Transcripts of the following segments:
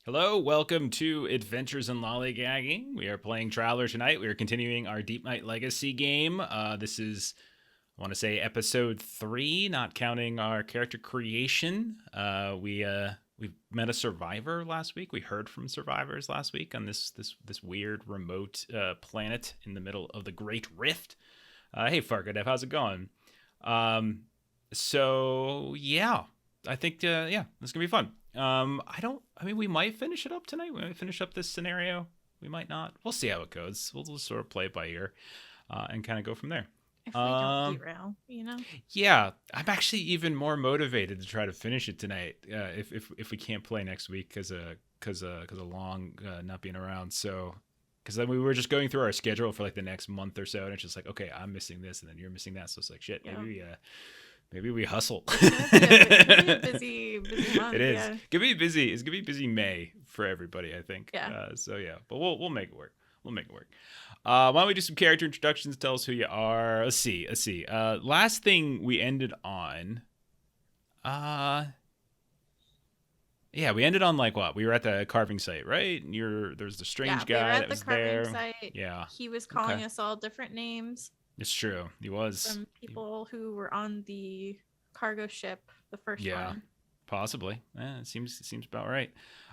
Hello, welcome to Adventures in Lollygagging. We are playing Traveler tonight. We are continuing our Deepnight Legacy game. This is, I want to say, episode 3, not counting our character creation. We met a survivor last week. We heard from survivors last week on this weird remote planet in the middle of the Great Rift. Hey, Farkadev, how's it going? So yeah, I think yeah, this is gonna be fun. I mean, we might finish it up tonight. We might finish up this scenario. We might not. We'll see how it goes. We'll just sort of play it by ear, and kind of go from there. If we don't Um, derail. yeah, I'm actually even more motivated to try to finish it tonight. If we can't play next week because of long not being around. So because then we were just going through our schedule for like the next month or so, and it's just like, okay, I'm missing this, and then you're missing that. So it's like, shit, Yeah. maybe we hustle. It's gonna be a busy month. It is. Yeah. It's gonna be busy. It's gonna be busy May for everybody, I think. Yeah. So yeah, but we'll make it work. We'll make it work. Why don't we do some character introductions? Tell us who you are. Let's see. Last thing we ended on. Yeah, we ended on like what? We were at the carving site, right? And there's the Yeah. strange We were guy at that the was carving there. site. Yeah. He was Okay. calling us all different names It's true. He was. from people who were on the cargo ship, the first Yeah. one. Possibly. It seems about right.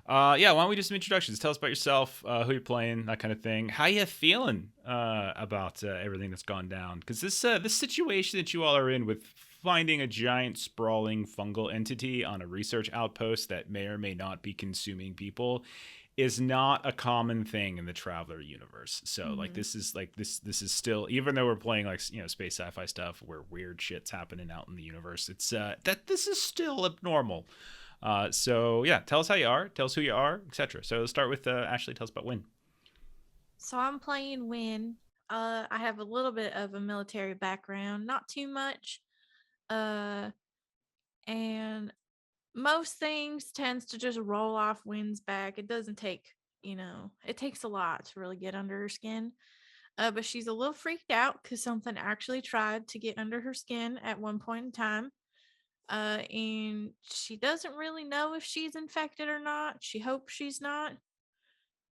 Yeah, why don't we do some introductions? Tell us about yourself, who you're playing, that kind of thing. How you feeling about everything that's gone down? Because this situation that you all are in with finding a giant sprawling fungal entity on a research outpost that may or may not be consuming people is not a common thing in the Traveler universe. So like Mm-hmm. this is still, even though we're playing like space sci-fi stuff where weird shit's happening out in the universe, it's that this is still abnormal. So yeah, tell us how you are, tell us who you are, etc. So let's start with Ashley. Tell us about Win. So I'm playing Win. I have a little bit of a military background, not too much. Uh, and most things tends to just roll off Win's back. It doesn't take, it takes a lot to really get under her skin. But she's a little freaked out because something actually tried to get under her skin at one point in time. And she doesn't really know if she's infected or not. She hopes she's not,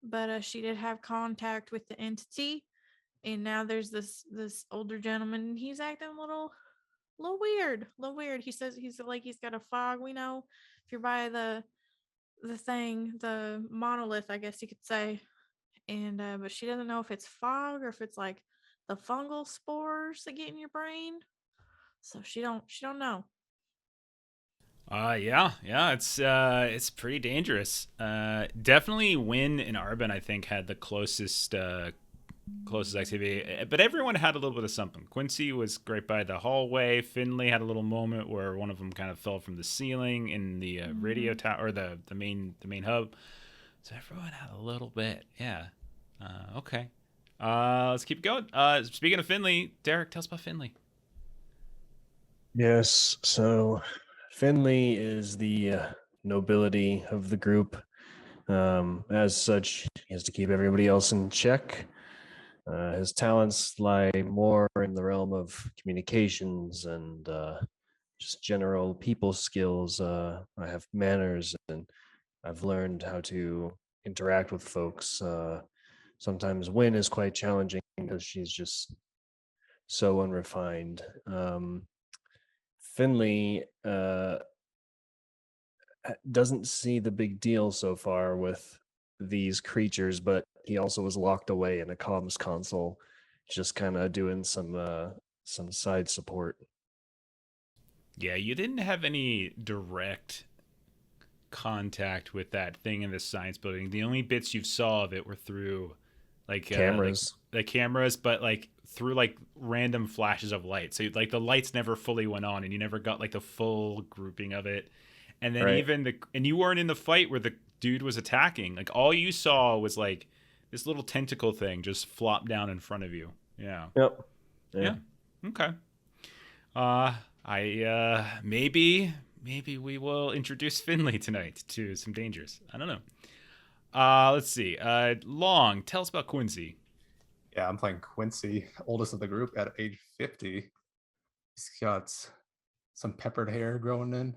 but she did have contact with the entity. And now there's this older gentleman. He's acting a little weird. He says he's got a fog. We know if you're by the monolith, I guess you could say. And but she doesn't know if it's fog or if it's like the fungal spores that get in your brain. So she don't know. Yeah, it's pretty dangerous. Definitely Win and Arbin, I think, had the closest activity, but everyone had a little bit of something. Quincy was right by the hallway. Finley had a little moment where one of them kind of fell from the ceiling in the radio Mm-hmm. tower, or the main hub. So everyone had a little bit. Yeah. Okay. Let's keep going. Speaking of Finley, Derek, tell us about Finley. Yes, so Finley is the nobility of the group. As such, he has to keep everybody else in check. His talents lie more in the realm of communications and just general people skills. I have manners and I've learned how to interact with folks. Sometimes Win is quite challenging because she's just so unrefined. Finley doesn't see the big deal so far with these creatures, but he also was locked away in a comms console, just kind of doing some side support. Yeah, you didn't have any direct contact with that thing in the science building. The only bits you saw of it were through like Cameras, the cameras, but like through like random flashes of light. So like the lights never fully went on, and you never got like the full grouping of it. And then right? and you weren't in the fight where the dude was attacking. Like all you saw was like this little tentacle thing just flop down in front of you. Yeah. Yep. Yeah. Yeah. Okay. Maybe we will introduce Finley tonight to some dangers. I don't know. Let's see. Long, tell us about Quincy. Yeah, I'm playing Quincy, oldest of the group at age 50. He's got some peppered hair growing in.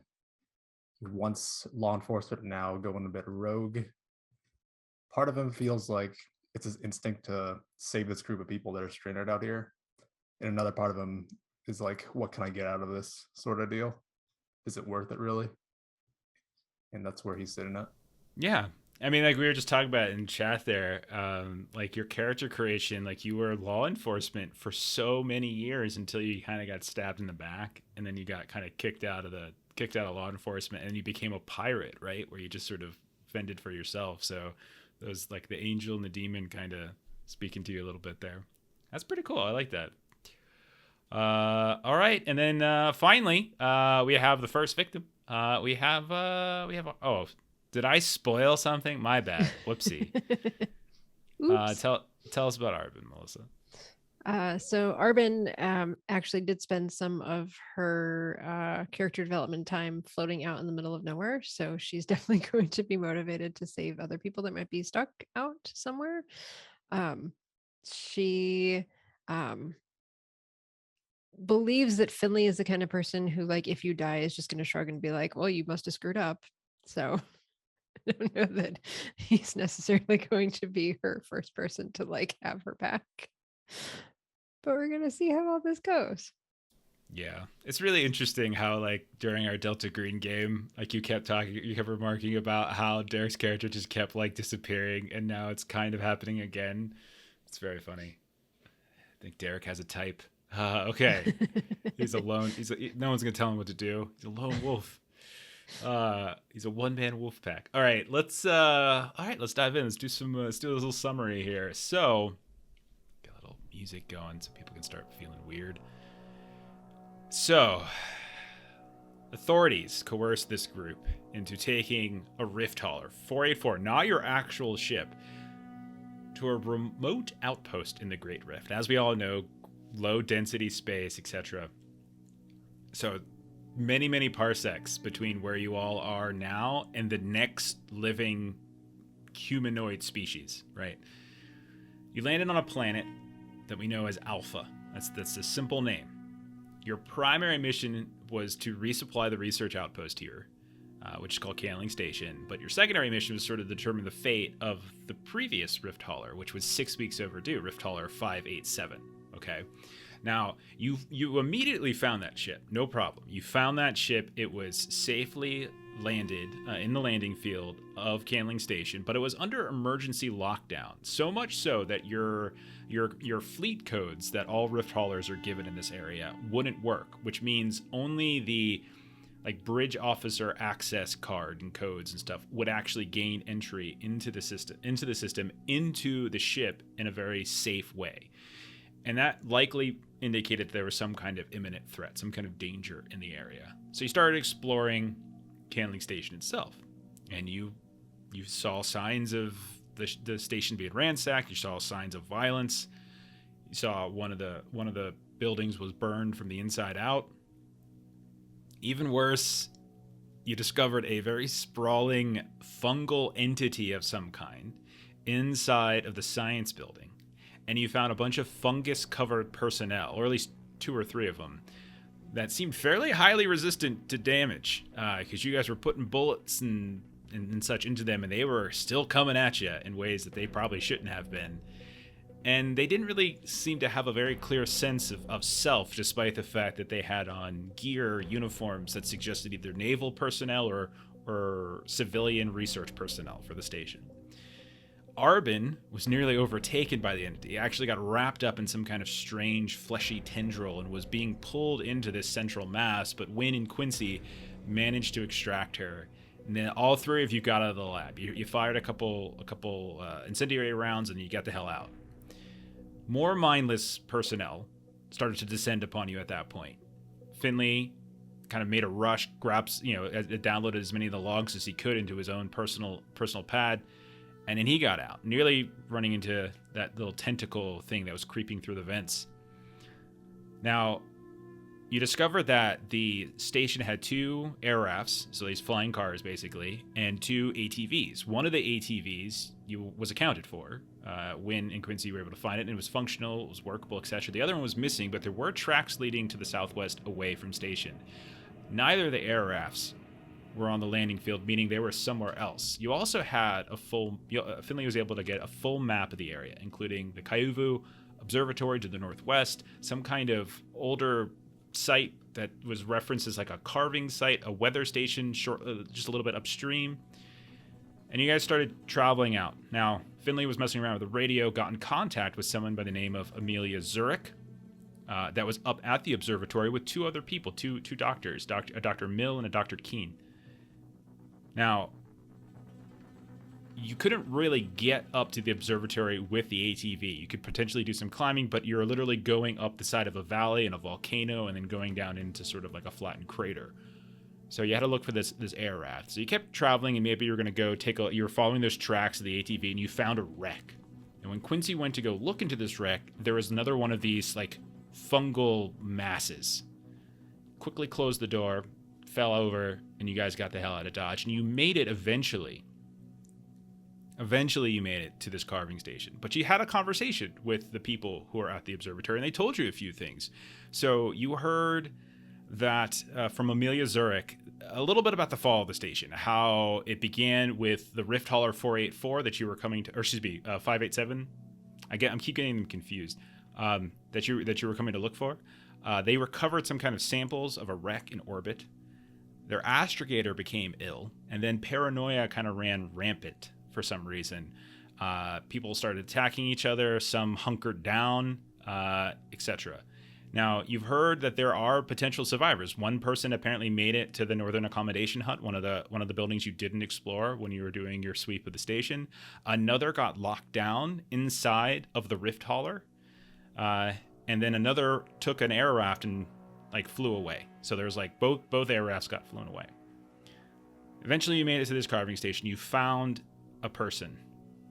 Once law enforcement, now going a bit rogue. part of him feels like it's his instinct to save this group of people that are stranded out here, and another part of him is like, what can I get out of this sort of deal? Is it worth it really? And that's where he's sitting at. Yeah. I mean, like we were just talking about in chat there, like your character creation, like you were law enforcement for so many years until you kind of got stabbed in the back, and then you got kind of kicked out of law enforcement, and you became a pirate, right? Where you just sort of fended for yourself. So those like the angel and the demon kind of speaking to you a little bit there. That's pretty cool. I like that. All right, and then finally, we have the first victim. We have. Oh, did I spoil something? My bad. Whoopsie. Tell us about Arbin, Melissa. So Arbin actually did spend some of her character development time floating out in the middle of nowhere. So she's definitely going to be motivated to save other people that might be stuck out somewhere. She believes that Finley is the kind of person who, like, if you die, is just going to shrug and be like, well, you must have screwed up. So I don't know that he's necessarily going to be her first person to like have her back. But we're going to see how all this goes. Yeah, it's really interesting how like during our Delta Green game, like you kept remarking about how Derek's character just kept like disappearing, and now it's kind of happening again. It's very funny. I think Derek has a type. Okay, he's alone. No one's gonna tell him what to do. He's a lone wolf. He's a one-man wolf pack. All right, let's dive in. Let's do a little summary here. So, get a little music going so people can start feeling weird. So, authorities coerced this group into taking a rift hauler 484, not your actual ship, to a remote outpost in the Great Rift. As we all know, low density space, etc. So many parsecs between where you all are now and the next living humanoid species, right? You landed on a planet that we know as Alpha. That's a simple name. Your primary mission was to resupply the research outpost here, which is called Canling Station. But your secondary mission was sort of determine the fate of the previous Rift Hauler, which was 6 weeks overdue, Rift Hauler 587. Okay. Now, you immediately found that ship. No problem. You found that ship. It was safely landed in the landing field of Canling Station, but it was under emergency lockdown. So much so that your fleet codes that all Rift Haulers are given in this area wouldn't work, which means only the like bridge officer access card and codes and stuff would actually gain entry into the system, into the ship in a very safe way. And that likely indicated there was some kind of imminent threat, some kind of danger in the area. So you started exploring Canling Station itself, and you saw signs of the station being ransacked. You saw signs of violence. You saw one of the buildings was burned from the inside out. Even worse, you discovered a very sprawling fungal entity of some kind inside of the science building. And you found a bunch of fungus-covered personnel, or at least 2 or 3 of them, that seemed fairly highly resistant to damage, because you guys were putting bullets and such into them, and they were still coming at you in ways that they probably shouldn't have been. And they didn't really seem to have a very clear sense of self, despite the fact that they had on gear uniforms that suggested either naval personnel or civilian research personnel for the station. Arbin was nearly overtaken by the entity. He actually got wrapped up in some kind of strange fleshy tendril and was being pulled into this central mass, but Wynn and Quincy managed to extract her. And then all 3 of you got out of the lab. You fired a couple incendiary rounds, and you got the hell out. More mindless personnel started to descend upon you at that point. Finley kind of made a rush, downloaded as many of the logs as he could into his own personal pad. And then he got out, nearly running into that little tentacle thing that was creeping through the vents. Now, you discovered that the station had 2 air rafts, so these flying cars basically, and 2 ATVs. One of the ATVs was accounted for. Wynn and Quincy were able to find it, and it was functional, it was workable, etc. The other one was missing, but there were tracks leading to the southwest away from station. Neither of the air rafts were on the landing field, meaning they were somewhere else. You also had Finley was able to get a full map of the area, including the Kaivu Observatory to the northwest, some kind of older site that was referenced as like a carving site, a weather station just a little bit upstream. And you guys started traveling out. Now, Finley was messing around with the radio, got in contact with someone by the name of Amelia Zurich that was up at the observatory with two other people, two doctors, a Dr. Mill and a Dr. Keen. Now, you couldn't really get up to the observatory with the ATV. You could potentially do some climbing, but you're literally going up the side of a valley and a volcano and then going down into sort of like a flattened crater. So you had to look for this air raft. So you kept traveling, and maybe you were going to go you were following those tracks of the ATV, and you found a wreck. And when Quincy went to go look into this wreck, there was another one of these like fungal masses. Quickly closed the door, fell over, and you guys got the hell out of Dodge. And you made it eventually. Eventually you made it to this carving station. But you had a conversation with the people who are at the observatory, and they told you a few things. So you heard that from Amelia Zurich, a little bit about the fall of the station, how it began with the Rift Hauler 484 that you were coming to, or excuse me, 587. I'm keep getting them confused. That you were coming to look for. They recovered some kind of samples of a wreck in orbit. Their astrogator became ill, and then paranoia kind of ran rampant for some reason. People started attacking each other. Some hunkered down, etc. Now, you've heard that there are potential survivors. One person apparently made it to the Northern Accommodation Hut, one of the buildings you didn't explore when you were doing your sweep of the station. Another got locked down inside of the Rift Hauler, and then another took an air raft and like flew away. So there was like both air rafts got flown away. Eventually, you made it to this carving station. You found a person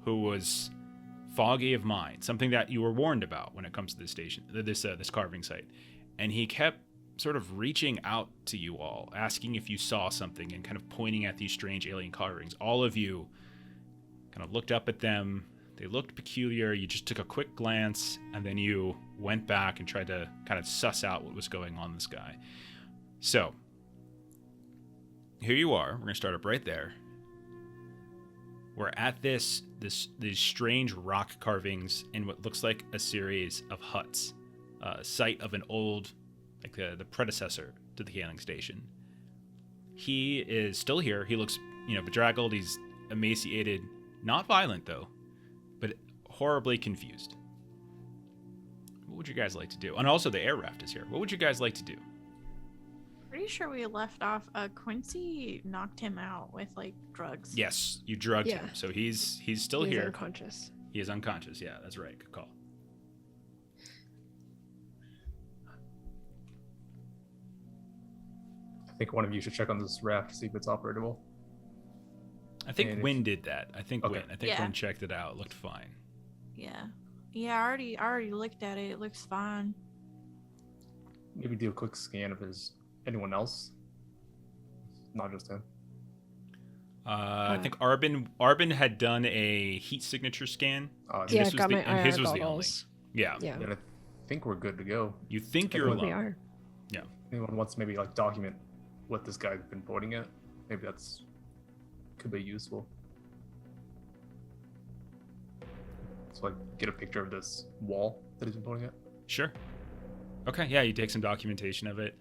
who was foggy of mind, something that you were warned about when it comes to this station, this carving site. And he kept sort of reaching out to you all, asking if you saw something and kind of pointing at these strange alien carvings. All of you kind of looked up at them. They looked peculiar. You just took a quick glance, and then you went back and tried to kind of suss out what was going on in the sky. So here you are. We're going to start up right there. We're at these strange rock carvings in what looks like a series of huts, site of an old, like the predecessor to the hailing station. He is still here. He looks, bedraggled. He's emaciated, not violent though, but horribly confused. What would you guys like to do? And also the air raft is here. What would you guys like to do? Pretty sure we left off. Quincy knocked him out with like drugs. Yes, you drugged him, so he's still here. Unconscious. He is unconscious. Yeah, that's right. Good call. I think one of you should check on this raft to see if it's operable. I think Wynn did that. Okay. Wynn checked it out. It looked fine. Yeah. I already looked at it. It looks fine. Maybe do a quick scan if there's anyone else, not just him. I think Arbin had done a heat signature scan. Yeah, got my IR his was the only. goggles. Yeah. And I think we're good to go. You think you're Everyone- alone. We are. Yeah. Anyone wants to maybe like document what this guy's been pointing at? Maybe that's could be useful. So like get a picture of this wall that he's been pointing at. Sure. Okay, yeah, you take some documentation of it.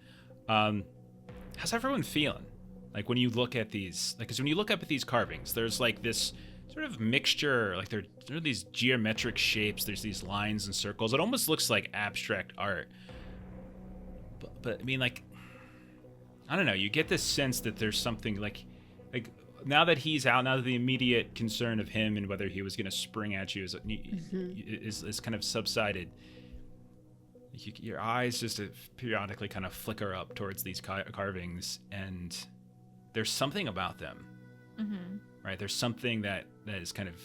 How's everyone feeling? Like when you look at these, because when you look up at these carvings, there's like this sort of mixture, like there are these geometric shapes, there's these lines and circles. It almost looks like abstract art. But I mean, like, I don't know, you get this sense that there's something like now that he's out, now that the immediate concern of him and whether he was going to spring at you is kind of subsided. Your eyes just periodically kind of flicker up towards these carvings, and there's something about them, right? There's something that is kind of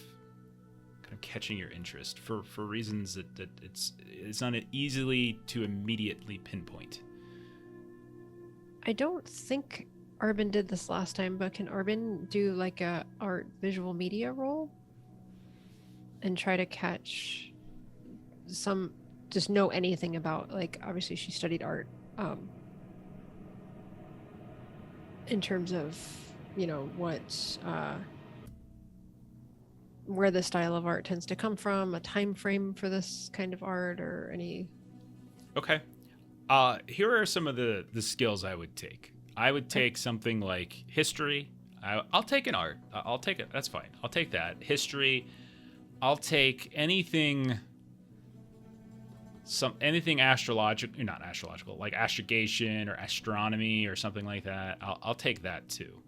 catching your interest for reasons that it's not easily to immediately pinpoint. I don't think Arbin did this last time, but can Arbin do like a art visual media roll and try to catch some, just know anything about, like, obviously she studied art, in terms of, what where the style of art tends to come from, a time frame for this kind of art, or any. Okay. Here are some of the skills I would take. I would take something like history. I'll take an art. I'll take it. That's fine. I'll take that. History. I'll take anything astrological, not astrological, like astrogation or astronomy or something like that. I'll take that too.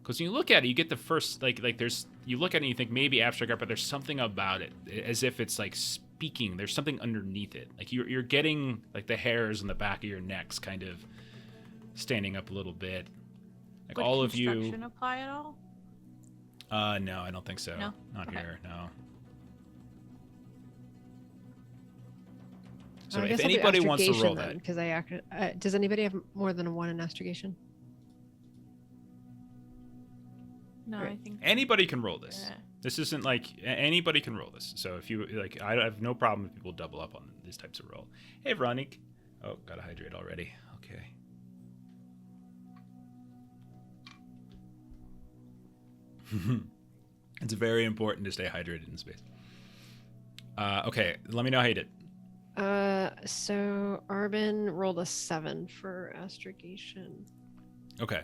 Because when you look at it, you get the first, you look at it and you think maybe abstract art, but there's something about it, as if it's like speaking. There's something underneath it. Like you're getting like the hairs on the back of your necks kind of standing up a little bit. Like Would all of you. construction apply at all? No, I don't think so. No? Not Okay. here, no. So I if guess I'll do anybody wants to roll astrogation that. because does anybody have more than one in astrogation? No, Right. I think Anybody can roll this. Yeah. This isn't like anybody can roll this. So if you like, I have no problem if people double up on these types of roll. Hey, Veronica. Oh, gotta hydrate already. Okay. It's very important to stay hydrated in space. Okay, let me know how you did. So Arbin rolled a 7 for astrogation. Okay.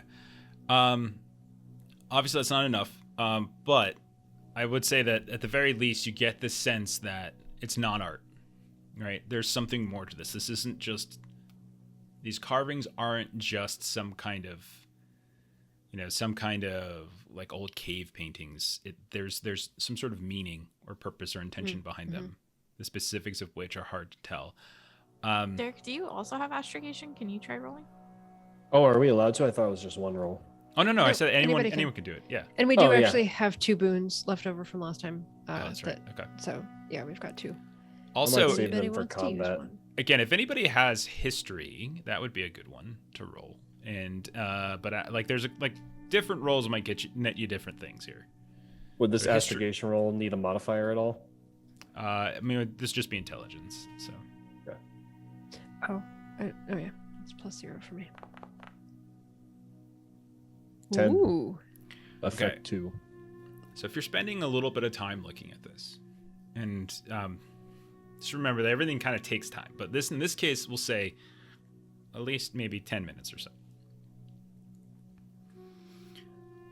Obviously that's not enough. But I would say that at the very least you get the sense that it's non-art, right? There's something more to this. This isn't just, these carvings aren't just some kind of like old cave paintings. There's some sort of meaning or purpose or intention behind them. The specifics of which are hard to tell. Derek, do you also have astrogation? Can you try rolling? Oh, are we allowed to? I thought it was just one roll. Oh no, I No, said anybody anyone can. can do it. Yeah. And we do Oh, yeah. actually have 2 boons left over from last time. Oh, that's right. Okay. So yeah, we've got 2. Also, save Anybody them for wants to use combat. one. again, if anybody has history, that would be a good one to roll. And but there's different rolls might net you different things here. Would this So history- astrogation roll need a modifier at all? I mean, this just be intelligence. So Oh yeah, it's +0 for me. 10. Ooh. Effect 2. So if you're spending a little bit of time looking at this, and just remember that everything kind of takes time, but in this case, we'll say at least maybe 10 minutes or so.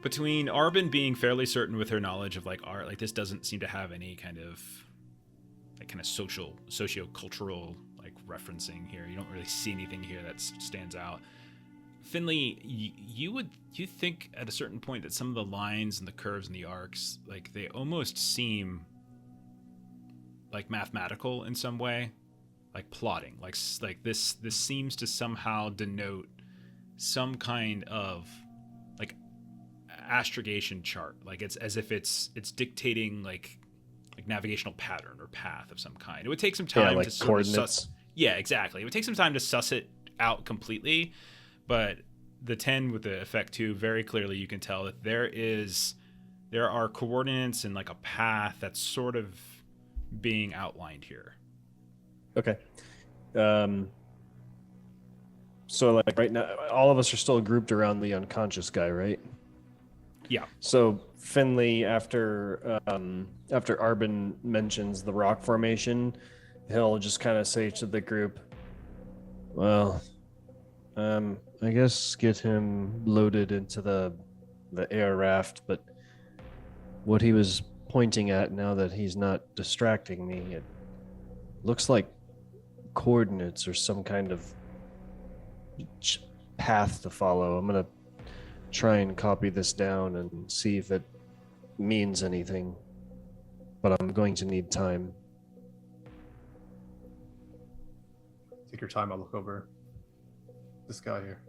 Between Arbin being fairly certain with her knowledge of art, this doesn't seem to have any kind of socio-cultural referencing here. You don't really see anything here that stands out. Finley, you think at a certain point that some of the lines and the curves and the arcs, they almost seem mathematical in some way, plotting, this seems to somehow denote some kind of astrogation chart. It's as if it's dictating navigational pattern or path of some kind. It would take some time to sort of coordinates. yeah, exactly. It would take some time to suss it out completely, but the 10 with the effect 2, very clearly you can tell that there are coordinates and a path that's sort of being outlined here. Okay. So right now, all of us are still grouped around the unconscious guy, right? Yeah. So Finley, after Arbin mentions the rock formation, he'll just kind of say to the group, "Well, I guess get him loaded into the air raft, but what he was pointing at, now that he's not distracting me, it looks like coordinates or some kind of path to follow. I'm gonna try and copy this down and see if it means anything, but I'm going to need time." Take your time. I'll look over this guy here.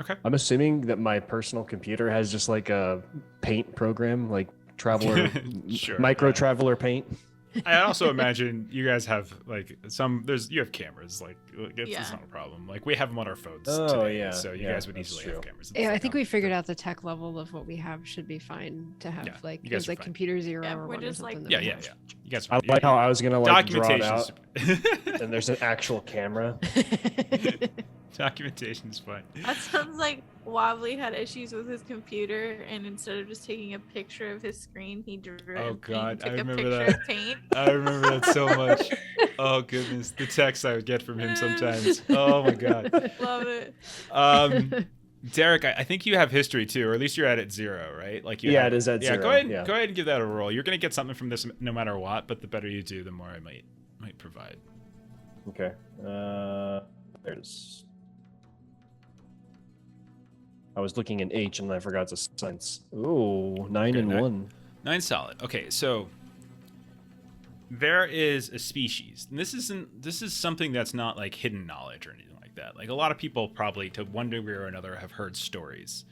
Okay. I'm assuming that my personal computer has just a paint program, Traveler, Sure, micro yeah. Traveler paint. I also imagine you guys have you have cameras, it's Yeah. not a problem. We have them on our phones Oh, today, yeah, so you yeah, guys would that's easily true. have cameras. Yeah, I think we figured out the tech level of what we have should be fine to have Yeah, you guys there's are fine. computer 0 Yeah, or we're 1 or just, something. that Yeah, we yeah, have. yeah. You guys I like how I was gonna draw it documentation. out, and there's an actual camera. Documentation is fine. That sounds like Wobbly had issues with his computer, and instead of just taking a picture of his screen, he drew it Oh in paint God, and I took a remember picture that. of paint. I remember that so much. Oh goodness, the texts I would get from him sometimes. Oh my God. Love it. Derek, I think you have history too, or at least you're at 0, right? Like you Yeah, have, it is at yeah, 0. Go ahead, yeah. go ahead and give that a roll. You're gonna get something from this no matter what, but the better you do, the more I might provide. Okay. There's. I was looking in H and I forgot to sense. Ooh, 9 Okay, and 9. 1. 9 solid. Okay, so there is a species, and this is something that's not like hidden knowledge or anything like that. Like a lot of people probably, to one degree or another, have heard stories.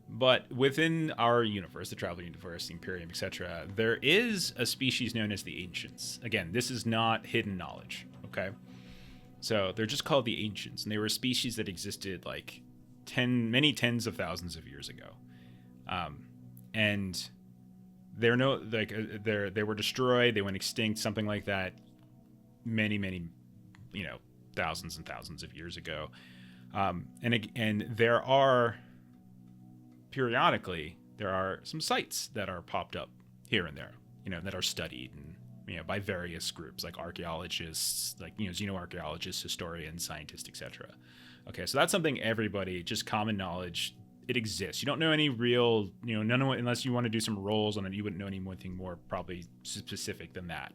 But within our universe, the Traveler Universe, the Imperium, etc., there is a species known as the Ancients. Again, this is not hidden knowledge, okay? So they're just called the Ancients, and they were a species that existed like many tens of thousands of years ago. And they were destroyed, they went extinct, something like that, many, thousands and thousands of years ago. And there are periodically some sites that are popped up here and there, that are studied and by various groups like archaeologists, like xenoarchaeologists, historians, scientists, etc. Okay, so that's something everybody, just common knowledge. It exists. You don't know any real, none of, unless you want to do some rolls on it, you wouldn't know anything more probably specific than that.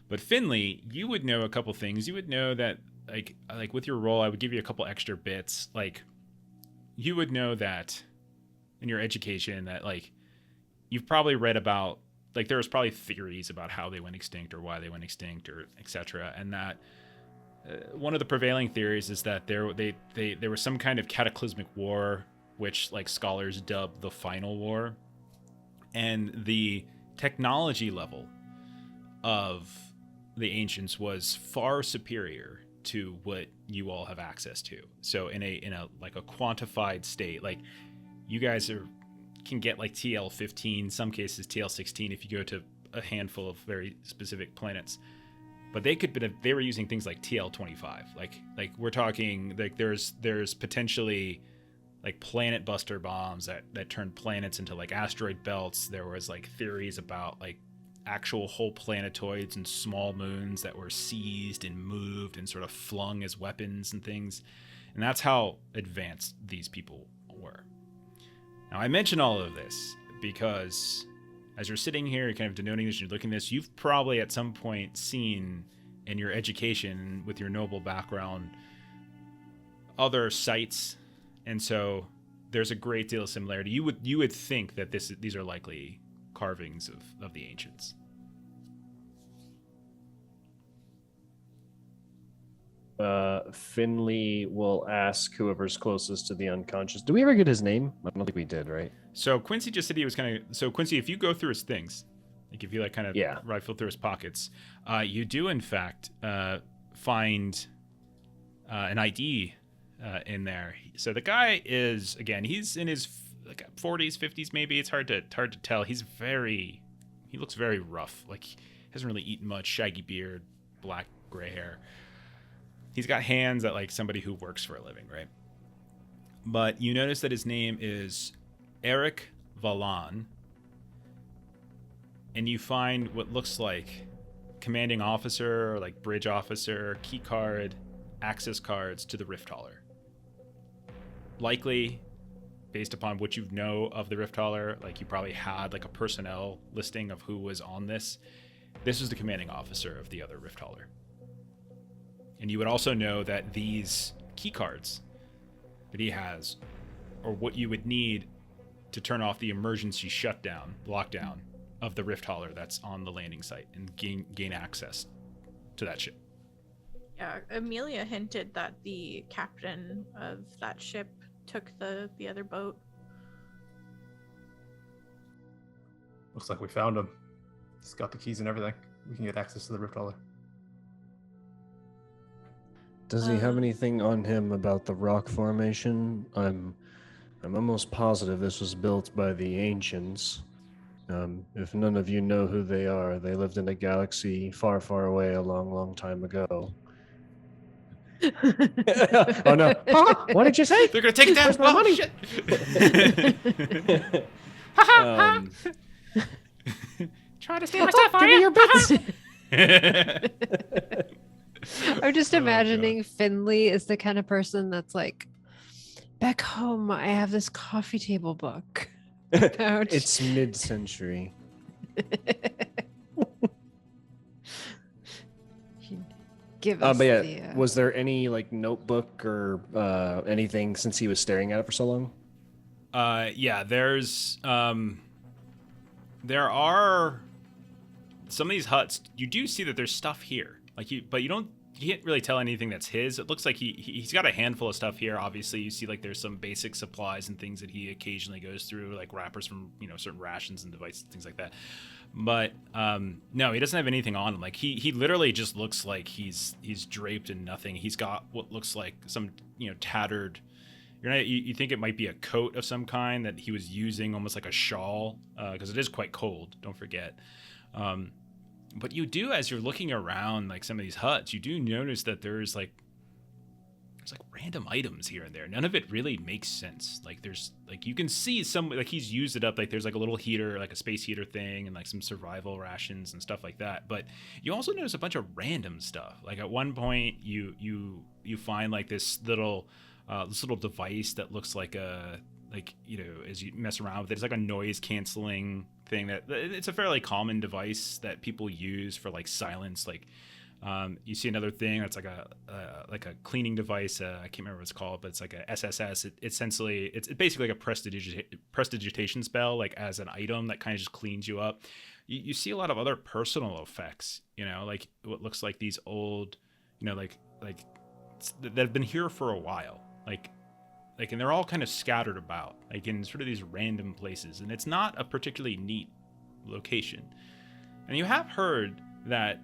But Finley, you would know a couple things. You would know that like with your roll, I would give you a couple extra bits. Like you would know that in your education that like you've probably read about, like there was probably theories about how they went extinct or why they went extinct or etc. And that one of the prevailing theories is that there was some kind of cataclysmic war, which like scholars dub the final war, and the technology level of the Ancients was far superior to what you all have access to. So in a like a quantified state, like you guys can get like TL15, some cases TL16 if you go to a handful of very specific planets. But they were using things like TL25. Like we're talking like there's potentially like planet buster bombs that turned planets into like asteroid belts. There was like theories about like actual whole planetoids and small moons that were seized and moved and sort of flung as weapons and things. And that's how advanced these people were. Now, I mention all of this because as you're sitting here, you're kind of denoting this, you're looking at this, you've probably at some point seen in your education with your noble background other sites. And so there's a great deal of similarity. You would think that these are likely carvings of the Ancients. Finley will ask whoever's closest to the unconscious. Do we ever get his name? I don't think we did, right? So Quincy just said he was kind of... So Quincy, if you go through his things, like if you like kind of rifle through his pockets, you do in fact find an ID in there. So the guy is, again, he's in his like 40s, 50s maybe. It's hard to tell. He looks very rough. Like he hasn't really eaten much. Shaggy beard, black, gray hair. He's got hands that like somebody who works for a living, right? But you notice that his name is Eric Valan, and you find what looks like commanding officer or like bridge officer, key card, access cards to the Rift Hauler. Likely, based upon what you know of the Rift Hauler, like you probably had like a personnel listing of who was on this. This is the commanding officer of the other Rift Hauler. And you would also know that these key cards that he has are what you would need to turn off the emergency lockdown of the Rift Hauler that's on the landing site and gain access to that ship. Yeah, Amelia hinted that the captain of that ship took the other boat. Looks like we found him. He's got the keys and everything. We can get access to the Rift Hauler. Does he have anything on him about the rock formation? I'm almost positive this was built by the Ancients. If none of you know who they are, they lived in a galaxy far, far away a long, long time ago. Oh no! What did you say? They're gonna take it down. Where's my Oh, money? shit. Try to steal my stuff, Give me your bits. I'm just Oh, God. imagining Finley is the kind of person that's like, back home, I have this coffee table book. About... It's mid-century. Give us But yeah, the, was there any like notebook or anything since he was staring at it for so long? Yeah, there are some of these huts. You do see that there's stuff here, but you can't really tell anything that's his. It looks like he's got a handful of stuff here. Obviously, you see like there's some basic supplies and things that he occasionally goes through, like wrappers from certain rations and devices, things like that. But no, he doesn't have anything on him. Like he literally just looks like he's draped in nothing. He's got what looks like some tattered. You think it might be a coat of some kind that he was using, almost like a shawl, because it is quite cold. Don't forget. But you do, as you're looking around like some of these huts, you do notice that there's like random items here and there. None of it really makes sense. Like there's like you can see some like he's used it up. Like there's like a little heater, like a space heater thing, and like some survival rations and stuff like that. But you also notice a bunch of random stuff. Like at one point you find like this little device that looks like as you mess around with it, it's like a noise canceling thing that it's a fairly common device that people use for like silence. Like you see another thing that's like a cleaning device. I can't remember what it's called, but it's like a SSS. It's basically like a prestidigitation spell, like as an item that kind of just cleans you up. You see a lot of other personal effects, like what looks like these old, like that have been here for a while. And they're all kind of scattered about, like in sort of these random places, and it's not a particularly neat location. And you have heard that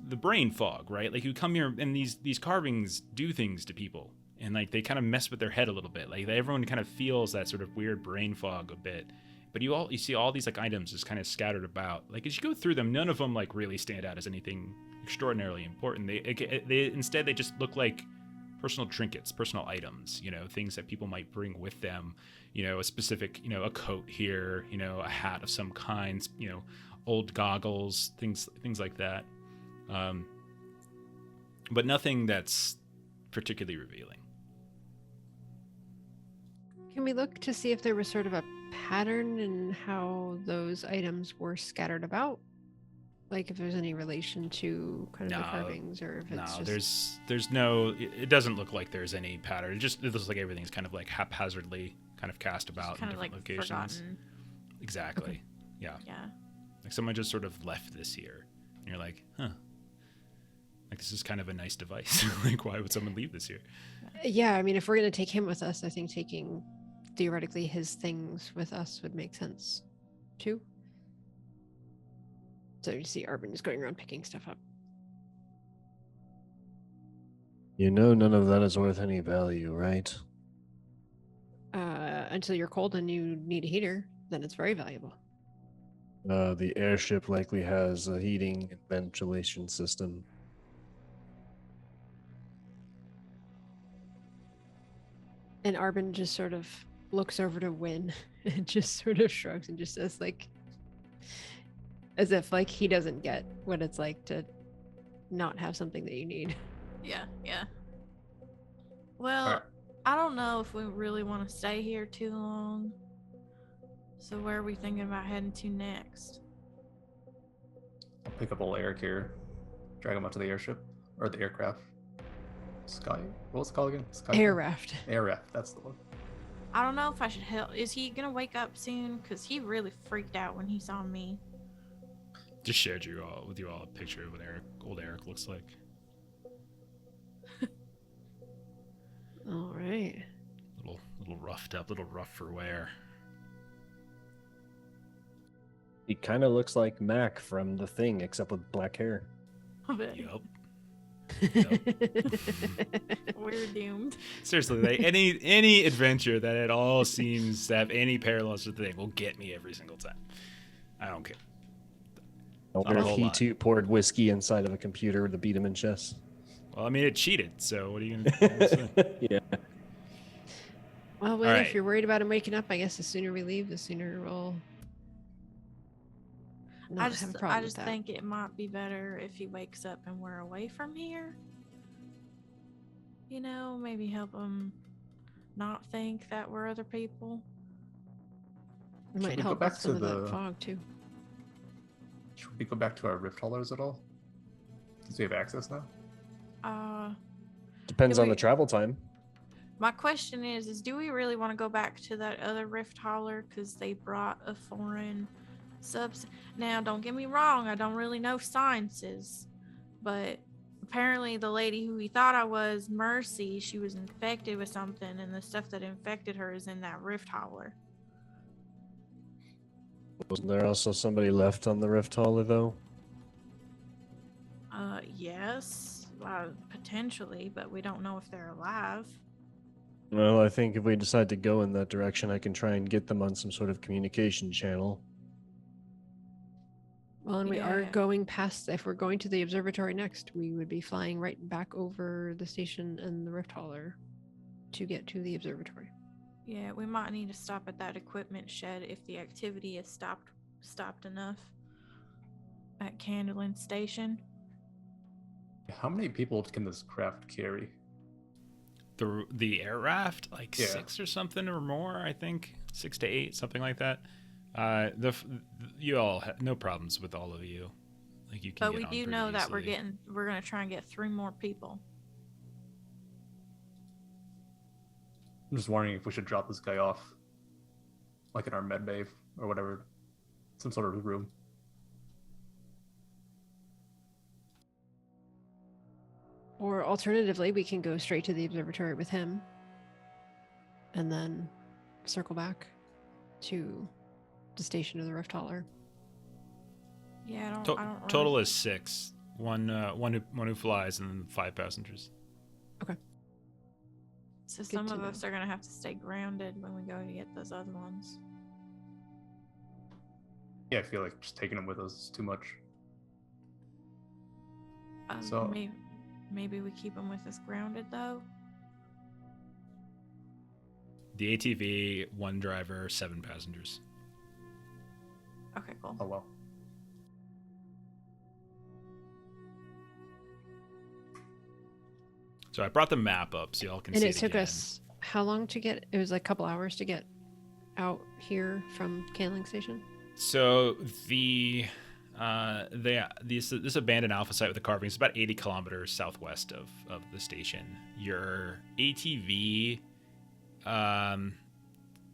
the brain fog, right? Like you come here and these carvings do things to people, and like they kind of mess with their head a little bit. Like everyone kind of feels that sort of weird brain fog a bit. But you see all these like items just kind of scattered about. Like as you go through them, none of them like really stand out as anything extraordinarily important. They instead they just look like personal trinkets, personal items, things that people might bring with them, a specific, a coat here, a hat of some kind, old goggles, things like that. But nothing that's particularly revealing. Can we look to see if there was sort of a pattern in how those items were scattered about? Like if there's any relation to kind of the carvings, or if it's just... there's no. It doesn't look like there's any pattern. It looks like everything's kind of like haphazardly kind of cast about in different locations. Forgotten. Exactly. Okay. Yeah. Yeah. Like someone just sort of left this here, and you're like, huh. Like this is kind of a nice device. Like why would someone leave this here? Yeah, I mean, if we're gonna take him with us, I think taking theoretically his things with us would make sense too. So you see Arbin is going around picking stuff up. None of that is worth any value, right? Until you're cold and you need a heater, then it's very valuable. The airship likely has a heating and ventilation system. And Arbin just sort of looks over to Wynn and just sort of shrugs and just says, like, as if like he doesn't get what it's like to not have something that you need. Yeah. Well, I don't know if we really want to stay here too long. So where are we thinking about heading to next? I'll pick up old Eric here, drag him out to the airship or the aircraft. What was it called again? Air raft. Air raft, that's the one. I don't know if I should help. Is he gonna wake up soon? Because he really freaked out when he saw me. Just shared with you all a picture of what old Eric looks like. All right. Little roughed up, little rough for wear. He kind of looks like Mac from The Thing, except with black hair. Yup. We're doomed. Seriously, like any adventure that at all seems to have any parallels with the thing will get me every single time. I don't care. I wonder if he too poured whiskey inside of a computer to beat him in chess. Well, I mean, it cheated, so what are you gonna say? Yeah. Well, Win, right. if you're worried about him waking up, I guess the sooner we leave, the sooner we'll not have a problem I with just that. think it might be better if he wakes up and we're away from here. You know, maybe help him not think that we're other people. It might we go help back with some to of that the- fog too. Should we go back to our rift haulers at all? Does we have access now? Depends Do on the we- travel time. My question is do we really want to go back to that other rift hauler because they brought a foreign subs? Now, don't get me wrong, I don't really know sciences, but apparently the lady who we thought I was, Mercy, she was infected with something, and the stuff that infected her is in that rift hauler. Wasn't there also somebody left on the rift hauler though? Yes, potentially, but we don't know if they're alive. Well, I think if we decide to go in that direction, I can try and get them on some sort of communication channel. Well, and we are Yeah. going past, if we're going to the observatory next, we would be flying right back over the station and the rift hauler to get to the observatory. Yeah, we might need to stop at that equipment shed if the activity is stopped enough at Candlein Station. How many people can this craft carry? The air raft, like Yeah. 6 or something or more, I think 6 to 8, something like that. You all no problems with all of you. Like you can. But get we on do pretty know that easily. we're gonna try and get 3 more people. I'm just wondering if we should drop this guy off, like in our med bay or whatever, some sort of room. Or alternatively, we can go straight to the observatory with him and then circle back to the station of the rift hauler. Yeah, I don't really... Total is 6. One who flies and then 5 passengers. So Good some to of know. us are gonna have to stay grounded when we go to get those other ones. Yeah, I feel like just taking him with us is too much. So- Maybe we keep them with us grounded though. The ATV, 1 driver, 7 passengers. Okay, cool. Oh well. So I brought the map up so y'all can And see it took again. us how long to get? It was like a couple hours to get out here from Canling Station. So this abandoned alpha site with the carving is about 80 kilometers southwest of the station. Your ATV,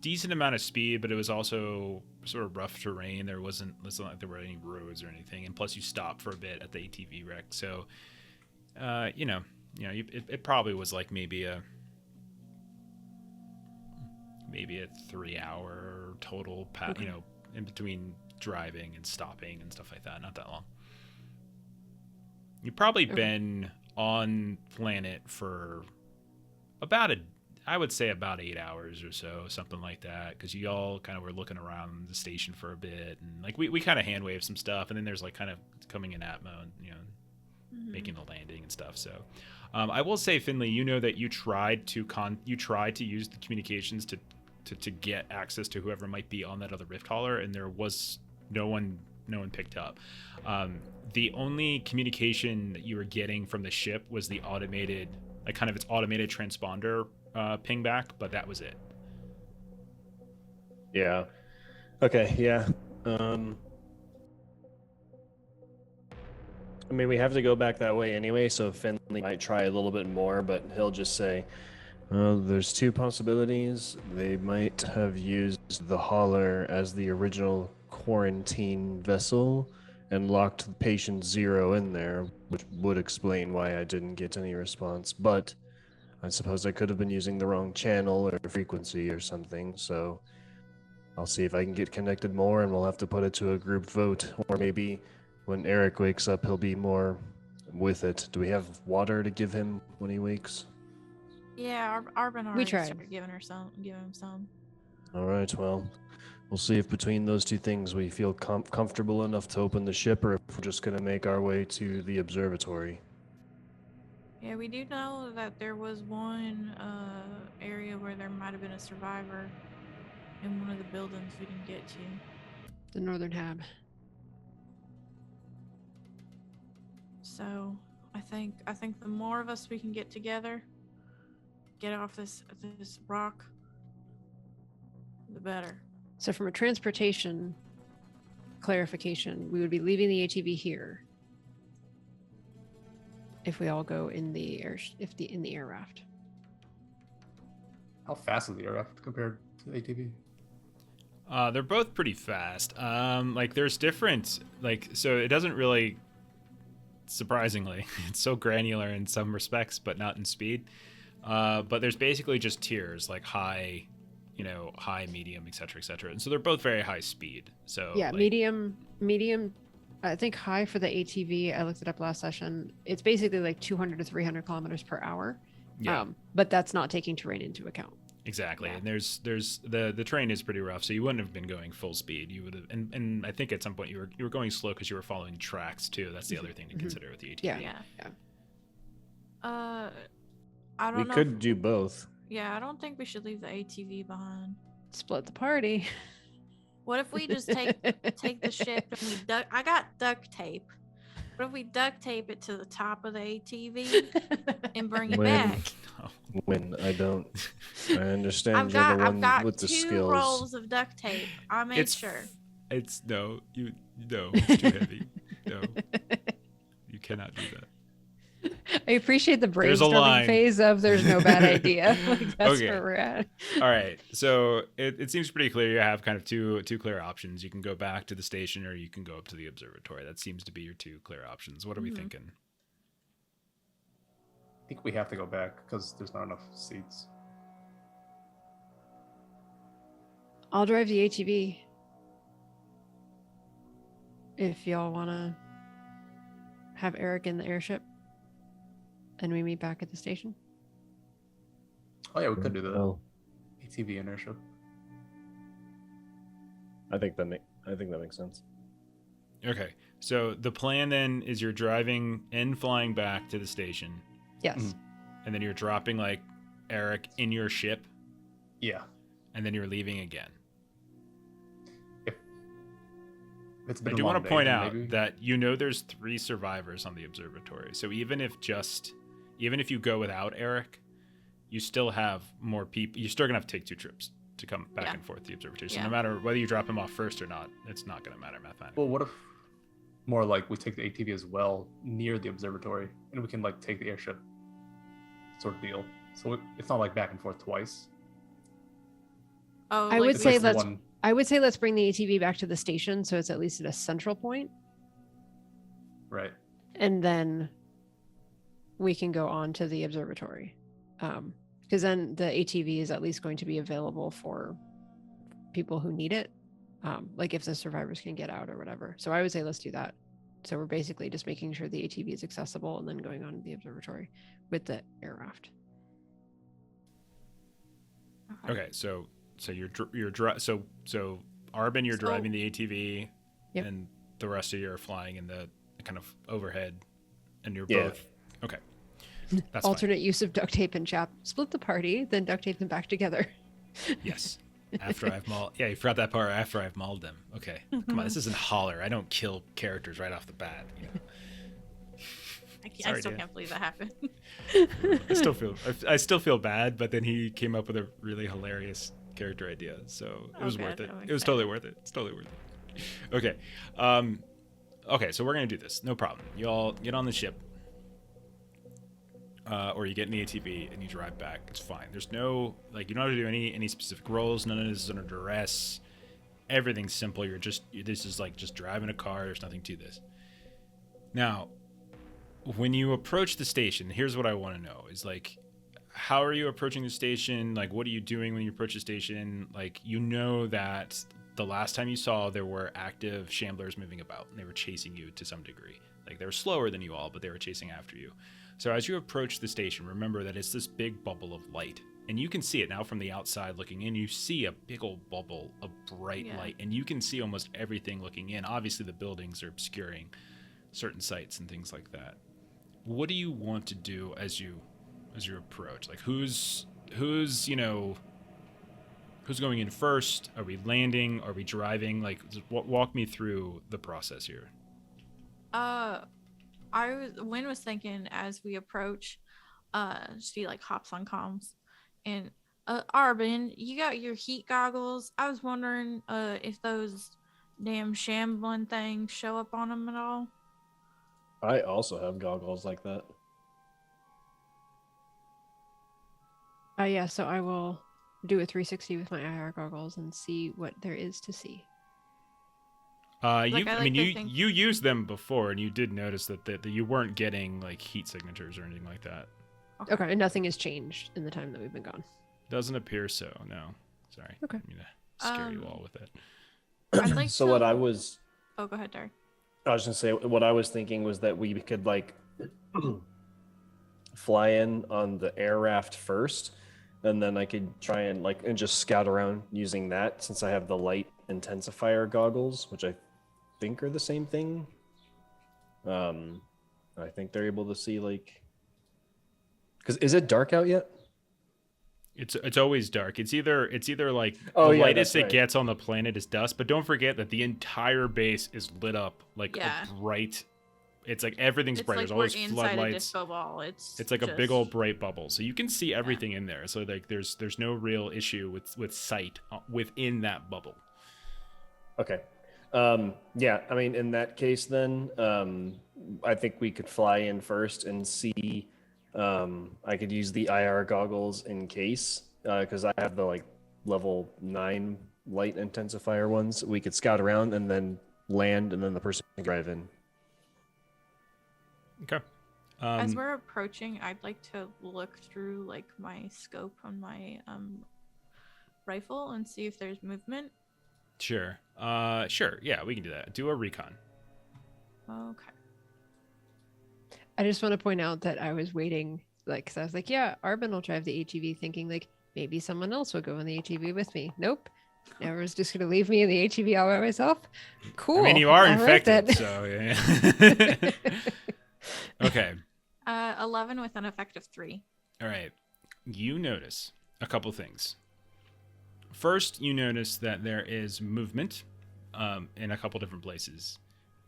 decent amount of speed, but it was also sort of rough terrain. It's not like there were any roads or anything, and plus you stopped for a bit at the ATV wreck. So, it probably was like maybe a 3-hour total, Okay. in between driving and stopping and stuff like that. Not that long. You've probably Okay. been on planet for I would say about 8 hours or so, something like that, because you all kind of were looking around the station for a bit, and like we kind of hand waved some stuff, and then there's like kind of coming in Atmo and Mhm. making the landing and stuff. So I will say, Finley, you know that you tried to use the communications to get access to whoever might be on that other rift hauler, and there was no one picked up. The only communication that you were getting from the ship was the automated, like kind of its automated transponder ping back, but that was it. Yeah. Okay, yeah. I mean, we have to go back that way anyway, so Finley might try a little bit more, but he'll just say, well, there's 2 possibilities. They might have used the hauler as the original quarantine vessel and locked patient 0 in there, which would explain why I didn't get any response. But I suppose I could have been using the wrong channel or frequency or something, so I'll see if I can get connected more, and we'll have to put it to a group vote. Or maybe when Eric wakes up, he'll be more with it. Do we have water to give him when he wakes? Yeah, Arbin We already tried. started giving him some. All right, well, we'll see if between those 2 things we feel comfortable enough to open the ship, or if we're just going to make our way to the observatory. Yeah, we do know that there was one area where there might have been a survivor in one of the buildings we didn't get to. The northern hab. So I think the more of us we can get together, get off this rock, the better. So from a transportation clarification, we would be leaving the ATV here if we all go in the in the air raft. How fast is the air raft compared to the ATV? They're both pretty fast. Like there's different, like, so it doesn't really, surprisingly, it's so granular in some respects, but not in speed. But there's basically just tiers, like high, high, medium, etc., etc. And so they're both very high speed. So Yeah, like, medium. I think high for the ATV. I looked it up last session. It's basically like 200 to 300 kilometers per hour. Yeah. But that's not taking terrain into account. Exactly. Yeah. And there's the terrain is pretty rough, so you wouldn't have been going full speed. You would have, and I think at some point you were going slow because you were following tracks too. That's the other thing to consider with the ATV. Yeah. Yeah. I don't We know. could do both. Yeah, I don't think we should leave the ATV behind. Split the party. What if we just take the ship and we duct? I got duct tape. What if we duct tape it to the top of the ATV and bring it When- back? When I understand I've you're the got one with the two skills. rolls of duct tape. I made It's sure. It's no, it's too heavy. No, you cannot do that. I appreciate the There's a brainstorming line. phase of there's no bad idea. Like, that's Okay. where we're at. All right, so it seems pretty clear. You have kind of two clear options. You can go back to the station, or you can go up to the observatory. That seems to be your two clear options. What are we thinking? I think we have to go back because there's not enough seats. I'll drive the ATV. If y'all want to have Eric in the airship and we meet back at the station. Oh yeah, we could do the Oh, ATV and airship. I think that makes sense. Okay, so the plan then is you're driving and flying back to the station, Yes. Mhm. and then you're dropping like Eric in your ship, Yeah. and then you're leaving again. If it's I been a do long want day, to point then out maybe- that there's 3 survivors on the observatory. So even if you go without Eric, you still have more people. You're still gonna have to take 2 trips to come back Yeah. and forth to the observatory. So Yeah. no matter whether you drop him off first or not, it's not gonna matter mathematically. Well, what if more like we take the ATV as well near the observatory, and we can like take the airship sort of deal. So it's not like back and forth twice. Oh, I like would we- say It's let's- one- I would say let's bring the ATV back to the station so it's at least at a central point, right. and then we can go on to the observatory. Because then the ATV is at least going to be available for people who need it, like if the survivors can get out or whatever. So I would say let's do that. So we're basically just making sure the ATV is accessible and then going on to the observatory with the air raft. Okay, so so Arbin, you're So- driving the ATV, Yep. and the rest of you are flying in the kind of overhead, and you're Yeah. both okay. That's fine. Alternate use of duct tape and chap. Split the party, then duct tape them back together. Yes. After I've mauled. Yeah, you forgot that part. After I've mauled them. Okay. Come on, this isn't Holler. I don't kill characters right off the bat. You know? I Sorry, still Dan. can't believe that happened. I still feel bad, but then he came up with a really hilarious character idea, so it was Oh, worth good. it. I'm It was totally worth it. It's totally worth it. Okay. Okay, so we're gonna do this. No problem. You all get on the ship. Or you get in the ATV and you drive back. It's fine. There's no you don't have to do any specific roles. None of this is under duress. Everything's simple. This is like just driving a car. There's nothing to this. Now, when you approach the station, here's what I want to know: is like, how are you approaching the station? Like, what are you doing when you approach the station? Like, you know that the last time you saw there were active shamblers moving about, and they were chasing you to some degree. Like, they were slower than you all, but they were chasing after you. So as you approach the station, remember that it's this big bubble of light. And you can see it now from the outside looking in. You see a big old bubble of bright Yeah. light. And you can see almost everything looking in. Obviously, the buildings are obscuring certain sights and things like that. what do you want to do as you approach? Like, who's who's going in first? Are we landing? Are we driving? Like, walk me through the process here. Wynn was thinking as we approach, just be like hops on comms, and Arbin, you got your heat goggles. I was wondering if those damn shambling things show up on them at all. I also have goggles like that. Yeah, so I will do a 360 with my IR goggles and see what there is to see. You used them before, and you did notice that you weren't getting like heat signatures or anything like that. Okay, and nothing has changed in the time that we've been gone. Doesn't appear so. No, sorry. Okay. I'm gonna scare you all with it. I'd like So to... what I was... Oh, go ahead, Derek. I was gonna say what I was thinking was that we could like fly in on the air raft first, and then I could try and just scout around using that, since I have the light intensifier goggles, which I think are the same thing. I think they're able to see because is it dark out yet? It's always dark. It's either like Oh, the yeah, lightest that's it right. gets on the planet is dusk, but don't forget that the entire base is lit up like Yeah. a bright. It's like everything's It's bright. like There's we're always inside a floodlights. disco ball. It's Like a big just- old bright bubble, so you can see everything in there. So like there's no real issue with sight within that bubble. Okay. Yeah, I mean, in that case, then I think we could fly in first and see. I could use the IR goggles in case, because I have the level 9 light intensifier ones. We could scout around and then land, and then the person can drive in. Okay. As we're approaching, I'd like to look through my scope on my rifle and see if there's movement. Sure. Sure. Yeah, we can do that. Do a recon. Okay. I just want to point out that I was waiting, because I was like, yeah, Arbin will drive the ATV, thinking maybe someone else will go in the ATV with me. Nope. Everyone's just going to leave me in the ATV all by myself. Cool. I mean, you are All right, infected, then. so yeah. Okay. 11 with an effective 3. All right. You notice a couple things. First, you notice that there is movement in a couple different places.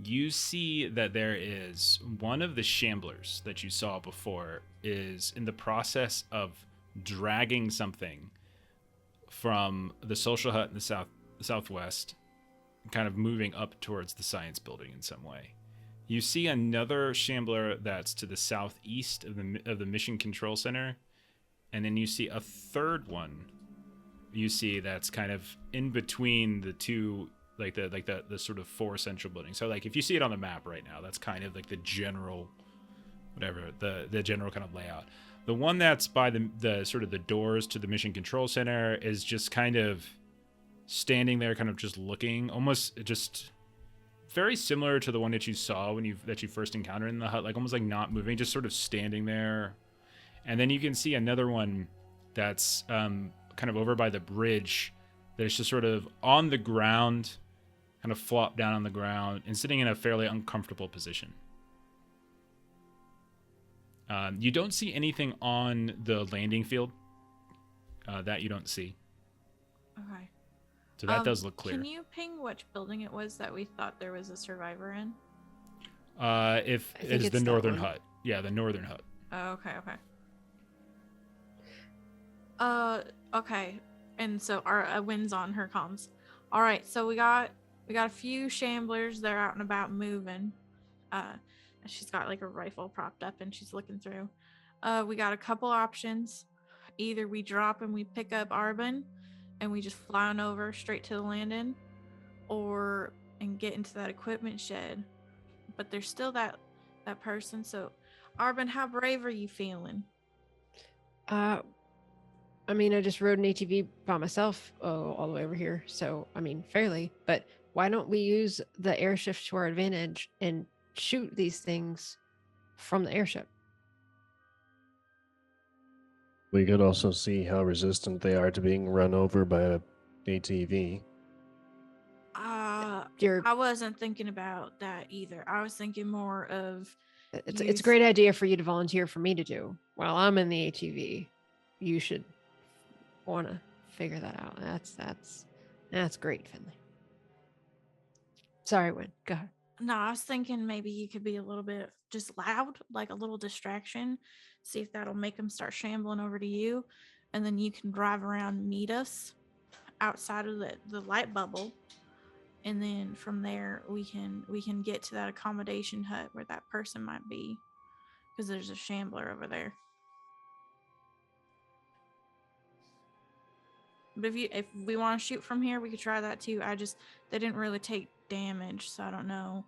You see that there is one of the shamblers that you saw before is in the process of dragging something from the social hut in the southwest, kind of moving up towards the science building in some way. You see another shambler that's to the southeast of the mission control center, and then you see a third one. You see that's kind of in between the two, the sort of 4 central buildings. So if you see it on the map right now, that's kind of the general, the general kind of layout. The one that's by the sort of the doors to the mission control center is just kind of standing there, kind of just looking, almost just very similar to the one that you saw that you first encountered in the hut, almost not moving, just sort of standing there. And then you can see another one that's kind of over by the bridge that is just sort of on the ground, kind of flopped down on the ground and sitting in a fairly uncomfortable position. You don't see anything on the landing field that you don't see. Okay. So that does look clear. Can you ping which building it was that we thought there was a survivor in? If I think it's it's the that northern one. hut. Yeah, the northern hut. Oh, okay. Okay. And so our Wynn's on her comms. All right, so we got a few shamblers. They're out and about moving. She's got a rifle propped up and she's looking through. We got a couple options. Either we drop and we pick up Arbin and we just fly on over straight to the landing, and get into that equipment shed. But there's still that person. So Arbin, how brave are you feeling? I mean, I just rode an ATV by myself all the way over here. So, I mean, fairly. But why don't we use the air shift to our advantage and shoot these things from the airship? We could also see how resistant they are to being run over by a ATV. You're I wasn't thinking about that either. I was thinking more of It's a use- great idea for you to volunteer for me to do while I'm in the ATV. You should want to figure that out. That's great, Finley. Sorry, Win. Go ahead. No, I was thinking maybe you could be a little bit just loud, like a little distraction. See if that'll make them start shambling over to you. And then you can drive around, meet us outside of the light bubble. And then from there we can get to that accommodation hut where that person might be. Because there's a shambler over there. But if we want to shoot from here, we could try that too. They didn't really take damage, so I don't know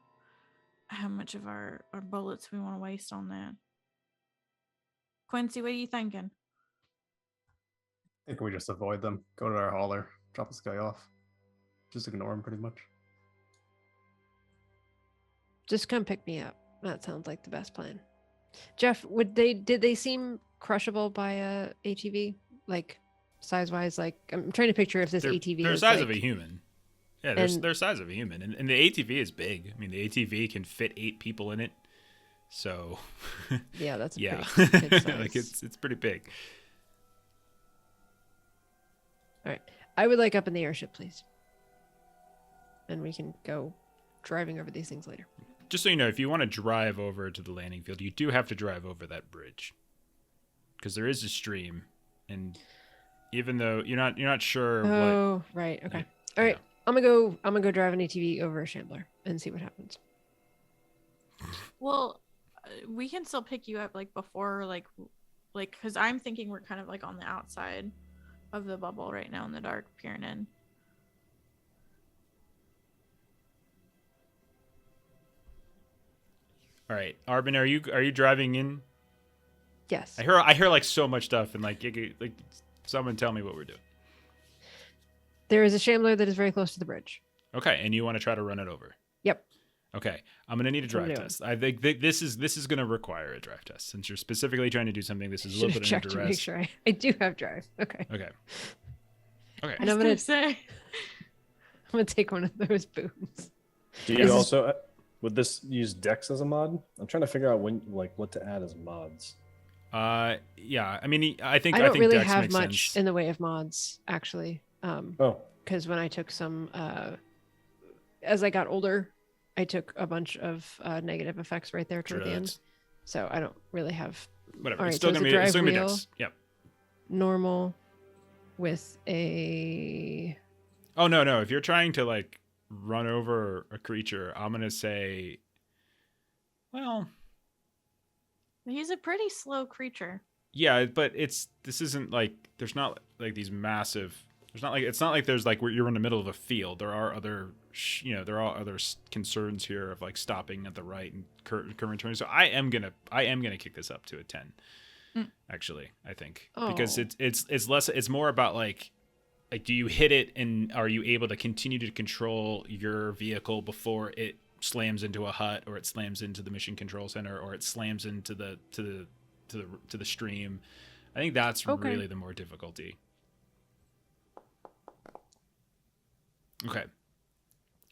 how much of our bullets we want to waste on that. Quincy, what are you thinking? I think we just avoid them. Go to our hauler. Drop this guy off. Just ignore him pretty much. Just come pick me up. That sounds like the best plan. Jeff, did they seem crushable by a ATV? Like size wise? Like I'm trying to picture if this ATV they're is size like, of a human. Yeah, and- they're size of a human, and the ATV is big. I mean, the ATV can fit 8 people in it, so Yeah, that's a yeah, pretty good size. like it's pretty big. All right. I would like up in the airship, please. And we can go driving over these things later. Just so you know, if you want to drive over to the landing field, you do have to drive over that bridge, because there is a stream, and even though you're not sure what. Oh, right. Okay. Yeah, All right. yeah. I'm gonna go drive an ATV over a shambler and see what happens. Well, we can still pick you up like before, like because I'm thinking we're kind of like on the outside of the bubble right now in the dark, peering in. All right, Arbin, are you driving in? Yes. I hear like so much stuff, and like someone tell me what we're doing. There is a shambler that is very close to the bridge. Okay, and you want to try to run it over. Yep. Okay, I'm gonna need a That's what I'm drive doing. test. I think this is gonna require a drive test since you're specifically trying to do something. This is a Should little have bit checked under to make duress. sure I do have drive. Okay. Okay. Okay. And I'm gonna gonna- say, I'm gonna take one of those boons. Do you also would this use Dex as a mod? I'm trying to figure out what to add as mods. Yeah. I mean, I think I don't really Dex have makes much sense. in the way of mods, actually. Oh, Because when I took some, as I got older, I took a bunch of negative effects right there toward the end. Drugs. So I don't really have Whatever. All It's right, still so gonna it's be a it's still gonna be drive Dex. Yep. normal with a. Oh no. If you're trying to like run over a creature, I'm gonna say, well, he's a pretty slow creature. yeah, but this isn't like there's not like these massive. It's not like there's like where you're in the middle of a field. There are other concerns here of like stopping at the right and current turning. So I am gonna kick this up to a 10. Actually, I think because Oh. it's more about like do you hit it and are you able to continue to control your vehicle before it slams into a hut or it slams into the mission control center or it slams into the stream. I think that's Okay. really the more difficulty. Okay.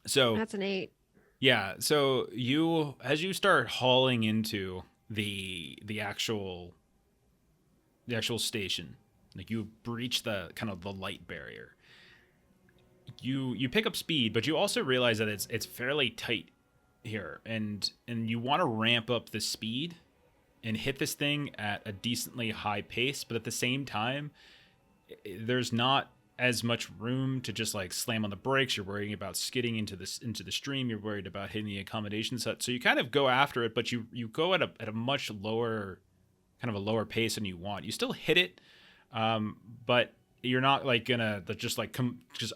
So That's an 8. yeah, so as you start hauling into the actual station, like you breach the kind of the light barrier. You pick up speed, but you also realize that it's fairly tight here, and you want to ramp up the speed and hit this thing at a decently high pace, but at the same time, there's not as much room to just like slam on the brakes. You're worrying about skidding into the stream. You're worried about hitting the accommodation set. So you kind of go after it, but you go at a much lower, kind of a lower pace than you want. You still hit it, but you're not like gonna just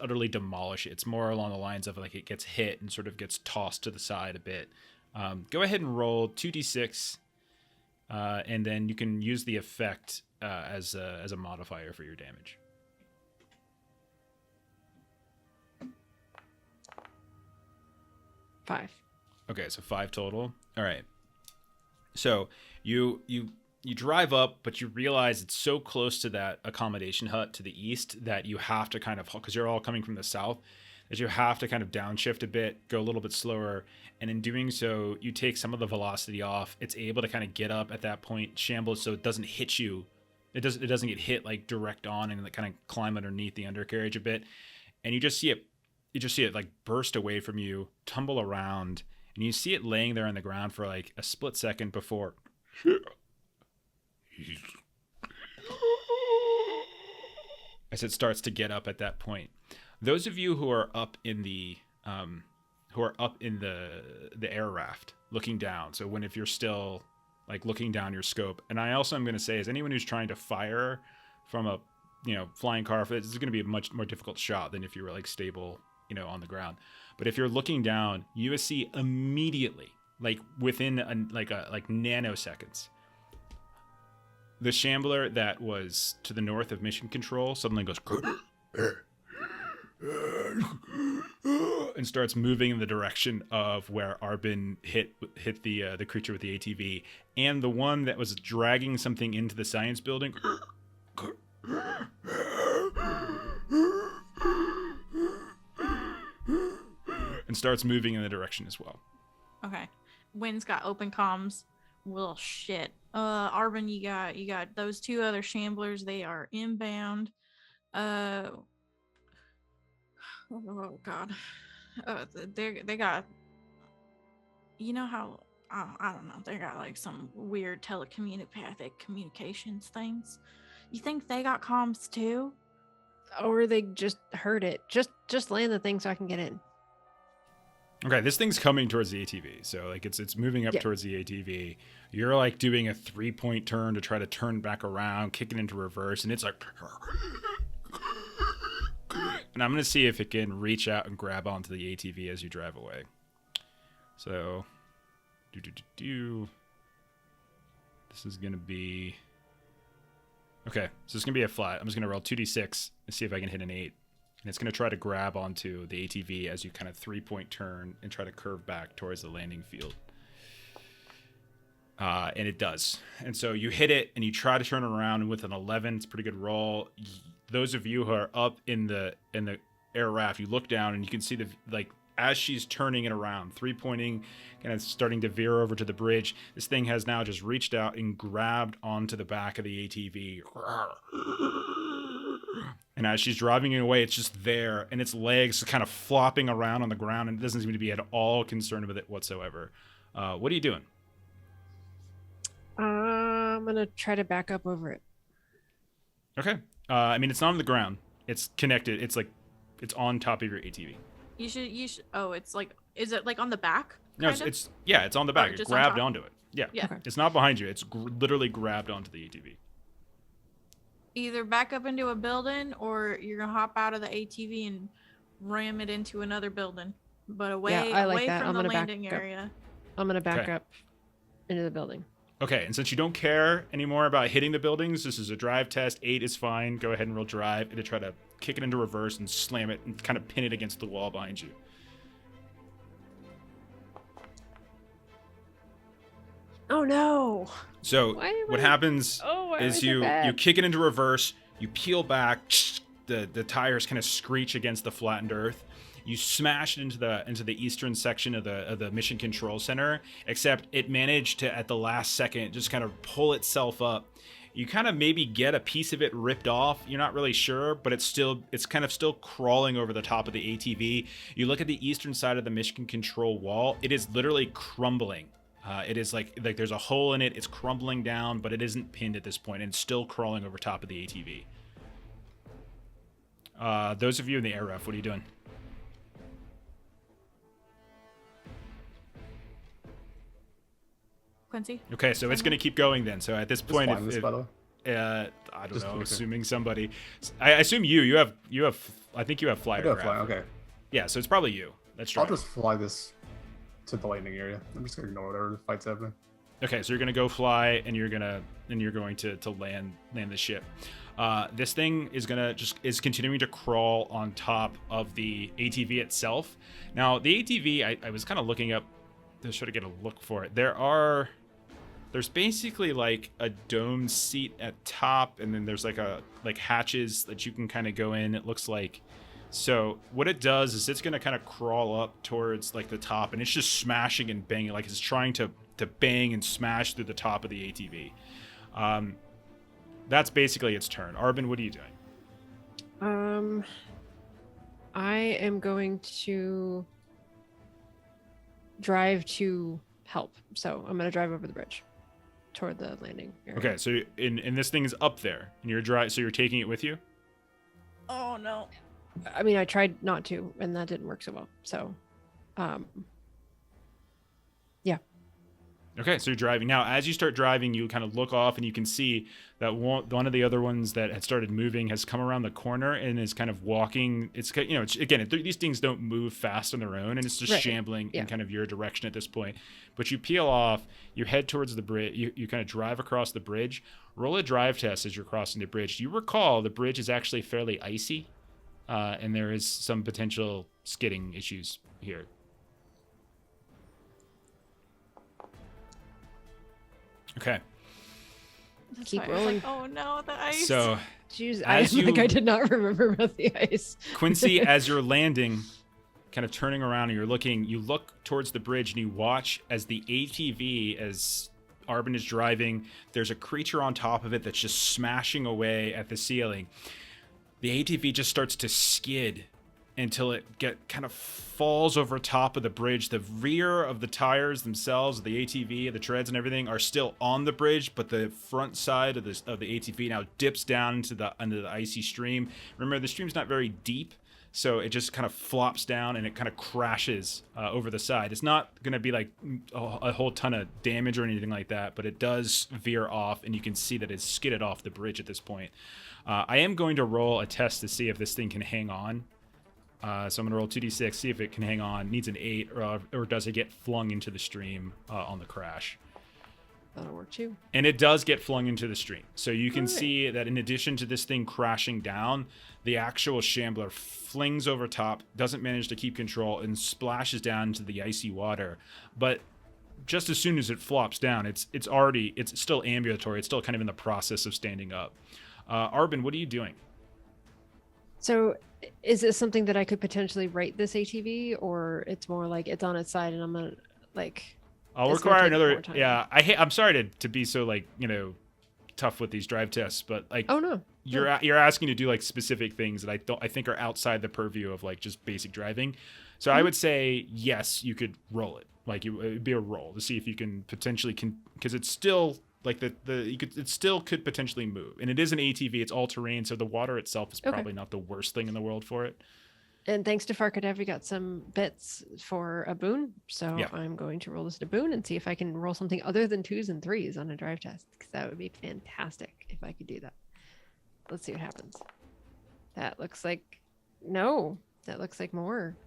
utterly demolish it. It's more along the lines of like it gets hit and sort of gets tossed to the side a bit. Go ahead and roll 2d6, and then you can use the effect as a modifier for your damage. Five. Okay, so 5 total. All right. So you drive up, but you realize it's so close to that accommodation hut to the east that you have to kind of, because you're all coming from the south, that you have to kind of downshift a bit, go a little bit slower, and in doing so, you take some of the velocity off. It's able to kind of get up at that point, shambles, so it doesn't hit you. It doesn't get hit like direct on and kind of climb underneath the undercarriage a bit, and you just see it like burst away from you, tumble around, and you see it laying there on the ground for like a split second before as it starts to get up at that point. Those of you who are up in the air raft looking down, so if you're still like looking down your scope, and I also am going to say, is anyone who's trying to fire from a flying car, this is going to be a much more difficult shot than if you were like stable on the ground. But if you're looking down, you will see immediately, like within nanoseconds, the shambler that was to the north of mission control suddenly goes and starts moving in the direction of where Arbin hit the creature with the ATV, and the one that was dragging something into the science building and starts moving in the direction as well. Okay. Wynn's got open comms. Well, shit. Arbin, you got those two other shamblers. They are inbound. Oh God. They got. You know how I don't know. They got like some weird telecommunopathic communications things. You think they got comms too? Or they just heard it. Just land the thing so I can get in. Okay, this thing's coming towards the ATV, so like it's moving up towards the ATV. You're like doing a 3-point turn to try to turn back around, kick it into reverse, and it's like, and I'm gonna see if it can reach out and grab onto the ATV as you drive away. So, this is gonna be okay. So it's gonna be a flat. I'm just gonna roll 2d6 and see if I can hit an 8. And it's going to try to grab onto the ATV as you kind of 3-point turn and try to curve back towards the landing field. And it does. And so you hit it and you try to turn it around, and with an 11, it's a pretty good roll. Those of you who are up in the air raft, you look down and you can see as she's turning it around, 3-pointing, kind of starting to veer over to the bridge, this thing has now just reached out and grabbed onto the back of the ATV. And as she's driving it away, it's just there, and its legs kind of flopping around on the ground, and it doesn't seem to be at all concerned with it whatsoever. What are you doing? I'm going to try to back up over it. Okay. I mean, it's not on the ground. It's connected. It's on top of your ATV. You should. Oh, it's like, is it like on the back? No, it's on the back. It grabbed onto it. Yeah. Yeah. Okay. It's not behind you. It's literally grabbed onto the ATV. Either back up into a building, or you're gonna hop out of the ATV and ram it into another building, but away from the landing area. I'm gonna back up into the building. Okay, and since you don't care anymore about hitting the buildings, this is a drive test. 8 is fine. Go ahead and roll drive, and to try to kick it into reverse and slam it and kind of pin it against the wall behind you. Oh no! So what happens is you kick it into reverse, you peel back, the tires kind of screech against the flattened earth. You smash it into the eastern section of the mission control center, except it managed to, at the last second, just kind of pull itself up. You kind of maybe get a piece of it ripped off. You're not really sure, but it's kind of still crawling over the top of the ATV. You look at the eastern side of the mission control wall. It is literally crumbling. It is like there's a hole in it. It's crumbling down, but it isn't pinned at this point, and it's still crawling over top of the ATV. Those of you in the air ref, what are you doing? Quincy? Okay, so it's going to keep going then. So at this point, by the way. I don't know, assuming somebody. I assume you have. I think you have flyer. Okay. Yeah, so it's probably you. That's right. I'll just fly this to the landing area. I'm just gonna ignore whatever the fight's happening. Okay, so you're gonna go fly, and you're going to land the ship. This thing is continuing to crawl on top of the ATV itself. Now the ATV, I was kind of looking up to try to get a look for it. There's basically like a dome seat at top, and then there's like hatches that you can kind of go in. It looks like So what it does is it's going to kind of crawl up towards like the top, and it's just smashing and banging, like it's trying to bang and smash through the top of the ATV. That's basically its turn. Arbin, what are you doing? I am going to drive to help. So I'm going to drive over the bridge toward the landing area. Okay, so and this thing is up there, and so you're taking it with you? Oh no. I mean, I tried not to, and that didn't work so well. So, yeah. Okay, so you're driving. Now, as you start driving, you kind of look off and you can see that one of the other ones that had started moving has come around the corner and is kind of walking. It's, these things don't move fast on their own, and it's just shambling in kind of your direction at this point. But you peel off, you head towards the bridge, you kind of drive across the bridge. Roll a drive test as you're crossing the bridge. You recall the bridge is actually fairly icy, and there is some potential skidding issues here. Okay. That's Keep why I was rolling. like, oh no, the ice. So, Jeez, as I did not remember about the ice. Quincy, as you're landing, kind of turning around and you look towards the bridge and you watch as the ATV, as Arbin is driving, there's a creature on top of it that's just smashing away at the ceiling. The ATV just starts to skid until it kind of falls over top of the bridge. The rear of the tires themselves, the ATV, the treads and everything are still on the bridge, but the front side of the ATV now dips down into the icy stream. Remember, the stream's not very deep, so it just kind of flops down and it kind of crashes over the side. It's not going to be like a whole ton of damage or anything like that, but it does veer off, and you can see that it's skidded off the bridge at this point. I am going to roll a test to see if this thing can hang on. So I'm going to roll 2d6, see if it can hang on. Needs an 8, or does it get flung into the stream on the crash? That'll work too. And it does get flung into the stream. So you can see that in addition to this thing crashing down, the actual shambler flings over top, doesn't manage to keep control, and splashes down into the icy water. But just as soon as it flops down, it's still ambulatory. It's still kind of in the process of standing up. Arbin, what are you doing? So is this something that I could potentially rate this ATV, or it's more like it's on its side and I'm gonna I'll it's gonna require take another. more time. Yeah, I'm sorry to be so tough with these drive tests, but Oh no. you're asking to do like specific things that I think are outside the purview of like just basic driving. So I would say yes, you could roll it. Like it would be a roll to see if you can potentially because it's still like it still could potentially move, and it is an ATV. It's all terrain, so the water itself is probably not the worst thing in the world for it. And thanks to Farkadev, we got some bits for a boon. So I'm going to roll this at a boon and see if I can roll something other than 2s and 3s on a drive test, because that would be fantastic if I could do that. Let's see what happens. That looks like no. That looks like more.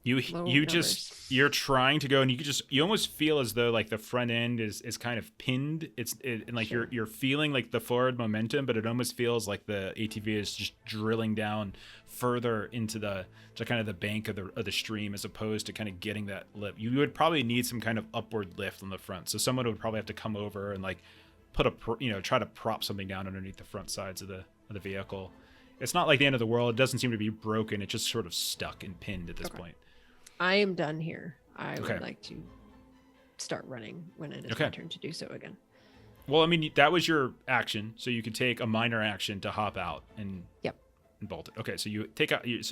You're trying to go, and you almost feel as though like the front end is kind of pinned. You're feeling like the forward momentum, but it almost feels like the ATV is just drilling down further into the bank of the stream, as opposed to kind of getting that lift. You would probably need some kind of upward lift on the front, so someone would probably have to come over and like try to prop something down underneath the front sides of the vehicle. It's not like the end of the world. It doesn't seem to be broken. It's just sort of stuck and pinned at this point. I am done here. I would like to start running when it is my turn to do so again. Well, I mean, that was your action, so you could take a minor action to hop out and bolt it. Okay, so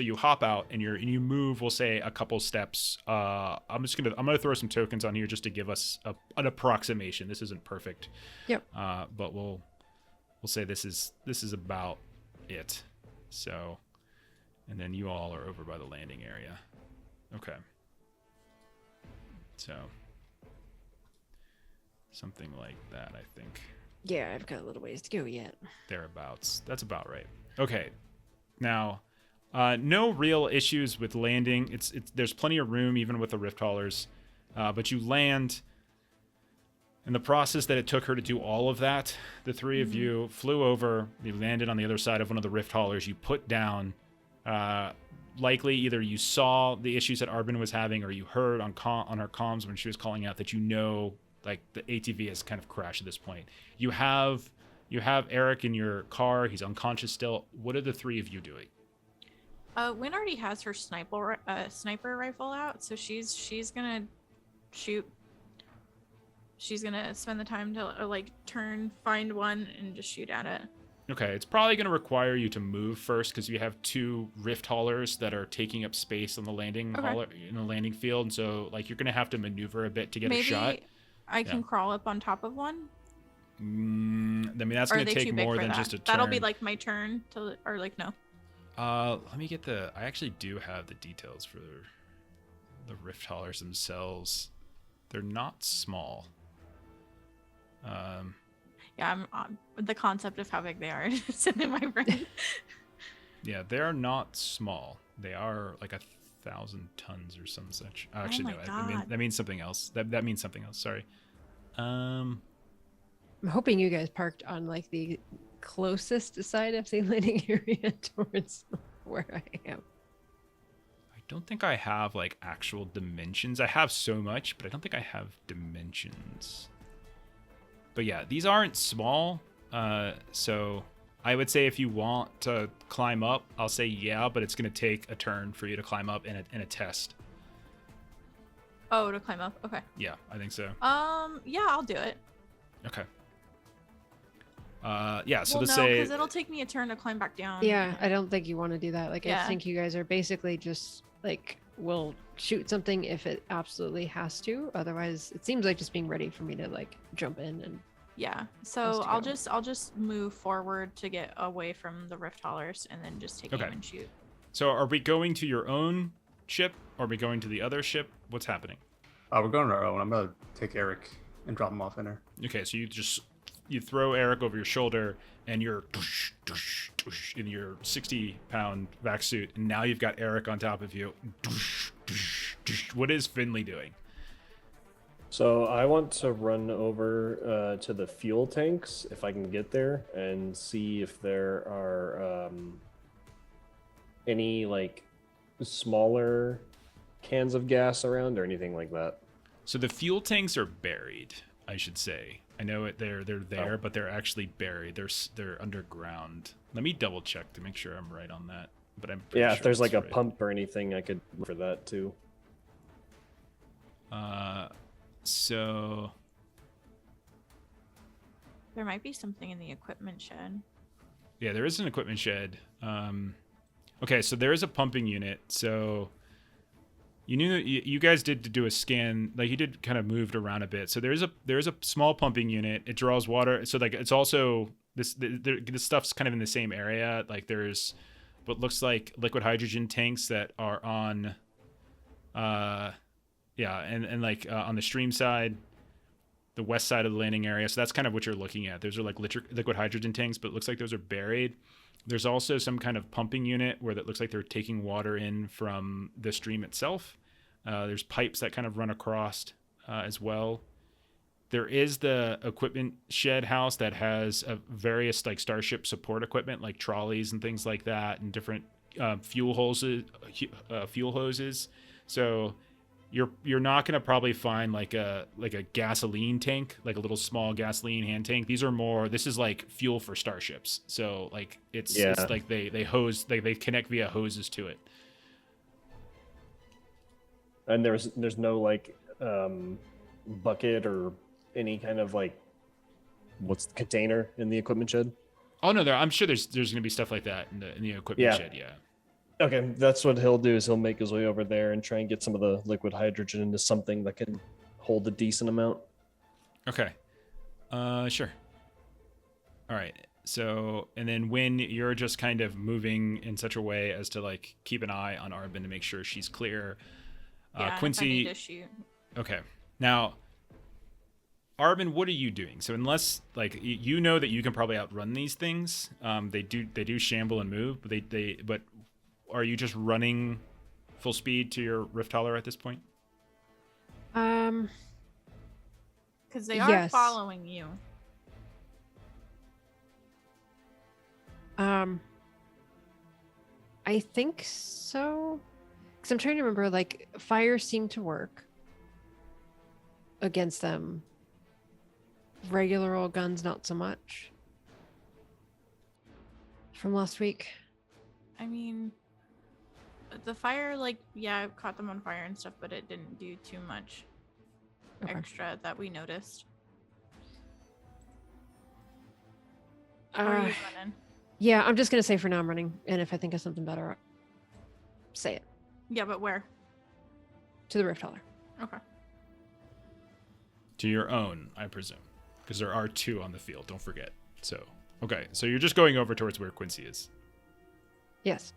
you hop out and you move. We'll say a couple steps. I'm gonna throw some tokens on here just to give us an approximation. This isn't perfect. Yep. But we'll say this is about it. So, and then you all are over by the landing area. Okay. So, something like that, I think. Yeah, I've got a little ways to go yet. Thereabouts. That's about right. Okay. Now, no real issues with landing. There's plenty of room even with the rift haulers. But you land. In the process that it took her to do all of that, the three of you flew over. You landed on the other side of one of the rift haulers. You put down. Likely either you saw the issues that Arbin was having, or you heard on her comms when she was calling out that like the ATV has kind of crashed at this point. You have Eric in your car. He's unconscious still. What are the three of you doing? Wynn already has her sniper rifle out, so she's gonna shoot. She's gonna spend the time to like find one, and just shoot at it. Okay, it's probably going to require you to move first because you have 2 rift haulers that are taking up space on the landing in the landing field, and so like you're going to have to maneuver a bit to get a shot. Maybe I can crawl up on top of one. I mean, that's Or are going to they take too big more for than that? just a turn. That'll be like my turn to, or like no. Let me get I actually do have the details for the rift haulers themselves. They're not small. Yeah, I'm the concept of how big they are is in my brain. Yeah, they are not small. They are like 1,000 tons or some such. Actually, no, that means something else. That means something else. Sorry. I'm hoping you guys parked on like the closest side of the landing area towards where I am. I don't think I have like actual dimensions. I have so much, but I don't think I have dimensions. But yeah, these aren't small. So I would say if you want to climb up, I'll say yeah, but it's going to take a turn for you to climb up in a test. Oh, to climb up. Okay. Yeah, I think so. Yeah, I'll do it. Okay. Yeah, so well, let's no, say because it'll take me a turn to climb back down. Yeah, I don't think you want to do that. Like, Yeah. I think you guys are basically just like, we'll shoot something if it absolutely has to. Otherwise, it seems like just being ready for me to like jump in and. Yeah. Us So to I'll go. just move forward to get away from the rift haulers and then just take aim and shoot. So are we going to your own ship? Or are we going to the other ship? What's happening? We're going to our own. I'm gonna take Eric and drop him off in her. Okay, so you throw Eric over your shoulder and you're in your 60-pound vac suit, and now you've got Eric on top of you. What is Finley doing? So I want to run over to the fuel tanks if I can get there and see if there are any like smaller cans of gas around or anything like that. So the fuel tanks are buried, I should say. I know they're there, but they're actually buried. They're underground. Let me double check to make sure I'm right on that. But I'm pretty Yeah, sure if there's like a right. pump or anything, I could look for that too. So There might be something in the equipment shed. yeah, there is an equipment shed. Okay, so there is a pumping unit. So you knew that you guys did do a scan, like you did kind of moved around a bit. So there is a small pumping unit. It draws water. So like it's also this stuff's kind of in the same area. Like there's what looks like liquid hydrogen tanks that are on and on the stream side, the west side of the landing area. So that's kind of what you're looking at. Those are like liquid hydrogen tanks, but it looks like those are buried. There's also some kind of pumping unit where that looks like they're taking water in from the stream itself. There's pipes that kind of run across as well. There is the equipment shed house that has various like Starship support equipment, like trolleys and things like that, and different fuel hoses. So you're not going to probably find like a gasoline tank, like a little small gasoline hand tank. This is like fuel for starships. So like it's like they connect via hoses to it. And there's no like bucket or any kind of like what's the container in the equipment shed? Oh no, I'm sure there's going to be stuff like that in the equipment shed. Yeah. Okay, that's what he'll do is he'll make his way over there and try and get some of the liquid hydrogen into something that can hold a decent amount. Okay. Sure. All right. So, and then when you're just kind of moving in such a way as to like keep an eye on Arbin to make sure she's clear. Yeah, Quincy. if I need to shoot. Okay. Now, Arbin, what are you doing? So unless like you know that you can probably outrun these things, they do shamble and move, but are you just running full speed to your rift hauler at this point? Because they are Yes. following you. I think so. Because I'm trying to remember, like, fire seemed to work against them. Regular old guns, not so much. From last week. I mean, The fire, like, yeah, it caught them on fire and stuff, but it didn't do too much Okay. extra that we noticed. Where are Uh, you running? yeah, I'm just gonna say for now I'm running, and if I think of something better, I'll say it Yeah, but where? to the Rift Holler. Okay. To your own, I presume, because there are 2 on the field. Don't forget. So, okay, so you're just going over towards where Quincy is. Yes.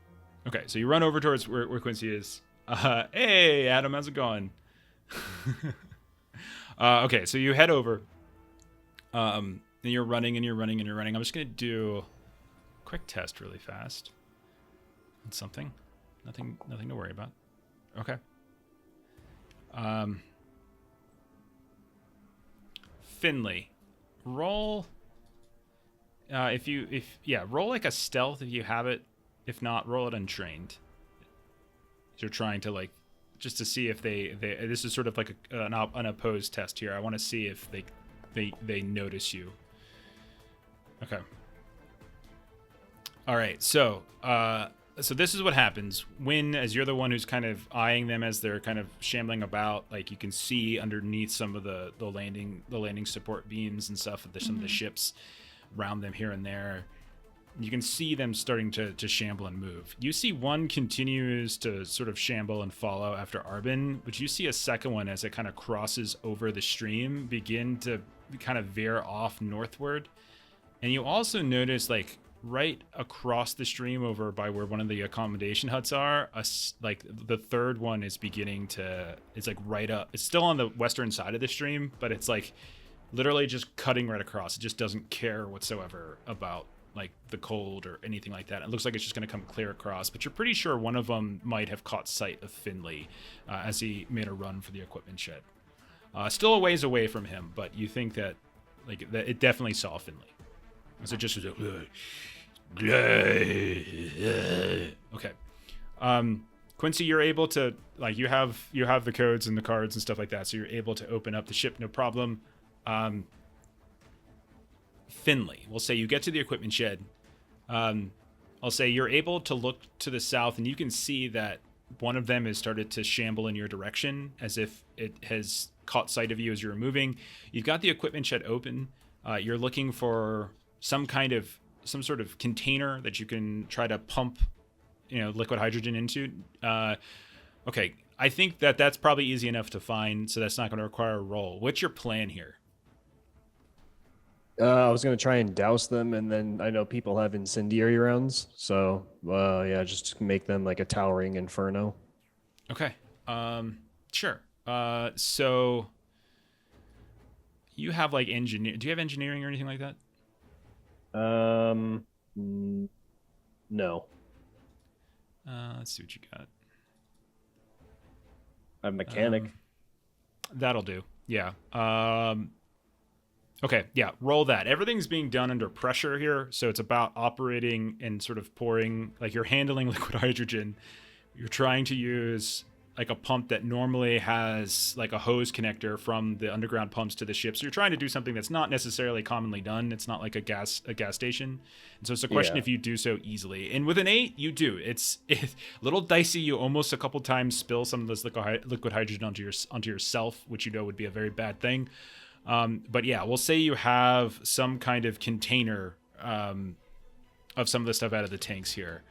Okay, so you run over towards where Quincy is. Hey, Adam, how's it going? Okay, so you head over. And you're running and you're running and you're running. I'm just gonna do a quick test really fast. On something. Nothing to worry about. Okay. Finley, roll. Roll like a stealth if you have it. If not, roll it untrained. You're trying to like, just to see if they this is sort of like an opposed test here. I want to see if they notice you. Okay. All right. So this is what happens when, as you're the one who's kind of eyeing them as they're kind of shambling about, like you can see underneath some of the landing support beams and stuff of some of the ships around them here and there. You can see them starting to shamble and move. You see one continues to sort of shamble and follow after Arbin, but you see a second one as it kind of crosses over the stream begin to kind of veer off northward. And you also notice, like, right across the stream over by where one of the accommodation huts are, like the third one is beginning to, it's like right up. It's still on the western side of the stream, but it's like literally just cutting right across. It just doesn't care whatsoever about like the cold or anything like that. It looks like it's just going to come clear across, but you're pretty sure one of them might have caught sight of Finley as he made a run for the equipment shed. Still a ways away from him, but you think that like that it definitely saw Finley. So it just was okay. Quincy, you're able to, like, you have the codes and the cards and stuff like that, so you're able to open up the ship no problem. Finley, we'll say you get to the equipment shed. I'll say you're able to look to the south, and you can see that one of them has started to shamble in your direction as if it has caught sight of you as you're moving. You've got the equipment shed open. You're looking for some sort of container that you can try to pump, liquid hydrogen into. Okay, I think that's probably easy enough to find, so that's not going to require a roll. What's your plan here? I was going to try and douse them, and then I know people have incendiary rounds, so just make them like a towering inferno. Okay, sure. So you have like do you have engineering or anything like that? No. Let's see what you got. I'm a mechanic. That'll do. Yeah. Okay, yeah, roll that. Everything's being done under pressure here, so it's about operating and sort of pouring, like you're handling liquid hydrogen. You're trying to use like a pump that normally has like a hose connector from the underground pumps to the ship. So you're trying to do something that's not necessarily commonly done. It's not like a gas station. And so it's a question if you do so easily. And with an 8, you do. It's a little dicey. You almost a couple times spill some of this liquid hydrogen onto yourself, which would be a very bad thing. But yeah, we'll say you have some kind of container of some of the stuff out of the tanks here.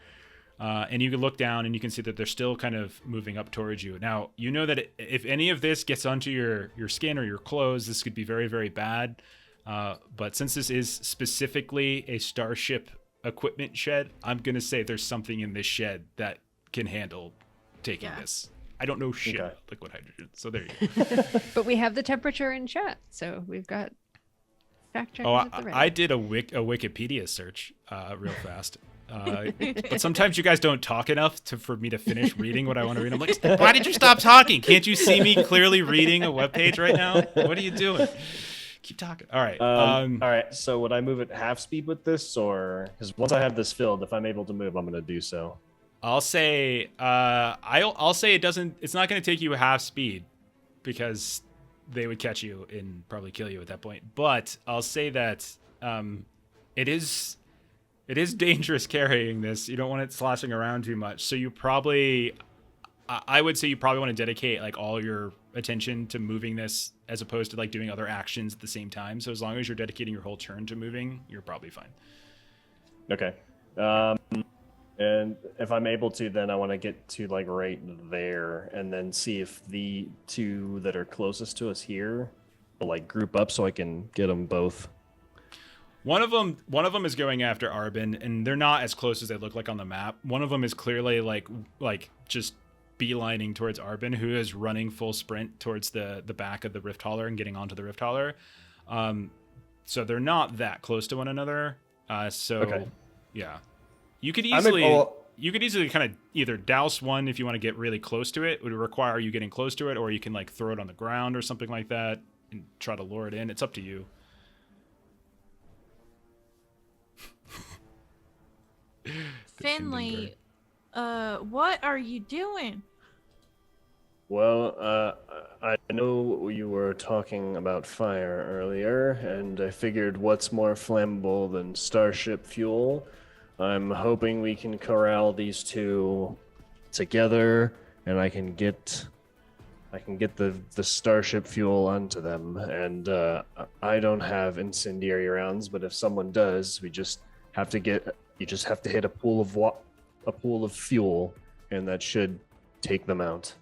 And you can look down and you can see that they're still kind of moving up towards you. Now, you know that if any of this gets onto your skin or your clothes, this could be very, very bad. But since this is specifically a Starship equipment shed, I'm going to say there's something in this shed that can handle taking this. I don't know shit about liquid hydrogen, so there you go. But we have the temperature in chat, so we've got fact checkers at the ready. I did a Wikipedia search real fast. But sometimes you guys don't talk enough for me to finish reading what I want to read. I'm like, why did you stop talking? Can't you see me clearly reading a webpage right now? What are you doing? Keep talking. All right. All right. So would I move at half speed with this, or because once I have this filled, if I'm able to move, I'm going to do so. I'll say I'll say it's not going to take you half speed because they would catch you and probably kill you at that point. But I'll say that it is It is dangerous carrying this. You don't want it sloshing around too much. So you probably, I would say you probably want to dedicate like all your attention to moving this as opposed to like doing other actions at the same time. So as long as you're dedicating your whole turn to moving, you're probably fine. Okay. And if I'm able to, then I want to get to like right there and then see if the two that are closest to us here will like group up so I can get them both. One of them is going after Arbin, and they're not as close as they look like on the map. One of them is clearly like just beelining towards Arbin, who is running full sprint towards the back of the rift hauler and getting onto the rift hauler. So they're not that close to one another. Okay. Yeah, you could easily kind of either douse one if you want to get really close to it. It would require you getting close to it, or you can like throw it on the ground or something like that and try to lure it in. It's up to you. Finley, what are you doing? Well, I know you were talking about fire earlier, and I figured what's more flammable than starship fuel? I'm hoping we can corral these two together, and I can get the starship fuel onto them. And I don't have incendiary rounds, but if someone does, you just have to hit a pool of fuel, and that should take them out.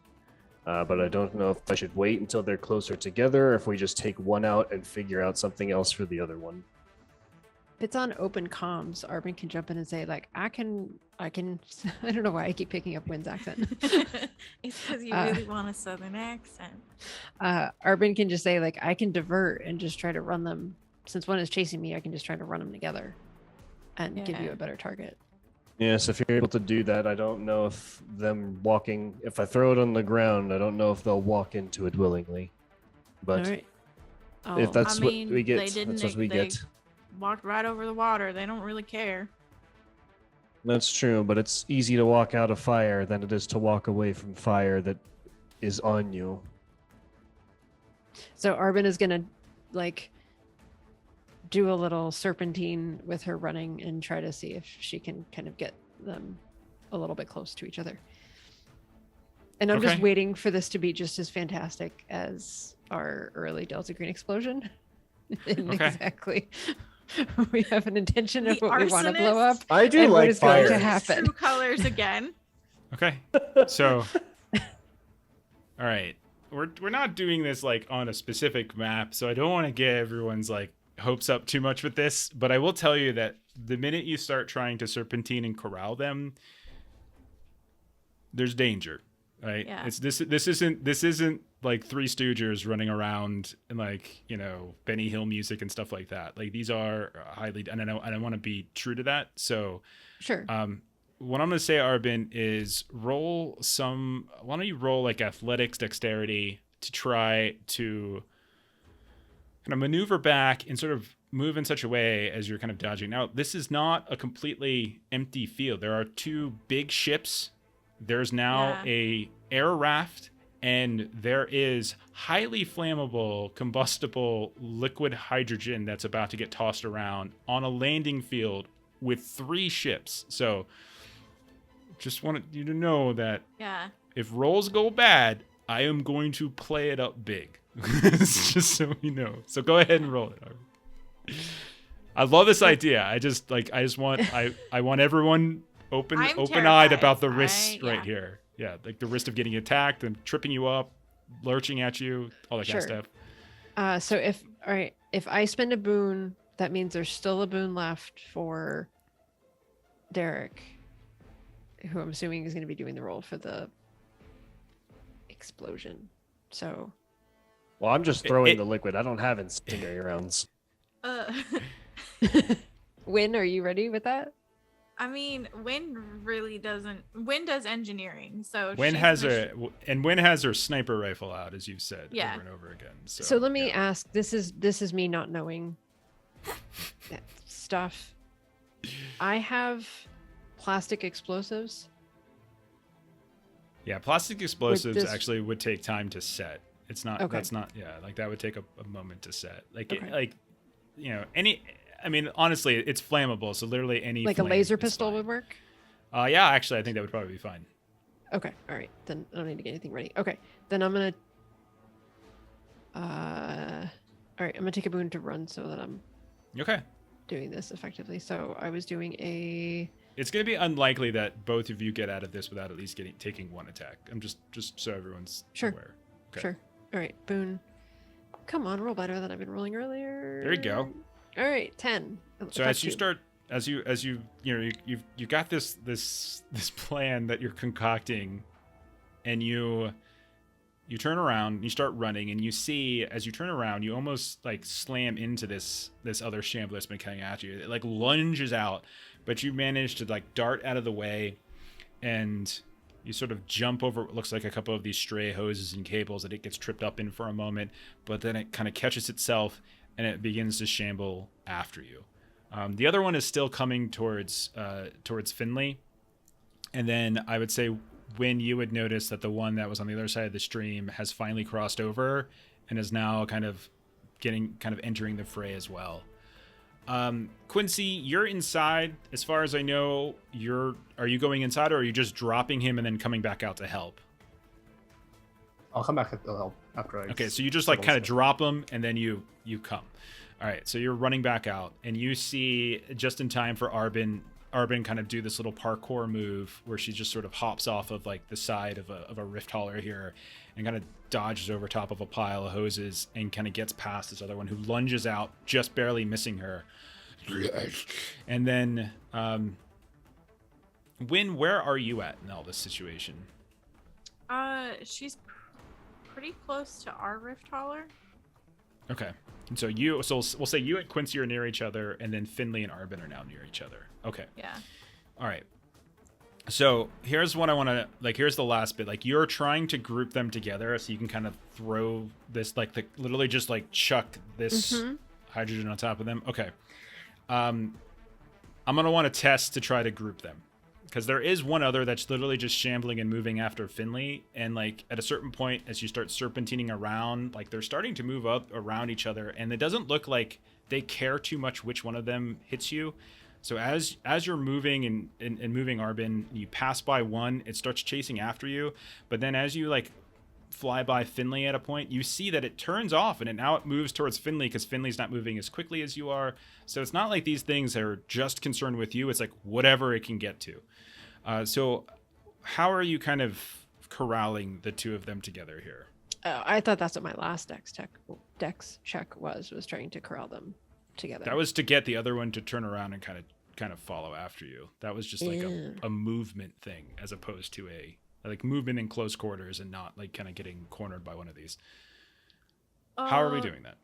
But I don't know if I should wait until they're closer together, or if we just take one out and figure out something else for the other one. If it's on open comms, Arbin can jump in and say, like, I can, I don't know why I keep picking up Wynn's accent. It's because you really want a southern accent. Arbin can just say, like, I can divert and just try to run them. Since one is chasing me, I can just try to run them together and give you a better target. Yes, if you're able to do that, I don't know if if I throw it on the ground, I don't know if they'll walk into it willingly. But all right. if that's what we get, that's what we get. Walked right over the water. They don't really care. That's true, but it's easy to walk out of fire than it is to walk away from fire that is on you. So Arbin is gonna like do a little serpentine with her running and try to see if she can kind of get them a little bit close to each other. And I'm just waiting for this to be just as fantastic as our early Delta Green explosion. Exactly. We have an intention of what we want to blow up. I do like fire. Going to happen. True colors again. Okay. So, all right. We're not doing this like on a specific map, so I don't want to get everyone's like hopes up too much with this, but I will tell you that the minute you start trying to serpentine and corral them, there's danger, right? Yeah. This isn't like Three Stooges running around and like, Benny Hill music and stuff like that. Like these are highly, and I want to be true to that. So sure. What I'm going to say, Arbin, is why don't you roll like athletics, dexterity to try to kind of maneuver back and sort of move in such a way as you're kind of dodging. Now, this is not a completely empty field. There are two big ships. There's now a air raft, and there is highly flammable, combustible liquid hydrogen that's about to get tossed around on a landing field with 3 ships. So just wanted you to know that if rolls go bad, I am going to play it up big. Just so we know. So go ahead and roll it. I love this idea. I want everyone open-eyed about the risks right here. Yeah, like the risk of getting attacked and tripping you up, lurching at you, all that kind of stuff. So if I spend a boon, that means there's still a boon left for Derek, who I'm assuming is going to be doing the roll for the explosion. So. Well, I'm just throwing the liquid. I don't have incendiary rounds. Wynn, are you ready with that? I mean, Wynn does engineering, so Wynn has her sniper rifle out, as you've said over and over again. So let me ask. This is me not knowing that stuff. I have plastic explosives. Yeah, plastic explosives actually would take time to set. It's not. Okay. That's not. Yeah, like that would take a moment to set. I mean, honestly, it's flammable, so literally any Like a flame laser is pistol fine. would work? Yeah, actually, I think that would probably be fine. Okay, all right. Then I don't need to get anything ready. Okay, then I'm gonna. All right, I'm gonna take a boon to run so that I'm Okay. doing this effectively. So I was doing a. It's going to be unlikely that both of you get out of this without at least taking one attack. I'm just so everyone's Sure. aware. Okay. Sure. All right, boon. Come on, roll better than I've been rolling earlier. There you go. All right, 10. So That's as you two. start, as you you got this plan that you're concocting, and you turn around, you start running, and you see as you turn around, you almost like slam into this other shambler that's been coming after you. It like lunges out, but you manage to like dart out of the way, and you sort of jump over what looks like a couple of these stray hoses and cables that it gets tripped up in for a moment, but then it kind of catches itself and it begins to shamble after you. The other one is still coming towards Finley, and then I would say when you would notice that the one that was on the other side of the stream has finally crossed over and is now kind of entering the fray as well. Quincy, you're inside. As far as I know, are you going inside, or are you just dropping him and then coming back out to help? I'll come back to help after I. Okay, so you just like kind of drop him and then you come. All right, so you're running back out and you see just in time for Arbin kind of do this little parkour move where she just sort of hops off of like the side of a rift hauler here and kind of dodges over top of a pile of hoses and kind of gets past this other one who lunges out, just barely missing her. And then, Win, where are you at in all this situation? She's pretty close to our rift hauler. Okay. And so we'll say you and Quincy are near each other, and then Finley and Arbin are now near each other. Okay. Yeah. All right. So here's what I want to, like, here's the last bit. Like, you're trying to group them together so you can kind of throw this, like, literally just, like, chuck this hydrogen on top of them. Okay. I'm going to want to test to try to group them. Because there is one other that's literally just shambling and moving after Finley. And, like, at a certain point, as you start serpentining around, like, they're starting to move up around each other. And it doesn't look like they care too much which one of them hits you. So as you're moving and moving Arbin, you pass by one, it starts chasing after you. But then as you, like, fly by Finley at a point, you see that it turns off and now it moves towards Finley because Finley's not moving as quickly as you are. So it's not like these things are just concerned with you. It's like whatever it can get to. So how are you kind of corralling the two of them together here? I thought that's what my last dex check was trying to corral them together. That was to get the other one to turn around and kind of follow after you. That was just like a movement thing as opposed to a like movement in close quarters and not like kind of getting cornered by one of these. How are we doing that?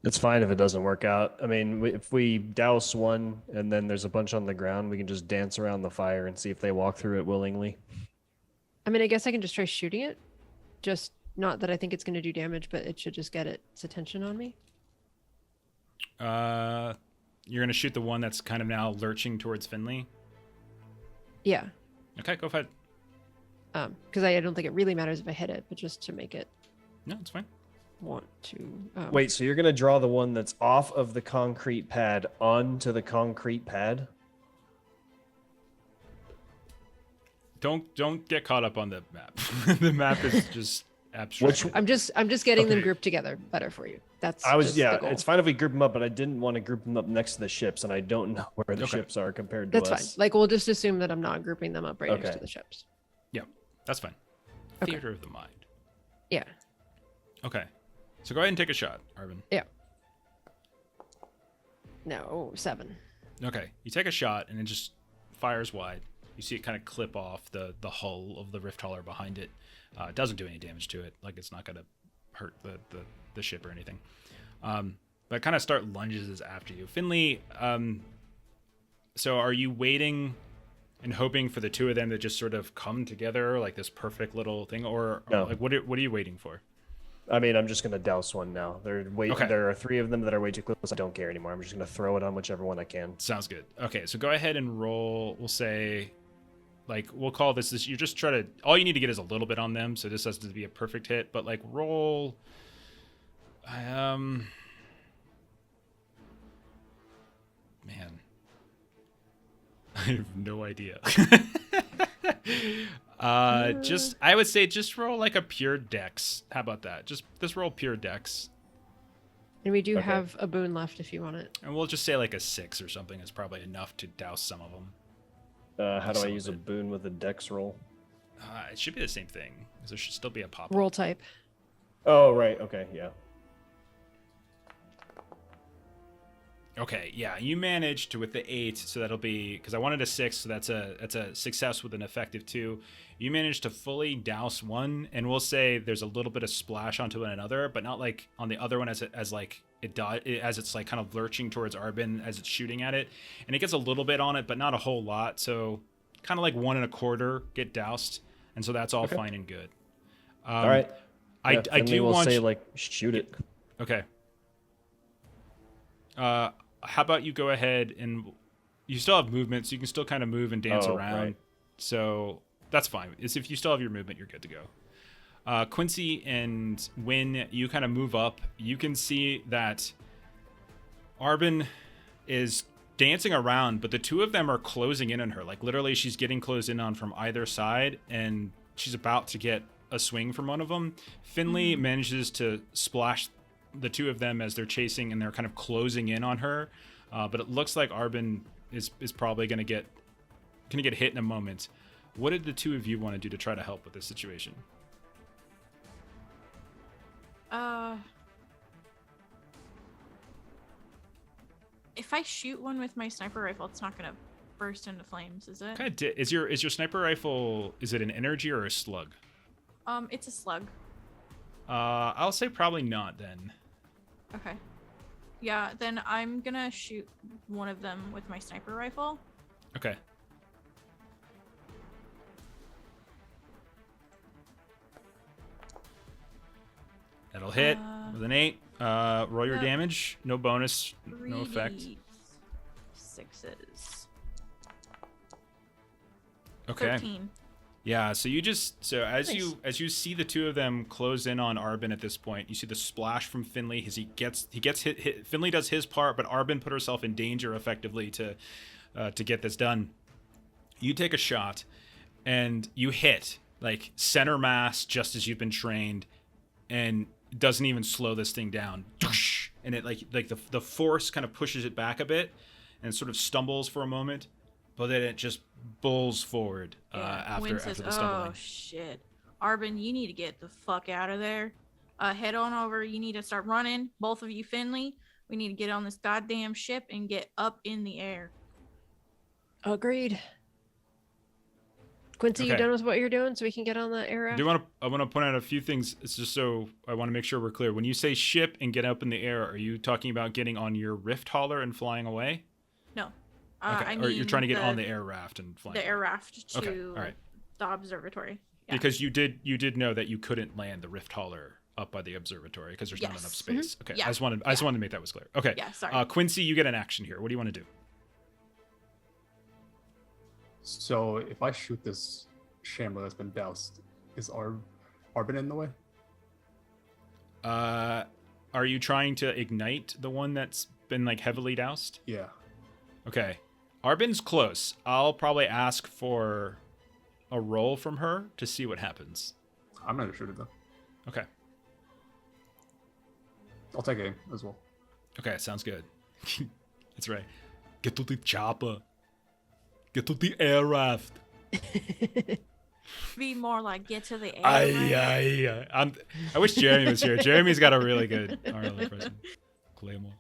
It's fine if it doesn't work out. I mean, if we douse one and then there's a bunch on the ground, we can just dance around the fire and see if they walk through it willingly. I mean, I guess I can just try shooting it. Just not that I think it's going to do damage, but it should just get its attention on me. You're going to shoot the one that's kind of now lurching towards Finley? Yeah. Okay, go ahead. Because I don't think it really matters if I hit it, but just to make it No, it's fine. want to... Wait, so you're going to draw the one that's off of the concrete pad onto the concrete pad? Don't get caught up on the map. The map is just abstract. I'm just getting them Okay. grouped together better for you. That's I was, just the yeah, goal. it's fine if we group them up, but I didn't want to group them up next to the ships, and I don't know where the Okay. ships are compared to That's us. fine. Like, we'll just assume that I'm not grouping them up right next Okay. to the ships. Yeah, that's fine. Okay. Theater of the mind. Yeah. Okay. So go ahead and take a shot, Arbin. Yeah. No, 7. Okay. You take a shot and it just fires wide. You see it kind of clip off the hull of the rift hauler behind it. It doesn't do any damage to it. Like, it's not going to hurt the ship or anything. But kind of start lunges after you. Finley, so are you waiting and hoping for the two of them to just sort of come together like this perfect little thing? Or No. like what are you waiting for? I mean, I'm just going to douse one now. Okay. There are 3 of them that are way too close. I don't care anymore. I'm just going to throw it on whichever one I can. Sounds good. Okay, so go ahead and roll. We'll say, like, we'll call this. You just try to. All you need to get is a little bit on them, so this has to be a perfect hit. But like, roll. Man, I have no idea. I would say just roll like a pure dex. How about that? Just roll pure dex. And we do Okay. have a boon left if you want it. And we'll just say like a 6 or something is probably enough to douse some of them. How do I Some use of a it. boon with a dex roll? It should be the same thing. 'Cause there should still be a pop. Roll type. Oh, right. Okay, yeah. Okay, yeah, you managed to with the 8, so that'll be because I wanted a 6, so that's a success with an effective 2. You managed to fully douse one, and we'll say there's a little bit of splash onto another, but not like on the other one as it's like kind of lurching towards Arbin as it's shooting at it, and it gets a little bit on it, but not a whole lot. So kind of like 1 1/4 get doused, and so that's all Okay. fine and good. All right. I Yeah, I Finley do will want say you- like shoot it. Okay. How about you go ahead and you still have movement, so you can still kind of move and dance Oh, around. right. So that's fine. It's if you still have your movement, you're good to go. Quincy and when you kind of move up, you can see that Arbin is dancing around, but the two of them are closing in on her. Like literally, she's getting closed in on from either side, and she's about to get a swing from one of them. Finley manages to splash the two of them as they're chasing, and they're kind of closing in on her. But it looks like Arbin is probably gonna get hit in a moment. What did the two of you want to do to try to help with this situation? If I shoot one with my sniper rifle, it's not gonna burst into flames, is it? Okay, is your sniper rifle, is it an energy or a slug? It's a slug. I'll say probably not then. Okay. Yeah, then I'm gonna shoot one of them with my sniper rifle. Okay. That'll hit with an 8. Roll your Yep. damage. No bonus. No effect. 3d6s. Okay. 13. Yeah, so you just as Nice. you see the two of them close in on Arbin at this point, you see the splash from Finley as he gets hit. Finley does his part, but Arbin put herself in danger effectively to get this done. You take a shot, and you hit like center mass just as you've been trained, and it doesn't even slow this thing down. And it like the force kind of pushes it back a bit, and sort of stumbles for a moment, but then it just bulls forward after Wynn the says, stumbling. "Oh shit, Arbin, you need to get the fuck out of there. Head on over. You need to start running. Both of you, Finley. We need to get on this goddamn ship and get up in the air." Agreed. Quincy, you Okay. done with what you're doing so we can get on the air? I want to point out a few things. It's just so I want to make sure we're clear. When you say ship and get up in the air, are you talking about getting on your rift hauler and flying away? No. Okay. I Or you're mean trying to get on the air raft and fly. the air raft to Okay, all right. the observatory. Yeah. Because you did know that you couldn't land the rift hauler up by the observatory because there's not enough Yes. space. Okay. Yeah. I just wanted to make that was clear. Okay. Yeah, sorry. Quincy, you get an action here. What do you want to do? So if I shoot this shambler that's been doused, is Arbin in the way? Are you trying to ignite the one that's been like heavily doused? Yeah. Okay. Arbin's close. I'll probably ask for a roll from her to see what happens. I'm not gonna shoot it though. Okay. I'll take aim as well. Okay, sounds good. That's right. Get to the chopper. Get to the air raft. Be more like get to the air. I wish Jeremy was here. Jeremy's got a really good RL impression. Claymore.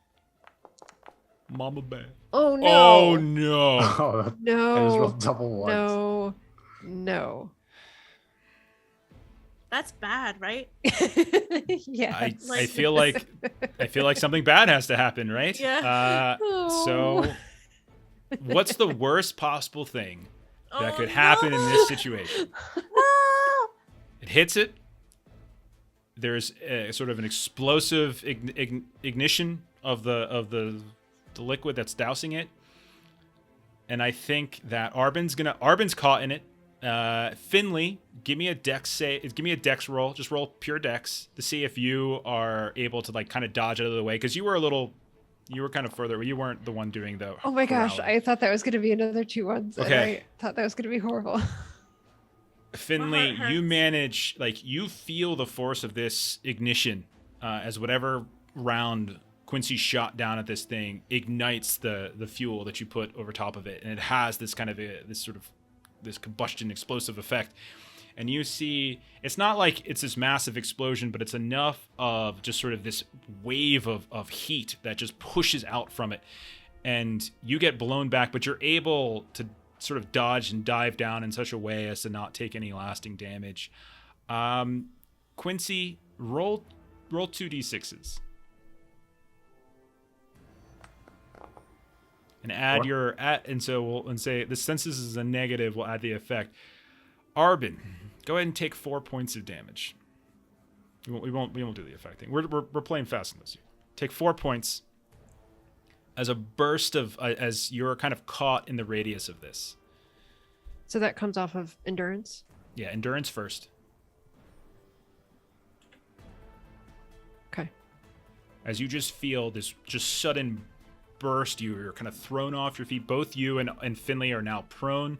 Mama bear. Oh no! Oh no. Oh, that No! is real double ones. No! No! That's bad, right? Yeah. I Like- feel like something bad has to happen, right? Yeah. So what's the worst possible thing that Oh, could happen in no. this situation? No! It hits it. There's a, sort of an explosive ignition of the liquid that's dousing it, and I think that Arbin's caught in it. Finley, give me a dex roll. Just roll pure dex to see if you are able to like kind of dodge out of the way, because you were kind of further. You weren't the one doing the. Oh my gosh, corralling. I thought that was going to be another 2 ones. And Okay. I thought that was going to be horrible. Finley, heart you hurts. manage, like, you feel the force of this ignition as whatever round Quincy shot down at this thing ignites the fuel that you put over top of it, and it has this kind of this combustion explosive effect. And you see, it's not like it's this massive explosion, but it's enough of just sort of this wave of heat that just pushes out from it, and you get blown back, but you're able to sort of dodge and dive down in such a way as to not take any lasting damage. Quincy, roll 2d6s. And add and say the since this is a negative, we'll add the effect. Arbin, go ahead and take 4 points of damage. We won't do the effect thing. We're playing fast on this here. Take 4 points as a burst of as you're kind of caught in the radius of this. So that comes off of endurance. Yeah, endurance first. Okay. As you just feel this just sudden burst, you're kind of thrown off your feet. Both you and Finley are now prone.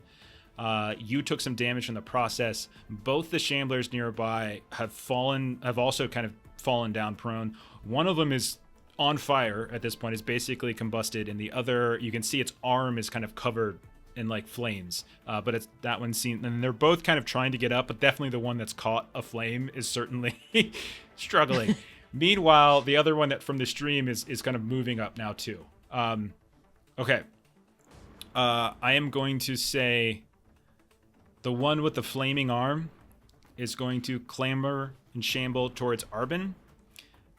You took some damage in the process. Both the Shamblers nearby have also kind of fallen down prone. One of them is on fire at this point, is basically combusted, and the other, you can see its arm is kind of covered in like flames, but it's that one's seen, and they're both kind of trying to get up, but definitely the one that's caught aflame is certainly struggling. Meanwhile, the other one that from the stream is kind of moving up now too. Okay. I am going to say the one with the flaming arm is going to clamber and shamble towards Arbin.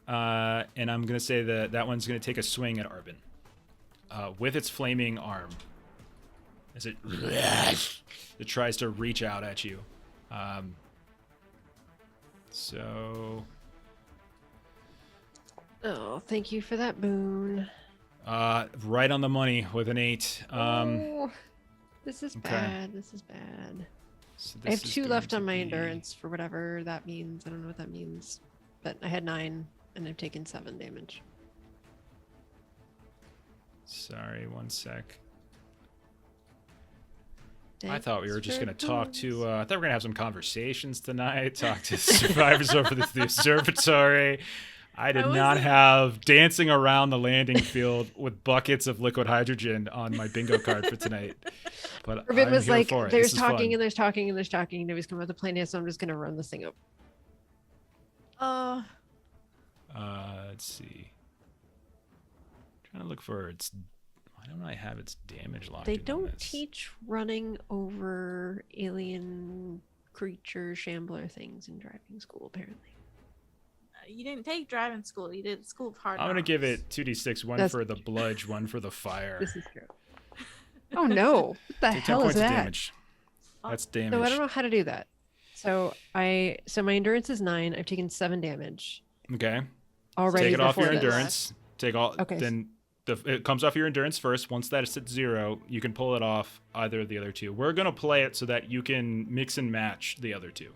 And I'm going to say that one's going to take a swing at Arbin with its flaming arm as it tries to reach out at you. So... Oh, thank you for that boon. Right on the money with an 8. Oh, this is okay. bad. This is bad. So I have this is 2 going left to on my be- endurance for whatever that means. I don't know what that means. But I had 9 and I've taken 7 damage. Sorry, one sec. I Thanks thought we were just for going to talk boons. to... I thought we were going to have some conversations tonight, talk to survivors over the observatory. I did I not wasn't- have dancing around the landing field with buckets of liquid hydrogen on my bingo card for tonight. But Urban I'm was here like, for it. there's This is talking fun. and there's talking and there's talking. Nobody's coming up with a plan yet, so I'm just going to run this thing up. Let's see. Trying to look for its... Why don't I have its damage locked They in on don't this? teach running over alien creature shambler things in driving school, apparently. You didn't take driving school. You did school of hard I'm going to give knocks. it 2d6, one That's- for the bludge, one for the fire. This is true. Oh no! What the Take 10 hell is points of that? damage. That's damage. So I don't know how to do that. So my endurance is 9. I've taken 7 damage Okay. already. Take it off your before this. endurance. Take all. Okay. Then it comes off your endurance first. Once that's at 0, you can pull it off either of the other 2. We're gonna play it so that you can mix and match the other 2.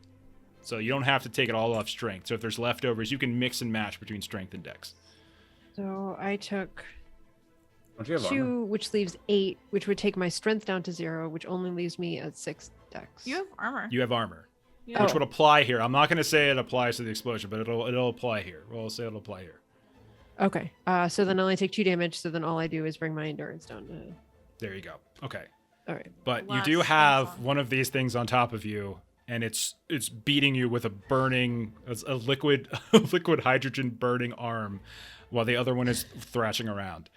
So you don't have to take it all off strength. So if there's leftovers, you can mix and match between strength and dex. So I took Don't you have 2, armor? which leaves 8, which would take my strength down to 0, which only leaves me at 6 dex. You have armor. You have armor, Yeah. which Oh. would apply here. I'm not gonna say it applies to the explosion, but it'll apply here. We'll say it'll apply here. Okay. So then I only take 2 damage. So then all I do is bring my endurance down to. There you go. Okay. All right. But you Last do things have on. one of these things on top of you, and it's beating you with a burning, a liquid hydrogen burning arm, while the other one is thrashing around.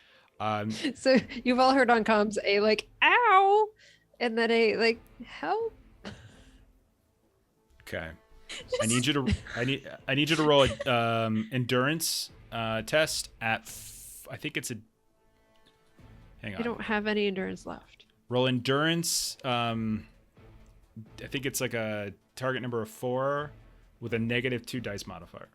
So you've all heard on comms a like ow, and then a like help. Okay. I need you to roll a endurance test at. I think it's a. Hang on. I don't have any endurance left. Roll endurance. I think it's like a target number of 4 with a -2 dice modifier.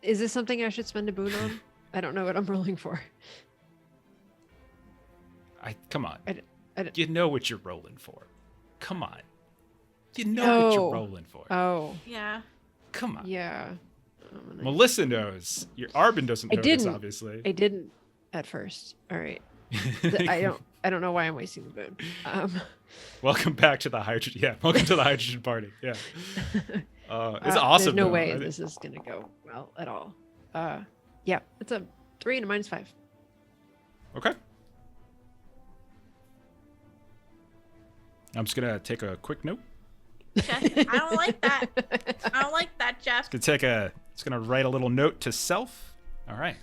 Is this something I should spend a boon on? I don't know what I'm rolling for. Come on. I d- You know what you're rolling for. Come on. You know what you're Oh. rolling for. Oh, Yeah. Come on. yeah. I'm gonna- Melissa knows. Your Arbin doesn't I know this, didn't. obviously. I didn't at first. All right. I don't know why I'm wasting the boon. Welcome back to the hydrogen. Yeah, welcome to the hydrogen party. Yeah. It's There's awesome. no though. way I thi- this is gonna go well at all. Yeah, it's a 3 and a -5. Okay. I'm just gonna take a quick note. Jeff, I don't like that. I don't like that, Jeff. It's gonna write a little note to self. All right.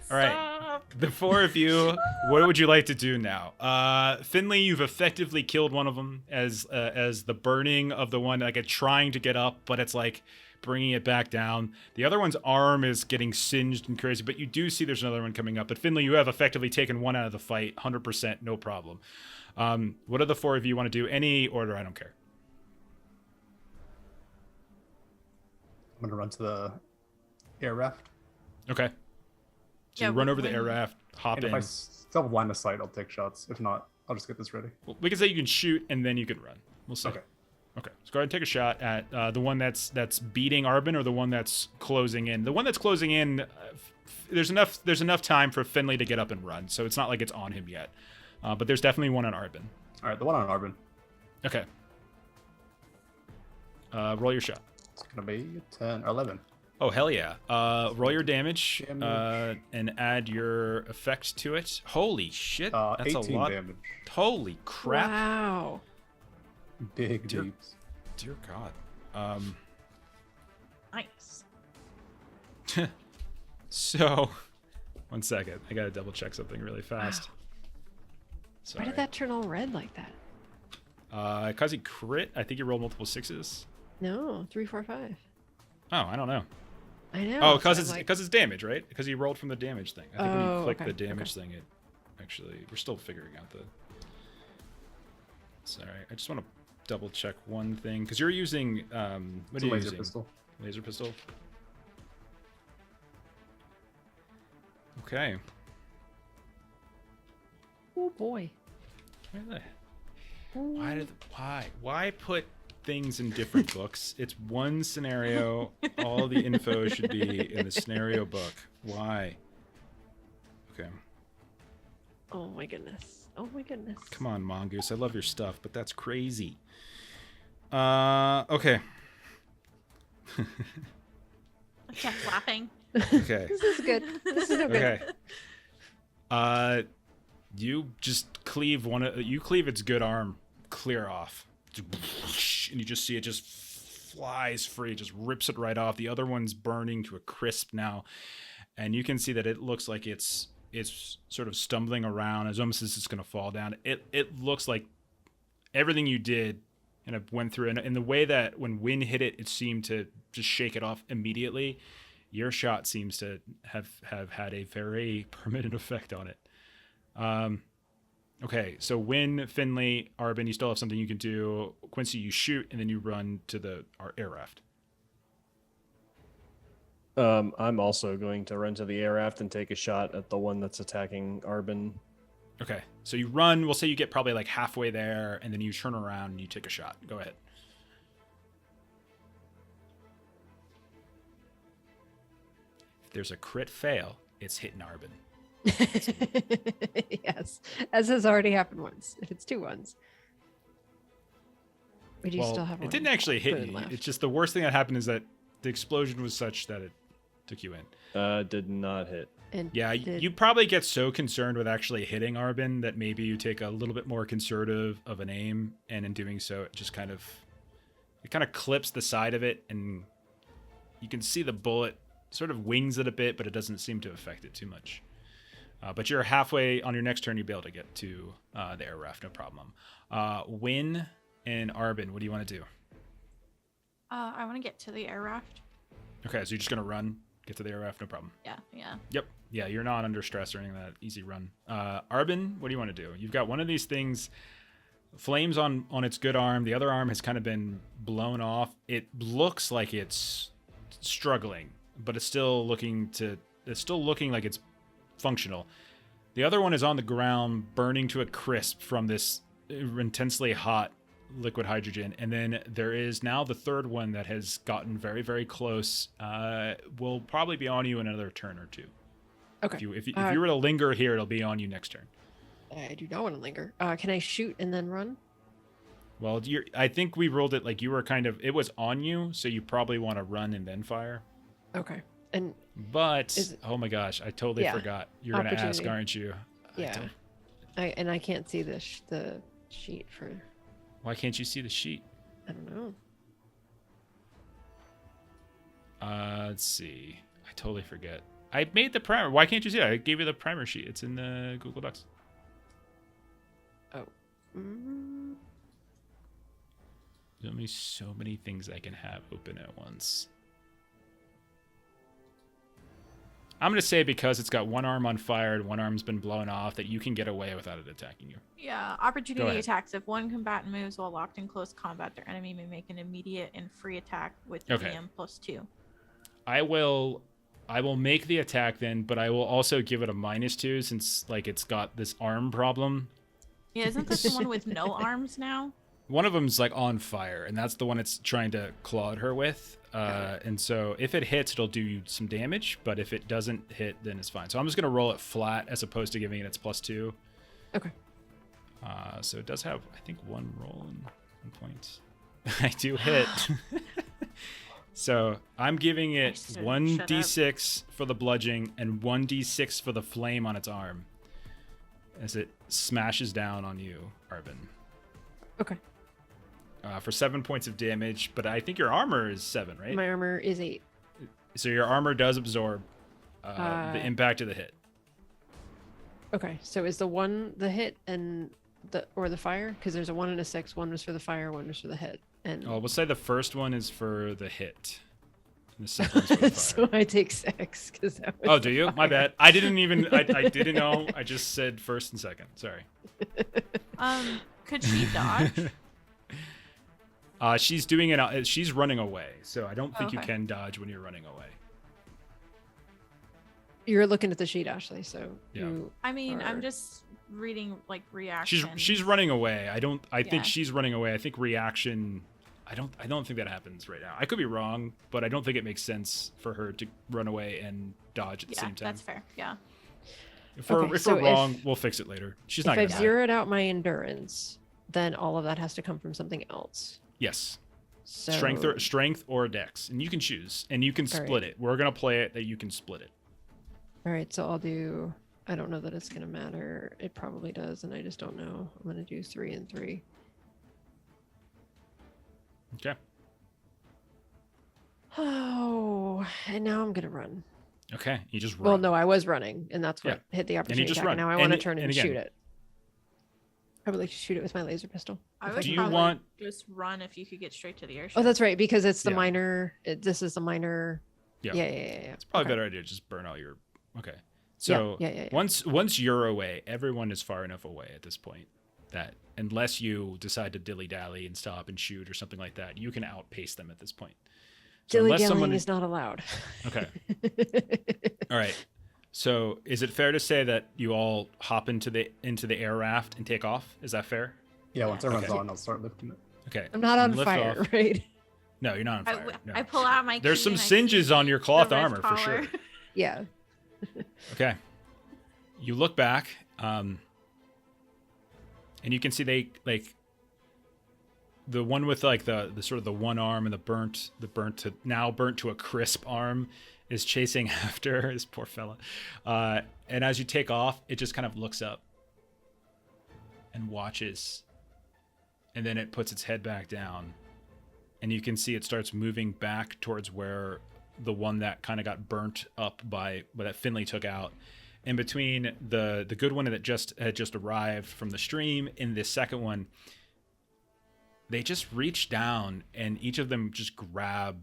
All right. Stop. The four of you, what would you like to do now? Finley, you've effectively killed one of them as the burning of the one like trying to get up, but it's like bringing it back down. The other one's arm is getting singed and crazy, but you do see there's another one coming up. But Finley, you have effectively taken one out of the fight, 100%, no problem. What do the four of you want to do? Any order, I don't care. I'm gonna run to the air raft, Okay. So Yeah, you run we- over the we- air raft, hop and in. if I still have line of sight, I'll take shots. If not, I'll just get this ready. Well, we can say you can shoot and then you can run. We'll see. Okay. Okay. Let's go ahead and take a shot at the one that's beating Arbin or the one that's closing in. The one that's closing in, there's enough time for Finley to get up and run, so it's not like it's on him yet. But there's definitely one on Arbin. All right, the one on Arbin. Okay. Roll your shot. It's gonna be 10 or 11. Oh hell yeah! Roll your damage, Damage. and add your effect to it. Holy shit! That's 18 a lot. damage. Holy crap! Wow. Big Dear- deeps. Dear God. Nice. So, one second. I gotta double check something really fast. Sorry. Why did that turn all red like that? Cause he crit. I think he rolled multiple sixes. No, 3, 4, 5. Oh, I don't know. I know. Oh, so because I'm it's like- because it's damage, right? Because he rolled from the damage thing. I think when you Oh, click okay, the damage thing, it actually we're still figuring out the. Sorry, I just want to double check one thing because you're using what It's are a you laser using? pistol. Laser pistol. Okay. Oh boy. Why put things in different books? It's one scenario. All the info should be in the scenario book. Why? Okay. Oh my goodness. Oh my goodness. Come on, Mongoose. I love your stuff, but that's crazy. Okay. Jeff's laughing. Okay. This is good. This is okay. Okay. You just cleave you cleave its good arm clear off. And you just see it just flies free, just rips it right off. The other one's burning to a crisp now. And you can see that it looks like it's sort of stumbling around as almost as it's going to fall down. It looks like everything you did kind of went through. And in the way that when wind hit it, it seemed to just shake it off immediately. Your shot seems to have had a very permanent effect on it. Okay, so Win, Finley, Arbin, you still have something you can do. Quincy, you shoot, and then you run to our air raft. I'm also going to run to the air raft and take a shot at the one that's attacking Arbin. Okay, so you run. We'll say you get probably like halfway there, and then you turn around and you take a shot. Go ahead. If there's a crit fail, it's hitting Arbin. Yes, as has already happened once. If it's 2 ones, we do still have one. it didn't actually hit boon you. left. It's just the worst thing that happened is that the explosion was such that it took you in. Did not hit. And Yeah, did- you probably get so concerned with actually hitting Arbin that maybe you take a little bit more conservative of an aim, and in doing so, it just kind of clips the side of it, and you can see the bullet sort of wings it a bit, but it doesn't seem to affect it too much. But you're halfway on your next turn, you'll be able to get to the air raft, no problem. Win and Arbin, what do you want to do? I want to get to the air raft. Okay, so you're just gonna run, get to the air raft, no problem. Yeah. Yep. Yeah, you're not under stress or anything like that. Easy run. Arbin, what do you want to do? You've got one of these things, flames on its good arm. The other arm has kind of been blown off. It looks like it's struggling, but it's still looking like it's functional. The other one is on the ground, burning to a crisp from this intensely hot liquid hydrogen. And then there is now the third one that has gotten very, very close. Will probably be on you in another turn or two. Okay. If you were to linger here, it'll be on you next turn. I do not want to linger. Can I shoot and then run? Well, I think we rolled it like you were it was on you, so you probably want to run and then fire. Okay. And But oh my gosh, I totally Yeah. forgot. You're gonna ask, Opportunity. aren't you? yeah, I can't see the sheet for. Why can't you see the sheet? I don't know. Let's see. I totally forget. I made the primer. Why can't you see it? I gave you the primer sheet. It's in the Google Docs. Oh. Mm. There's only so many things I can have open at once. I'm gonna say because it's got one arm on fire and one arm's been blown off that you can get away without it attacking you. Yeah, Go opportunity ahead. attacks. If one combatant moves while locked in close combat, their enemy may make an immediate and free attack with Okay. DM +2. I will make the attack then, but I will also give it a -2 since like it's got this arm problem. Yeah, isn't this the one with no arms now? One of them's like on fire, and that's the one it's trying to claw at her with. And so if it hits, it'll do you some damage, but if it doesn't hit, then it's fine. So I'm just gonna roll it flat as opposed to giving it its +2. Okay. So it does have, I think, one roll and 1 point. I do hit. So I'm giving it should've shut 1d6 for the bludgeoning and 1d6 for the flame on its arm as it smashes down on you, Arvin. Okay. For 7 points of damage, but I think your armor is 7, right? My armor is 8. So your armor does absorb the impact of the hit. Okay. So is the one the hit and the fire? Because there's a 1 and a 6. One was for the fire. One was for the hit. And Oh, we'll say the first one is for the hit. And the second one's for the fire. so I take 6 because that was Oh, the do you? fire. My bad. I didn't even. I didn't know. I just said first and second. Sorry. Could she dodge? She's doing it. She's running away, so I don't think you Okay. can dodge when you're running away. You're looking at the sheet, Ashley. So Yeah. you. I mean, Or- I'm just reading like reaction. She's running away. I Yeah. think she's running away. I think reaction. I don't think that happens right now. I could be wrong, but I don't think it makes sense for her to run away and dodge at the Yeah, same time. that's fair. Yeah. If we're, Okay, if so we're wrong, if- we'll fix it later. She's If not gonna I've die. zeroed out my endurance, then all of that has to come from something else. Yes. So Strength or dex, and you can choose, and you can All right. split it. We're gonna play it that you can split it. All right, so I'll do. I don't know that it's gonna matter. It probably does, and I just don't know. I'm gonna do 3 and 3. Okay. Oh, and now I'm gonna run. Okay. You just run. Well, no, I was running, and that's what Yeah. hit the opportunity just attack. run. And now I And want to it- turn and and again- shoot it. I would like to shoot it with my laser pistol. I if would Do you probably want- just run if you could get straight to the airship. Oh, that's right, because it's the Yeah. minor. This is the minor. Yeah. Yeah. It's probably Okay. a better idea to just burn all your. Okay. So yeah. once you're away, everyone is far enough away at this point that unless you decide to dilly dally and stop and shoot or something like that, you can outpace them at this point. So Dilly unless dallying is not allowed. Okay. All right. So is it fair to say that you all hop into the air raft and take off? Is that fair? Yeah, once everyone's Okay. on, I'll start lifting it. Okay. I'm not on Lift fire, off. right? No, you're not on fire. No. I pull out my. There's key some and I singes keep on your the cloth red armor for collar. sure. Yeah. Okay. You look back, and you can see they like the one with like the sort of the one arm and the burnt to a crisp arm is chasing after this poor fella. And as you take off, it just kind of looks up and watches, and then it puts its head back down, and you can see it starts moving back towards where the one that kind of got burnt up by that Finley took out. In between the good one that had just arrived from the stream and this second one, they just reach down and each of them just grab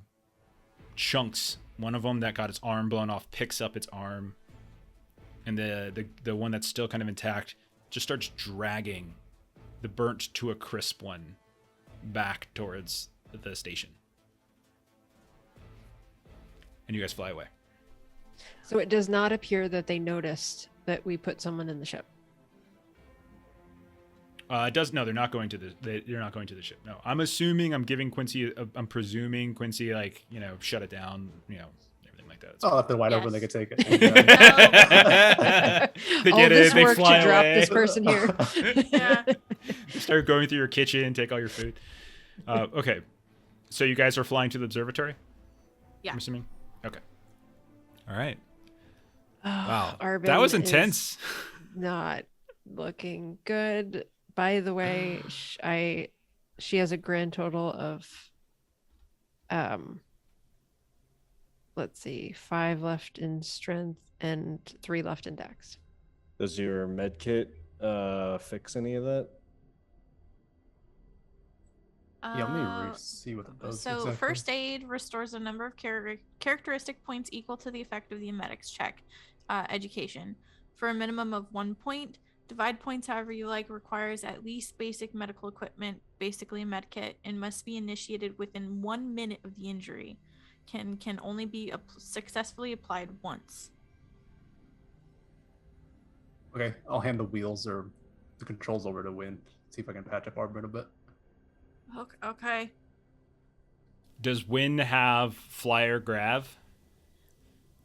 chunks. One of them that got its arm blown off picks up its arm, and the one that's still kind of intact just starts dragging the burnt to a crisp one back towards the station. And you guys fly away. So it does not appear that they noticed that we put someone in the ship. It does. No, they're not going to the. They're not going to the ship. No, I'm assuming. I'm giving Quincy. I'm presuming Quincy, like, shut it down. Everything like that. Oh, left it wide open. They Yes. could take it. They All get this it. They work fly to drop away. this person here. Yeah. They start going through your kitchen, take all your food. Okay, so you guys are flying to the observatory. Yeah. I'm assuming. Okay. All right. Oh, Wow. Arbin That was is intense. Not looking good. By the way, she has a grand total of let's see, 5 left in strength and 3 left in dex. Does your med kit fix any of that? Yeah, let me see what it does. So exactly. first aid restores a number of characteristic points equal to the effect of the medics check. Education for a minimum of 1 point. Divide points however you like. Requires at least basic medical equipment, basically a med kit, and must be initiated within 1 minute of the injury. Can only be successfully applied once. Okay, I'll hand the wheels or the controls over to Win. See if I can patch up Arbin a bit. Okay. Does Win have flyer grav?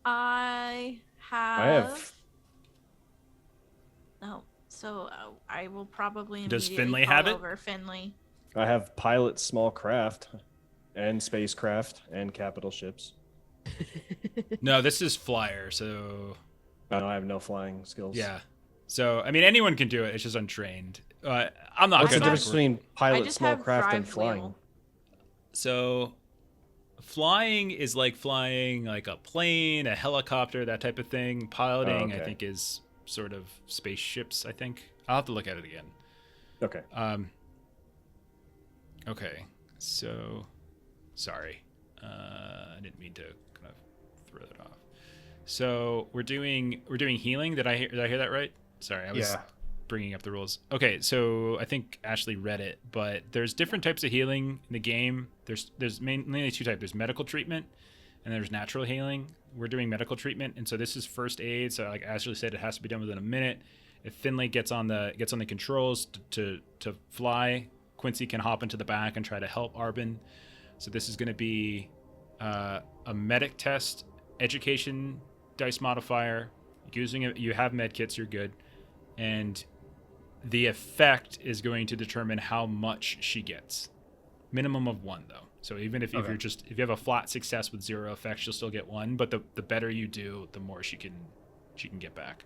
I have. I have. No, so I will probably Does immediately Finley call have it? over Finley. I have pilot small craft and spacecraft and capital ships. No, this is flyer. So I have no flying skills. yeah. So I mean, anyone can do it. It's just untrained. I'm not What's good the at difference it. between pilot just small have craft and drive flying? wheel. So flying is like flying like a plane, a helicopter, that type of thing. Piloting, I okay. think, is sort of spaceships, I think. I'll have to look at it again. Okay. Okay. So sorry. I didn't mean to kind of throw that off. So we're doing healing. Did I hear that right? Sorry, I was bringing up the rules. Okay, so I think Ashley read it, but there's different types of healing in the game. There's mainly 2 types. There's medical treatment, and there's natural healing. We're doing medical treatment, and so this is first aid. So like Ashley said, it has to be done within a minute. If Finley gets on the controls to fly, Quincy can hop into the back and try to help Arbin. So this is going to be a medic test, education dice modifier. Using it, you have med kits, you're good, and the effect is going to determine how much she gets. Minimum of 1 though. So even if you have a flat success with 0 effects, she'll still get 1. But the better you do, the more she can get back.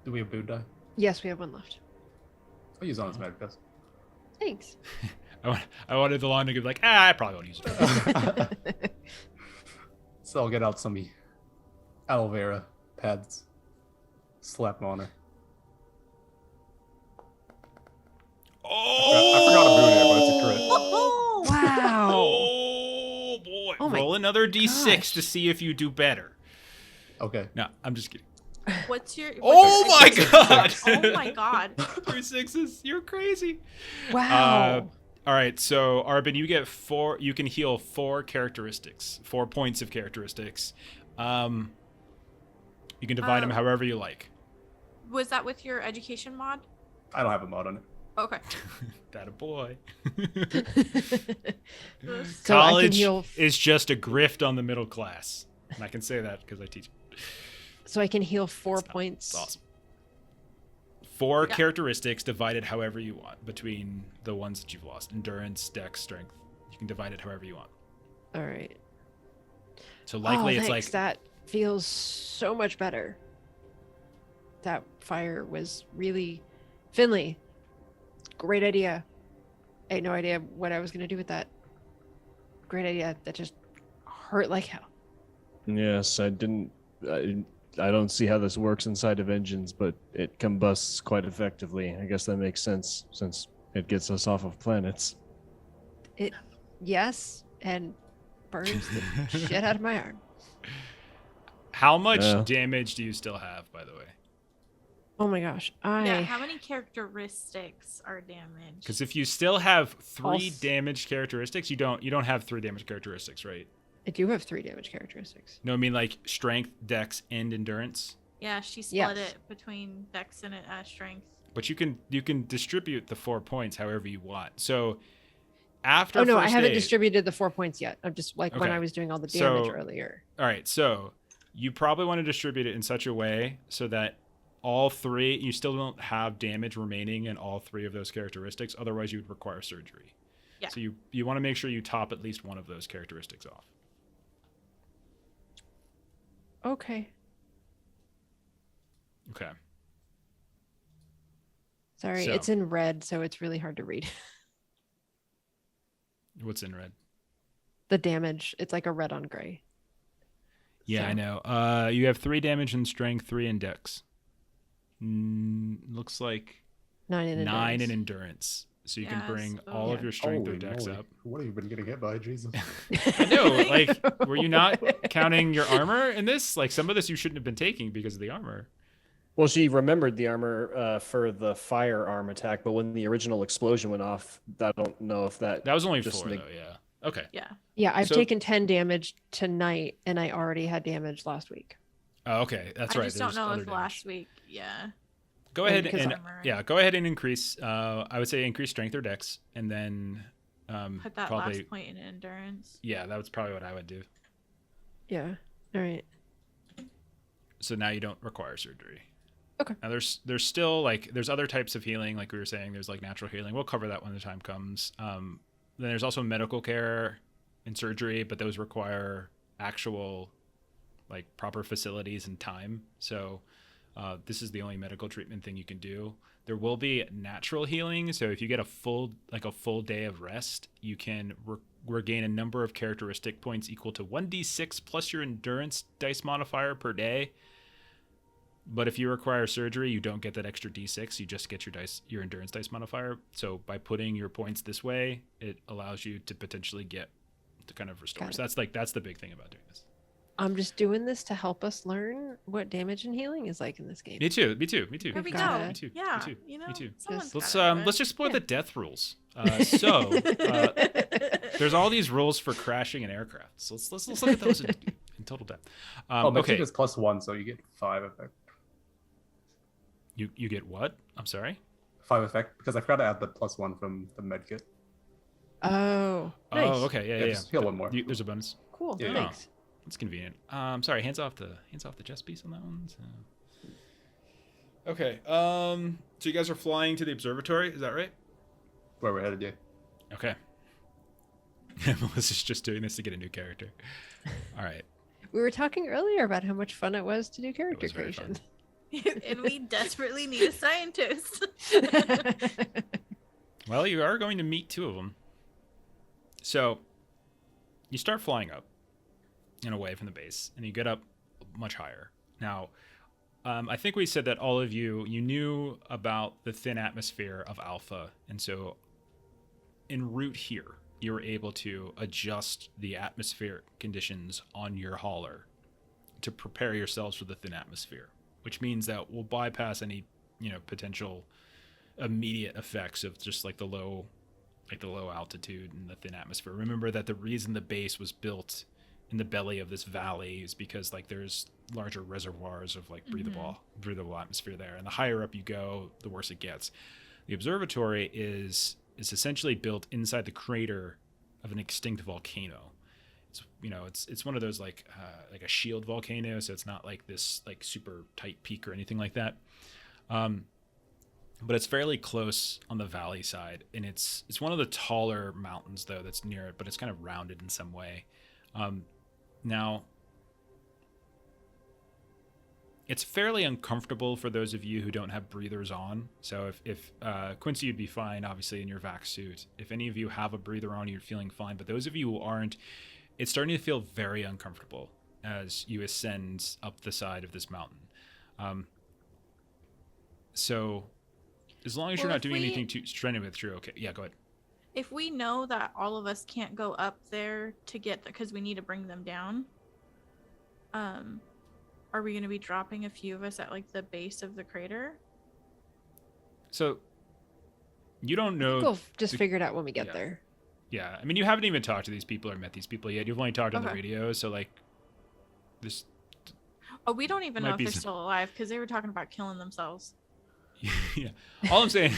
Do we have boot die? Yes, we have 1 left. I'll use on his medic test. Thanks. I wanted the line to be like, I probably won't use it. So I'll get out some aloe vera pads, slap them on her. Oh! I forgot to boot it, but it's a crit. Oh, Wow. Oh boy! Oh my Roll another d6 gosh. to see if you do better. Okay. No, I'm just kidding. what's your? Oh my education? god! Oh my god! 3 6s. You're crazy. Wow. All right, so Arbin, you get 4. You can heal 4 characteristics, 4 points of characteristics. You can divide them however you like. Was that with your education mod? I don't have a mod on it. Okay. That a boy. So I can College heal. is just a grift on the middle class, and I can say that because I teach. So I can heal 4 points. It's awesome. 4 Yeah. characteristics divided however you want between the ones that you've lost: endurance, dex, strength. You can divide it however you want. All right. So likely it's thanks. like That feels so much better. That fire was really Finley. Great idea. I had no idea what I was going to do with that. Great idea. That just hurt like hell. Yes, I don't see how this works inside of engines, but it combusts quite effectively. I guess that makes sense since it gets us off of planets. Yes, and burns the shit out of my arm. how much Yeah. damage do you still have, by the way? Oh my gosh. Yeah. How many characteristics are damaged? Because if you still have 3 Pulse. damaged characteristics, you don't have 3 damaged characteristics, right? I do have 3 damage characteristics. No, I mean like strength, dex, and endurance. Yeah, she split Yes. it between dex and strength. But you can distribute the 4 points however you want. So after Oh no, I first haven't aid- distributed the 4 points yet. I'm just like when Okay. I was doing all the damage So- earlier. All right, so you probably want to distribute it in such a way so that all 3, you still don't have damage remaining in all 3 of those characteristics. Otherwise, you would require surgery. Yeah. So you want to make sure you top at least one of those characteristics off. Okay. Okay. Sorry, So- it's in red, so it's really hard to read. What's in red? The damage, it's like a red on gray. Yeah, I So- know. You have 3 damage in strength, 3 in dex. Looks like 9 in 9 in endurance. endurance. So you can Yes. bring Oh, all of yeah. your strength or Holy dex moly. up. What have you been getting hit by, Jesus? I know. Like, were you not counting your armor in this? Like, some of this you shouldn't have been taking because of the armor. Well, she remembered the armor for the firearm attack, but when the original explosion went off, I don't know if that. That was only Just 4, neg- though. Yeah. Okay. Yeah. Yeah, I've So- taken 10 damage tonight, and I already had damage last week. Oh, okay. That's I right. just don't there's know other if damage. last week. Yeah. Go And ahead because and armor, yeah, go ahead and increase. I would say increase strength or dex, and then Put that probably last point in endurance. yeah, that was probably what I would do. Yeah. All right. So now you don't require surgery. Okay. Now there's still like there's other types of healing, like we were saying. There's like natural healing. We'll cover that when the time comes. Then there's also medical care and surgery, but those require actual like proper facilities and time. So this is the only medical treatment thing you can do. There will be natural healing. So if you get a full day of rest, you can regain a number of characteristic points equal to 1d6 plus your endurance dice modifier per day. But if you require surgery, you don't get that extra d6. You just get your endurance dice modifier. So by putting your points this way, it allows you to potentially get to kind of restore. Got So that's the big thing about doing this. I'm just doing this to help us learn what damage and healing is like in this game. Me too. There we We've go. got it. Me too. Yeah. Me too. You know, Me too. someone's Let's gotta do it. let's explore Yeah. the death rules. There's all these rules for crashing an aircraft. So let's look at those in total depth. Oh, but Okay, it's +1, so you get 5 effect. you get what? I'm sorry. 5 effect because I forgot to add the +1 from the med kit. Oh, nice. Oh, okay, yeah. just heal one more. There's a bonus. Cool. Yeah. Thanks. It's convenient. Sorry, hands off the chest piece on that one. So. Okay. So you guys are flying to the observatory, is that right? Where we're headed, yeah. Okay. Melissa's just doing this to get a new character. All right. We were talking earlier about how much fun it was to do character was very fun. creation. And we desperately need a scientist. Well, you are going to meet 2 of them. So you start flying up and away from the base, and you get up much higher. Now, I think we said that all of you knew about the thin atmosphere of Alpha, and so en route here, you were able to adjust the atmospheric conditions on your hauler to prepare yourselves for the thin atmosphere, which means that we'll bypass any, potential immediate effects of just like the low altitude and the thin atmosphere. Remember that the reason the base was built in the belly of this valley is because like there's larger reservoirs of like breathable atmosphere there, and the higher up you go, the worse it gets. The observatory is essentially built inside the crater of an extinct volcano. It's one of those like a shield volcano, so it's not like this like super tight peak or anything like that. But it's fairly close on the valley side, and it's one of the taller mountains though that's near it, but it's kind of rounded in some way. Now, it's fairly uncomfortable for those of you who don't have breathers on. So if Quincy, you'd be fine, obviously, in your vac suit. If any of you have a breather on, you're feeling fine. But those of you who aren't, it's starting to feel very uncomfortable as you ascend up the side of this mountain. So as long as you're Well, not if doing we- anything too strenuous, you're okay. Yeah, go ahead. If we know that all of us can't go up there to get because we need to bring them down, are we going to be dropping a few of us at like the base of the crater? So you don't know. We'll just the- figure it out when we get yeah. there. Yeah, I mean, you haven't even talked to these people or met these people yet. You've only talked on the Okay. radio, so like, this. Oh, we don't even Might know if be they're some- still alive because they were talking about killing themselves. Yeah, all I'm saying,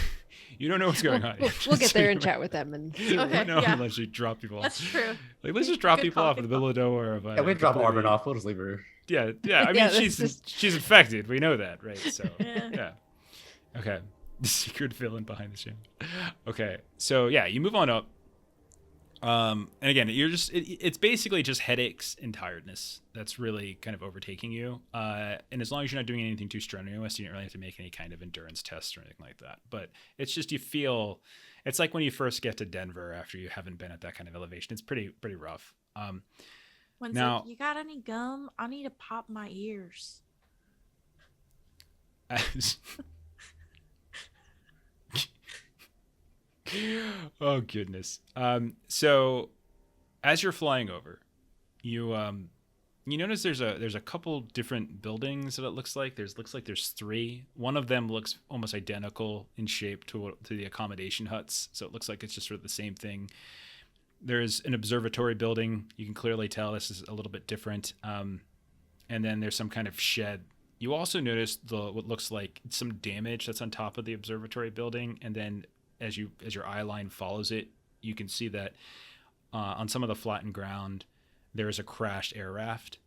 you don't know what's going on. We'll get So there you and might- chat with them and see Okay. You know, yeah. unless you drop people off. That's true. Like, let's just drop Good people call, off in the good middle of nowhere. Of, Yeah, we drop completely- Arbin off. We'll just leave her. Yeah, yeah. I mean, Yeah, that's she's infected. We know that, right? So Yeah. yeah. Okay. The secret villain behind the show. Okay, so yeah, you move on up. And again, you're just it's basically just headaches and tiredness that's really kind of overtaking you. And as long as you're not doing anything too strenuous, you don't really have to make any kind of endurance tests or anything like that. But it's just you feel it's like when you first get to Denver after you haven't been at that kind of elevation. It's pretty rough. When's Now- like, you got any gum? I need to pop my ears. As... Oh goodness. So as you're flying over, you notice there's a couple different buildings that it looks like. There's 3. One of them looks almost identical in shape to the accommodation huts. So it looks like it's just sort of the same thing. There's an observatory building. You can clearly tell this is a little bit different. And then there's some kind of shed. You also notice what looks like some damage that's on top of the observatory building, and then as your eye line follows it, you can see that on some of the flattened ground there is a crashed air raft.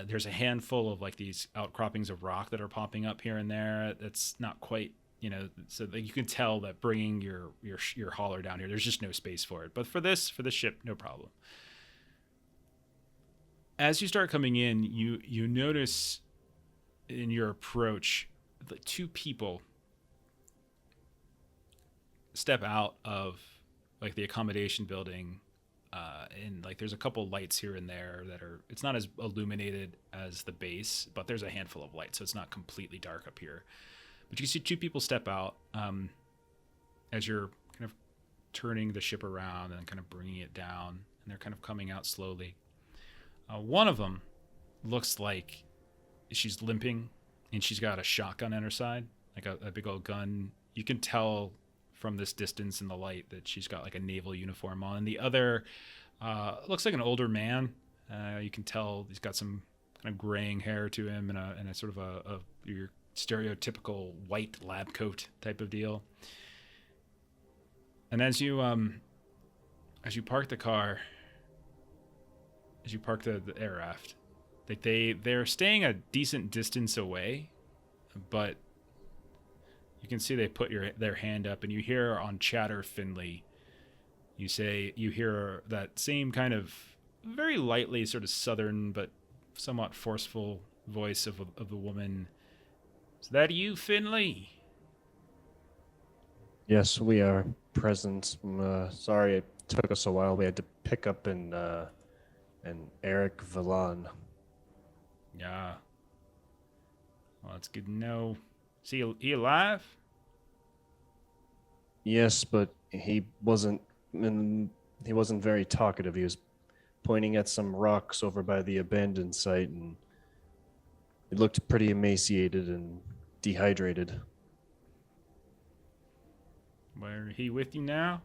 There's a handful of like these outcroppings of rock that are popping up here and there. That's not quite, so that you can tell that bringing your hauler down here, there's just no space for it. But for this ship, no problem. As you start coming in, you notice in your approach the 2 people step out of like the accommodation building, and like there's a couple lights here and there that are, it's not as illuminated as the base, but there's a handful of lights, so it's not completely dark up here. But you can see 2 people step out as you're kind of turning the ship around and kind of bringing it down, and they're kind of coming out slowly. One of them looks like she's limping, and she's got a shotgun on her side, like a big old gun. You can tell from this distance in the light that she's got like a naval uniform on. And the other looks like an older man. You can tell he's got some kind of graying hair to him and a sort of your stereotypical white lab coat type of deal. And as you park the car, as you park the air raft, like they're staying a decent distance away, but you can see they put their hand up, and you hear on chatter Finley, you hear that same kind of very lightly sort of southern but somewhat forceful voice of the woman. Is that you, Finley? Yes, we are present. Sorry it took us a while. We had to pick up an Eric Valan. Yeah. Well, that's good to know. Is he alive? Yes, but he wasn't very talkative. He was pointing at some rocks over by the abandoned site, and he looked pretty emaciated and dehydrated. Where he with you now?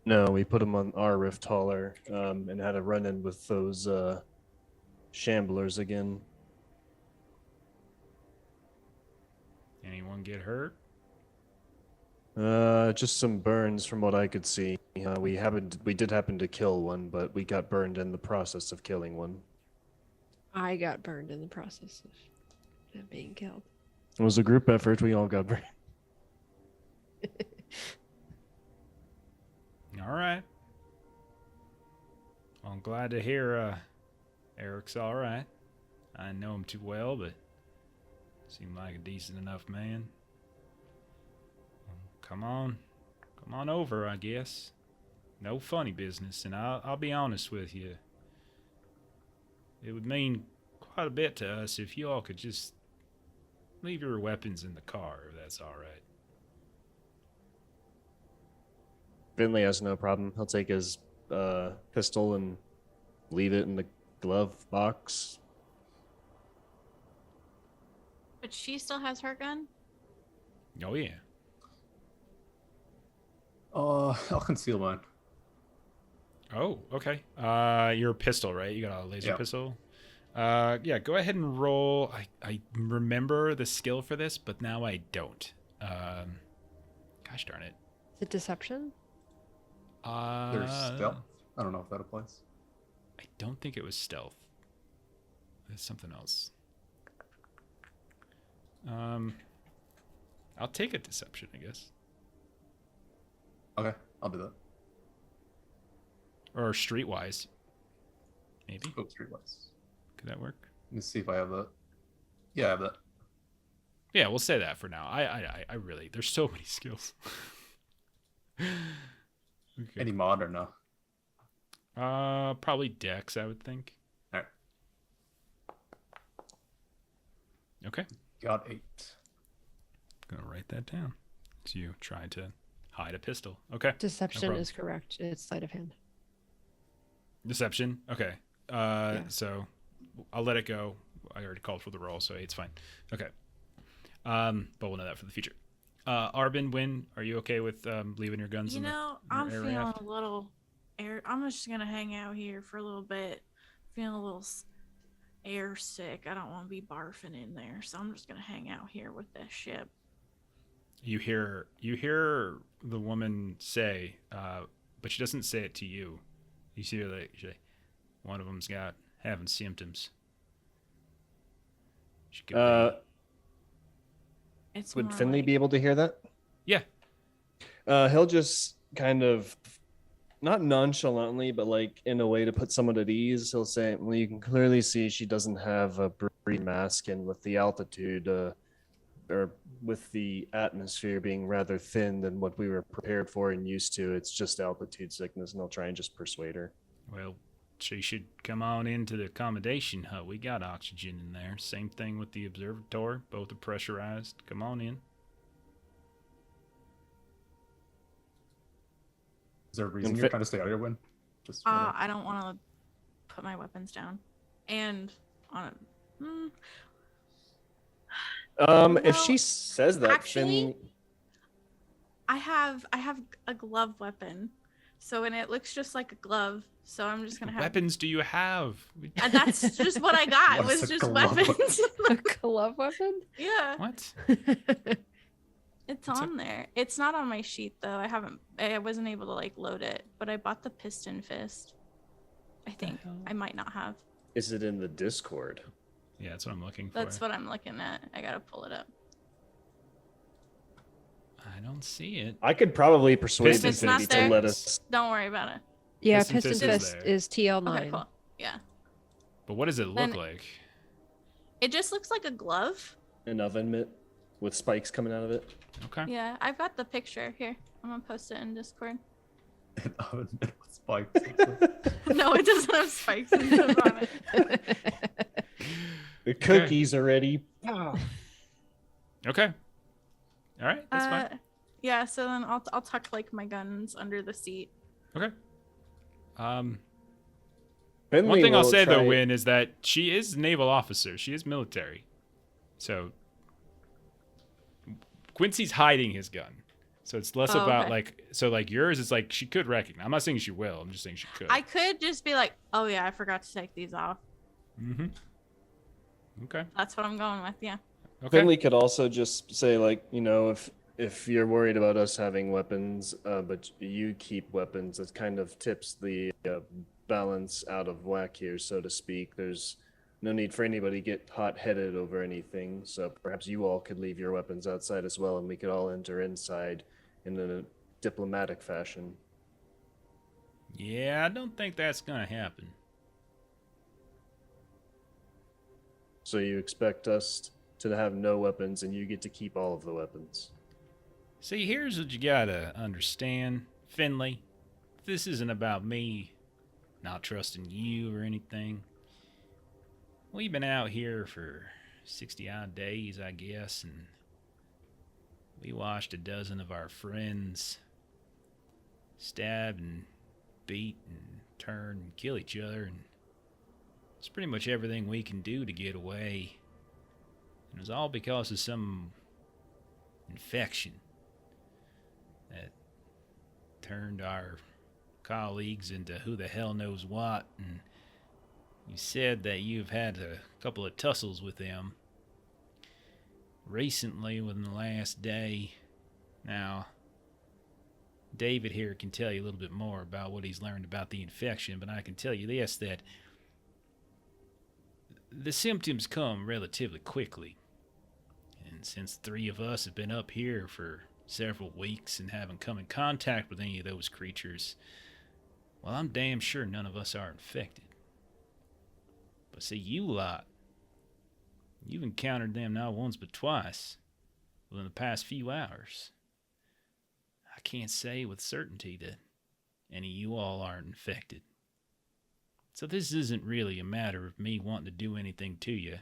No, we put him on our rift hauler and had a run-in with those shamblers again. Anyone get hurt? Just some burns from what I could see. We did happen to kill one, but we got burned in the process of killing one. I got burned in the process of being killed. It was a group effort. We all got burned. All right. Well, I'm glad to hear Eric's all right. I didn't know him too well, but seemed like a decent enough man. Come on over, I guess. No funny business, and I'll be honest with you. It would mean quite a bit to us if you all could just leave your weapons in the car, if that's all right. Finley has no problem. He'll take his pistol and leave it in the glove box. But she still has her gun? Oh, yeah. I'll conceal mine. Oh, okay. Your pistol, right? You got a laser Yeah. pistol. Yeah. Go ahead and roll. I remember the skill for this, but now I don't. Gosh darn it. Is it deception? There's stealth. I don't know if that applies. I don't think it was stealth. It's something else. I'll take a deception, I guess. Okay, I'll do that. Or streetwise. Maybe. Oh, streetwise. Could that work? Let me see if I have that. Yeah, I have that. Yeah, we'll say that for now. I really, there's so many skills. Okay. Any mod or no? Probably Dex, I would think. All right. Okay. Got 8. Gonna write that down. So you try to hide a pistol. Okay. Deception problem. is correct. It's sleight of hand. Deception. Okay. So I'll let it go. I already called for the roll, so 8's fine. Okay. But we'll know that for the future. Arbin, Win, are you okay with leaving your guns? You in know, the, in I'm your feeling area? a little air. I'm just gonna hang out here for a little bit. Feeling a little air sick. I don't want to be barfing in there, so I'm just gonna hang out here with this ship. You hear the woman say, but she doesn't say it to you. You see her like she, one of them's got having symptoms. She could be, It's Would more Finley like, be able to hear that? yeah. He'll just kind of, not nonchalantly, but like in a way to put someone at ease. He'll say, "Well, you can clearly see she doesn't have a breathing mask, and with the altitude, or with the atmosphere being rather thin than what we were prepared for and used to, it's just altitude sickness." And I'll try and just persuade her. Well, she should come on into the accommodation hut. We got oxygen in there. Same thing with the observatory. Both are pressurized. Come on in. Is there a reason And you're fit- trying to stay out here, Win? Just wondering. I don't want to put my weapons down. And on If No, she says that, actually, I have a glove weapon, so and it looks just like a glove. So I'm just gonna What have. weapons do you have? And that's just what I got. What Was is a just glove weapons. A glove weapon? Yeah, What? it's What's on there. It's not on my sheet though. I wasn't able to like load it, but I bought the piston fist. I think hell? I might not have. is it in the Discord? Yeah, that's what I'm looking for. That's what I'm looking at. I gotta pull it up. I don't see it. I could probably persuade Piston If it's not Finley to there, let us. don't worry about it. Yeah, Piston Piston Fist is Fist there. is TL9. Okay, cool. Yeah, But what does it look Then- like? it just looks like a glove. An oven mitt with spikes coming out of it. Okay. Yeah, I've got the picture here. I'm gonna post it in Discord. An oven mitt with spikes. No, it doesn't have spikes and stuff on it. The cookies are ready. Okay. All right. That's fine. Yeah, so then I'll tuck like my guns under the seat. Okay. Finley One thing I'll will say though, try- Win, is that she is a naval officer. She is military. So Quincy's hiding his gun. So it's less Oh, about okay. like yours is like she could recognize. I'm not saying she will. I'm just saying she could. I could just be like, oh yeah, I forgot to take these off. Mm-hmm. Okay. That's what I'm going with. Yeah. Okay. Finley could also just say, like, you know, if you're worried about us having weapons, but you keep weapons, it kind of tips the balance out of whack here, so to speak. There's no need for anybody to get hot-headed over anything. So perhaps you all could leave your weapons outside as well, and we could all enter inside in a diplomatic fashion. Yeah, I don't think that's gonna happen. So you expect us to have no weapons, and you get to keep all of the weapons. See, here's what you gotta understand, Finley. This isn't about me not trusting you or anything. We've been out here for 60-odd days, I guess, and we watched a dozen of our friends stab and beat and turn and kill each other, and it's pretty much everything we can do to get away. And it was all because of some infection that turned our colleagues into who the hell knows what, and you said that you've had a couple of tussles with them recently within the last day. Now, David here can tell you a little bit more about what he's learned about the infection, but I can tell you this, that the symptoms come relatively quickly. And since 3 of us have been up here for several weeks and haven't come in contact with any of those creatures, well, I'm damn sure none of us are infected. But see, you lot, you've encountered them not once but twice within the past few hours. I can't say with certainty that any of you all aren't infected. So this isn't really a matter of me wanting to do anything to you,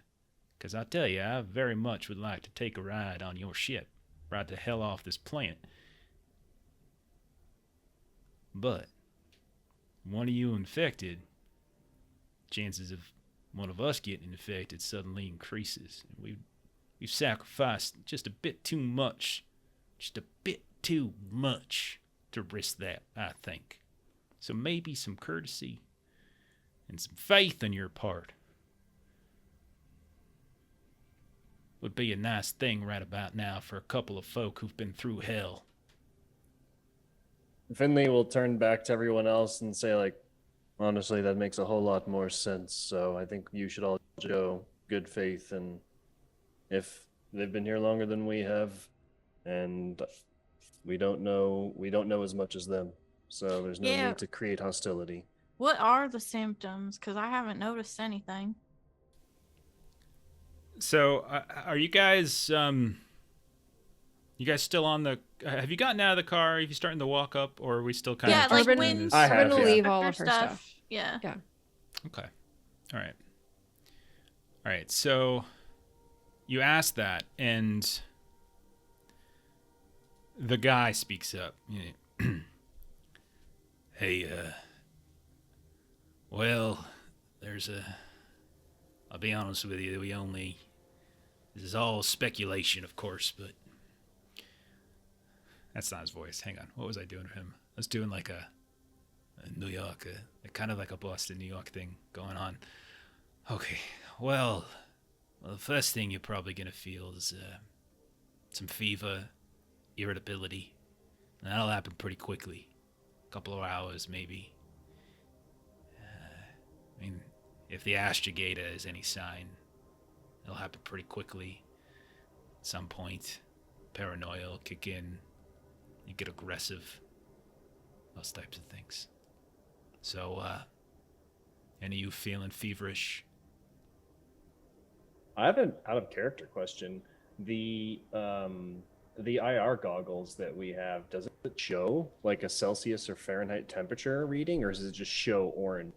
because I tell you, I very much would like to take a ride on your ship, right the hell off this planet. But one of you infected, chances of one of us getting infected suddenly increases. We've sacrificed just a bit too much to risk that, I think. So maybe some courtesy and some faith on your part would be a nice thing right about now for a couple of folk who've been through hell. Finley will turn back to everyone else and say, like, honestly, that makes a whole lot more sense. So I think you should all show good faith. And if they've been here longer than we have, and we don't know as much as them, so there's no need to create hostility. What are the symptoms? Because I haven't noticed anything. So, are you guys still on the? Have you gotten out of the car? Are you starting to walk up, or are we still kind of? Like Urban, when I have, Urban will yeah. leave all of her stuff. Yeah. Yeah. Okay. All right. So, you asked that, and the guy speaks up. Hey, well, I'll be honest with you, this is all speculation, of course, but that's not his voice. Hang on. What was I doing for him? I was doing like a New York, kind of like a Boston, New York thing going on. Okay. Well, the first thing you're probably going to feel is some fever, irritability. And that'll happen pretty quickly. A couple of hours, maybe. I mean, if the astrogata is any sign, it'll happen pretty quickly. At some point, paranoia will kick in. You get aggressive. Those types of things. So, any of you feeling feverish? I have an out of character question. The IR goggles that we have, does it show like a Celsius or Fahrenheit temperature reading, or does it just show orange?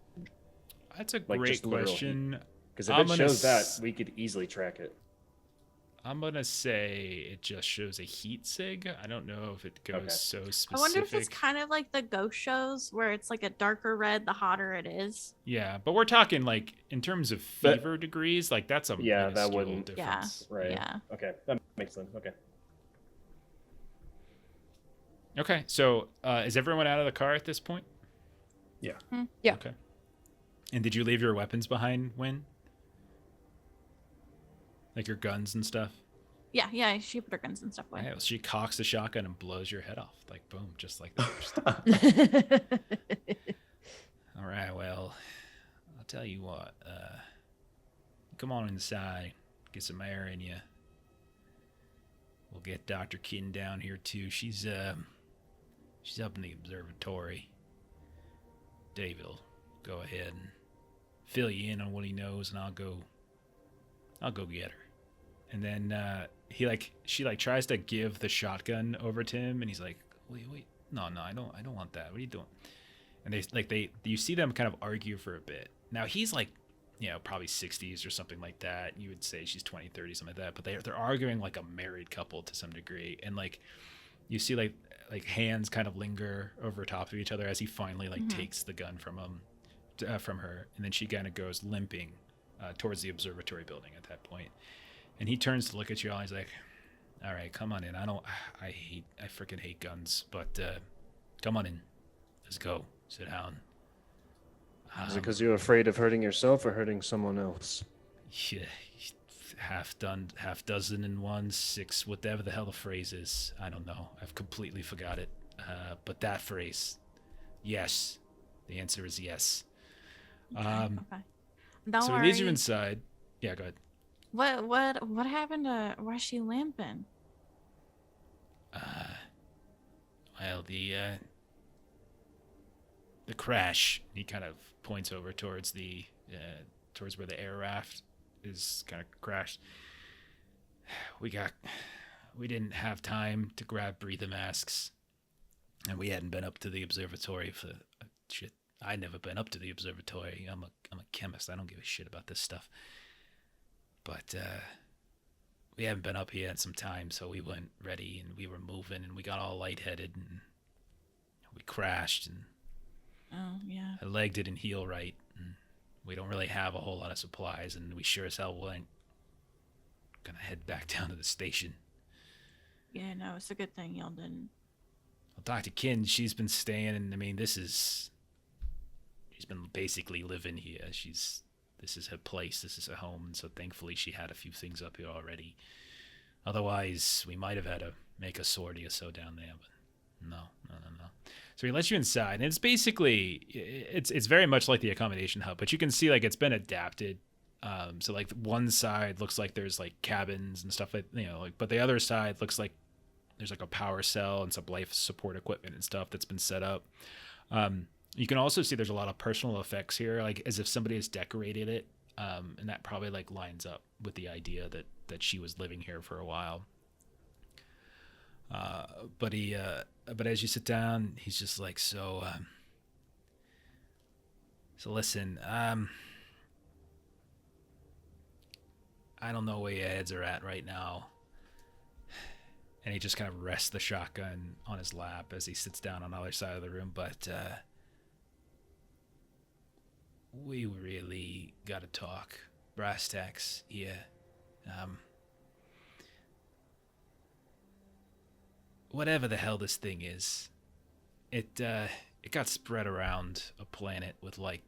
That's a Like great just literal question. Because if it shows that, we could easily track it. I'm going to say it just shows a heat sig. I don't know if it goes so specific. I wonder if it's kind of like the ghost shows where it's like a darker red the hotter it is. Yeah, but we're talking like in terms of fever degrees, like that's a that wouldn't difference. Right. Yeah. Okay, that makes sense. Okay, so is everyone out of the car at this point? Yeah. Yeah. Okay. And did you leave your weapons behind, Win? Like your guns and stuff? Yeah, she put her guns and stuff away. Yeah, well, she cocks the shotgun and blows your head off. Like, boom, just like that. All right, well, I'll tell you what. Come on inside. Get some air in you. We'll get Dr. Kin down here, too. She's up in the observatory. David will go ahead and fill you in on what he knows, and I'll go get her. And then she tries to give the shotgun over to him, and he's like, wait, no, I don't want that. What are you doing? And you see them kind of argue for a bit. Now he's like, probably 60s or something like that. You would say she's 20, 30, something like that. But they're arguing like a married couple to some degree, and like you see like hands kind of linger over top of each other as he finally takes the gun from her, and then she kind of goes limping towards the observatory building at that point. And he turns to look at you all. He's like, "All right, come on in. I freaking hate guns, but come on in. Let's go." Sit down. Is it because you're afraid of hurting yourself or hurting someone else? Yeah, half dozen in one, 6, whatever the hell the phrase is. I don't know. I've completely forgot it. But that phrase, yes. The answer is yes. Okay. Don't so worry. he leads you inside. Yeah, go ahead. What happened to why is she limping? Well, the crash. He kind of points over towards towards where the air raft is kind of crashed. We didn't have time to grab breather masks, and we hadn't been up to the observatory for shit. I'd never been up to the observatory. I'm a chemist. I don't give a shit about this stuff. But we haven't been up here in some time, so we weren't ready, and we were moving, and we got all lightheaded, and we crashed, and Oh yeah. my leg didn't heal right, and we don't really have a whole lot of supplies, and we sure as hell weren't gonna head back down to the station. Yeah, no, it's a good thing y'all didn't. Well, Dr. Kin, she's been staying, and I mean, she's been basically living here. This is her place, this is her home, and so thankfully she had a few things up here already. Otherwise, we might have had to make a sortie or so down there, but no. So he lets you inside, and it's basically, it's very much like the accommodation hub, but you can see, like, it's been adapted. So, like, one side looks like there's, like, cabins and stuff, like, you know, like, but the other side looks like there's, like, a power cell and some life support equipment and stuff that's been set up. You can also see there's a lot of personal effects here, like, as if somebody has decorated it, and that probably, like, lines up with the idea that she was living here for a while. But as you sit down, he's just like, so listen, I don't know where your heads are at right now. And he just kind of rests the shotgun on his lap as he sits down on the other side of the room, but we really gotta talk. Brass tacks here. Whatever the hell this thing is, it got spread around a planet with, like,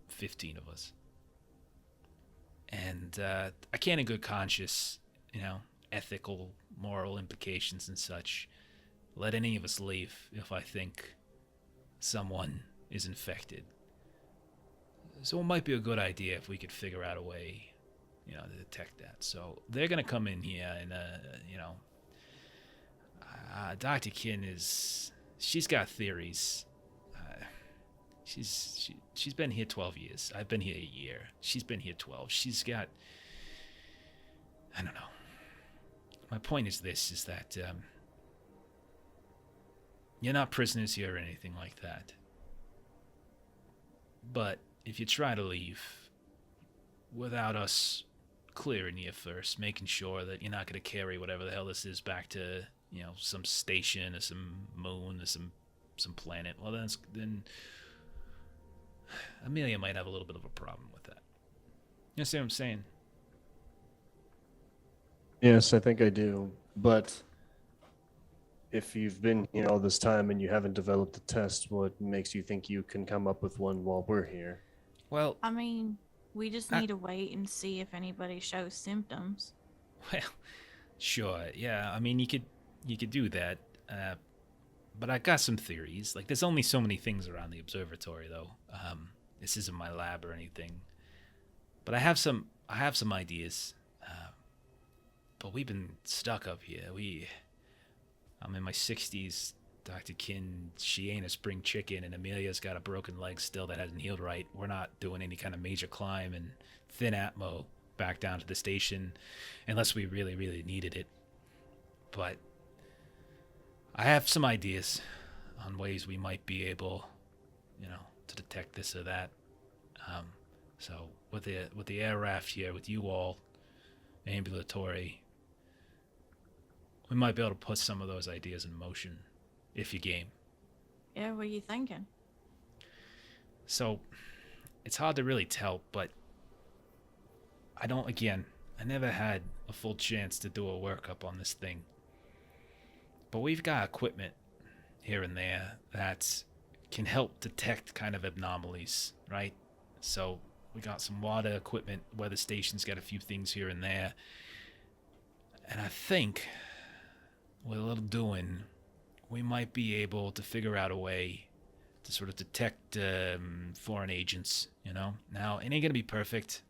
15 of us. And I can't in good conscience, ethical, moral implications and such, let any of us leave if I think someone is infected. So it might be a good idea if we could figure out a way, to detect that. So they're going to come in here and, Dr. Kin she's got theories. She's been here 12 years. I've been here a year. She's been here 12. She's got, I don't know. My point is this, is that you're not prisoners here or anything like that. But if you try to leave without us clearing you first, making sure that you're not going to carry whatever the hell this is back to, some station or some moon or some planet, well, then Amelia might have a little bit of a problem with that. You see what I'm saying? Yes, I think I do. But if you've been here all this time and you haven't developed a test, what makes you think you can come up with one while we're here? Well, I mean, we just need to wait and see if anybody shows symptoms. well, sure, yeah. I mean, you could do that. But I got some theories. Like, there's only so many things around the observatory, though. This isn't my lab or anything. But I have some ideas. But we've been stuck up here. I'm in my 60s. Dr. Kin, she ain't a spring chicken, and Amelia's got a broken leg still that hasn't healed right. We're not doing any kind of major climb and thin atmo back down to the station unless we really, really needed it. But I have some ideas on ways we might be able, to detect this or that. So with the air raft here, with you all, ambulatory, we might be able to put some of those ideas in motion, if you game. Yeah, what are you thinking? So it's hard to really tell, but I never had a full chance to do a workup on this thing. But we've got equipment here and there that can help detect kind of anomalies, right? So we got some water equipment, weather stations, got a few things here and there. And I think with a little doing, we might be able to figure out a way to sort of detect foreign agents, you know? Now, it ain't gonna be perfect.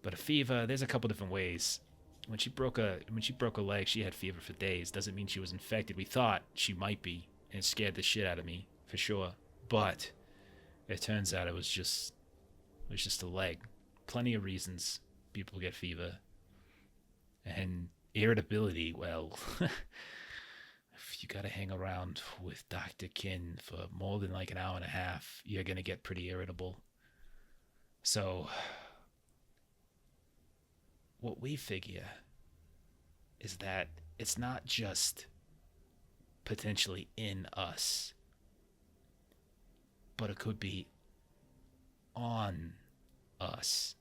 But a fever, there's a couple different ways. When she broke her leg, she had fever for days. Doesn't mean she was infected. We thought she might be, and it scared the shit out of me, for sure. But it turns out it was just a leg. Plenty of reasons people get fever. And irritability, well, if you gotta hang around with Dr. Kin for more than like an hour and a half, you're gonna get pretty irritable. So what we figure is that it's not just potentially in us, but it could be on us.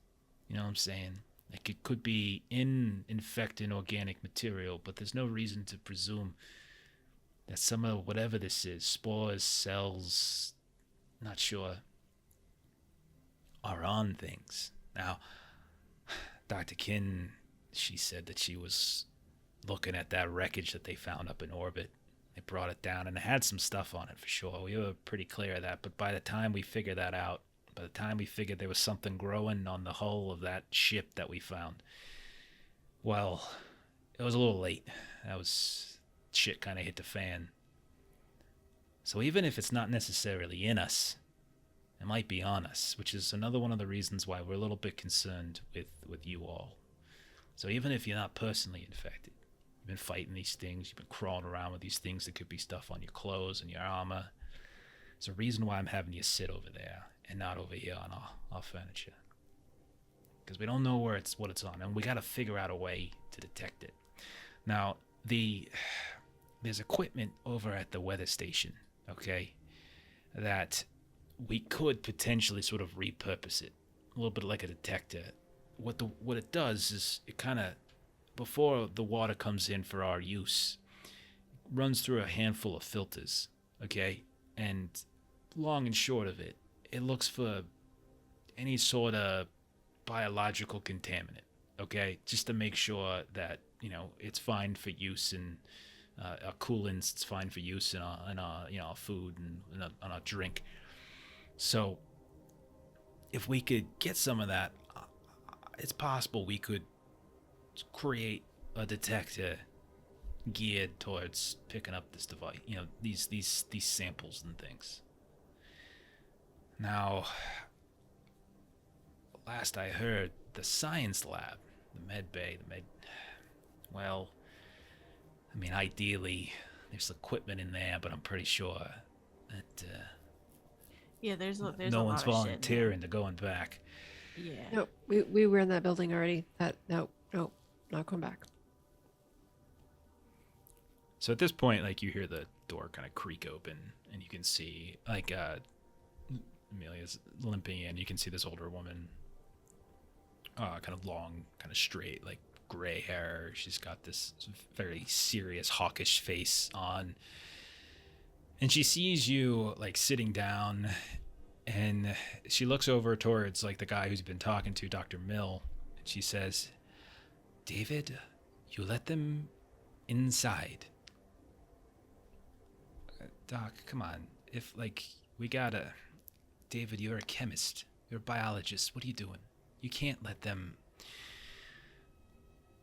You know what I'm saying? Like, it could be in infecting organic material, but there's no reason to presume that some of whatever this is, spores, cells, not sure, are on things. Now, Dr. Kin, she said that she was looking at that wreckage that they found up in orbit. They brought it down, and it had some stuff on it for sure. We were pretty clear of that, but by the time we figured that out, by the time we figured there was something growing on the hull of that ship that we found, well, it was a little late. That was shit kind of hit the fan. So even if it's not necessarily in us, it might be on us, which is another one of the reasons why we're a little bit concerned with you all. So even if you're not personally infected, you've been fighting these things, you've been crawling around with these things that could be stuff on your clothes and your armor, there's a reason why I'm having you sit over there and not over here on our furniture. Because we don't know what it's on, and we got to figure out a way to detect it. Now, there's equipment over at the weather station, okay, that we could potentially sort of repurpose it, a little bit like a detector. What it does is it kind of, before the water comes in for our use, runs through a handful of filters, okay? And long and short of it, it looks for any sort of biological contaminant, okay? Just to make sure that, you know, it's fine for use in our coolants, it's fine for use in our you know, our food and on our drink. So if we could get some of that, it's possible we could create a detector geared towards picking up this device, you know, these samples and things. Now, last I heard, the science lab, the med bay, well, I mean, ideally, there's equipment in there, but I'm pretty sure that Yeah, there's no a lot of shit one's in there. volunteering to going back. Yeah. No, we were in that building already. No, not going back. So at this point, like, you hear the door kind of creak open, and you can see, like, Amelia's limping in. You can see this older woman, kind of long, kind of straight, like, gray hair. She's got this very serious, hawkish face on. And she sees you, like, sitting down, and she looks over towards, like, the guy who's been talking to, Dr. Mill, and she says, "David, you let them inside." Doc, come on. If, like, we gotta... David, you're a chemist. You're a biologist. What are you doing? You can't let them...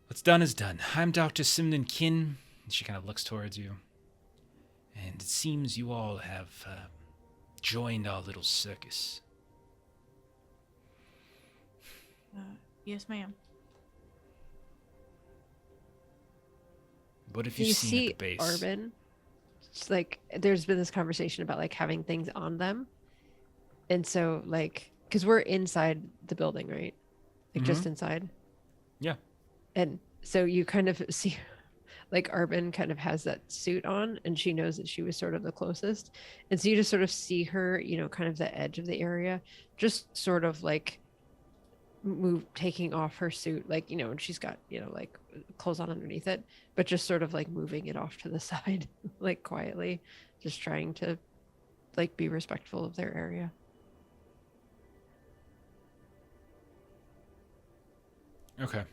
What's done is done. I'm Dr. Simon Kin. And she kind of looks towards you. And it seems you all have joined our little circus. Yes, ma'am. What have Do you you seen see at the base? Arbin? It's like there's been this conversation about like having things on them, and so like because we're inside the building, right? Like just inside. Yeah. And so you kind of see like Arbin kind of has that suit on, and she knows that she was sort of the closest, and so you just sort of see her, you know, kind of the edge of the area, just sort of like taking off her suit, like, and she's got, like clothes on underneath it, but just sort of like moving it off to the side, like quietly, just trying to like be respectful of their area. Okay.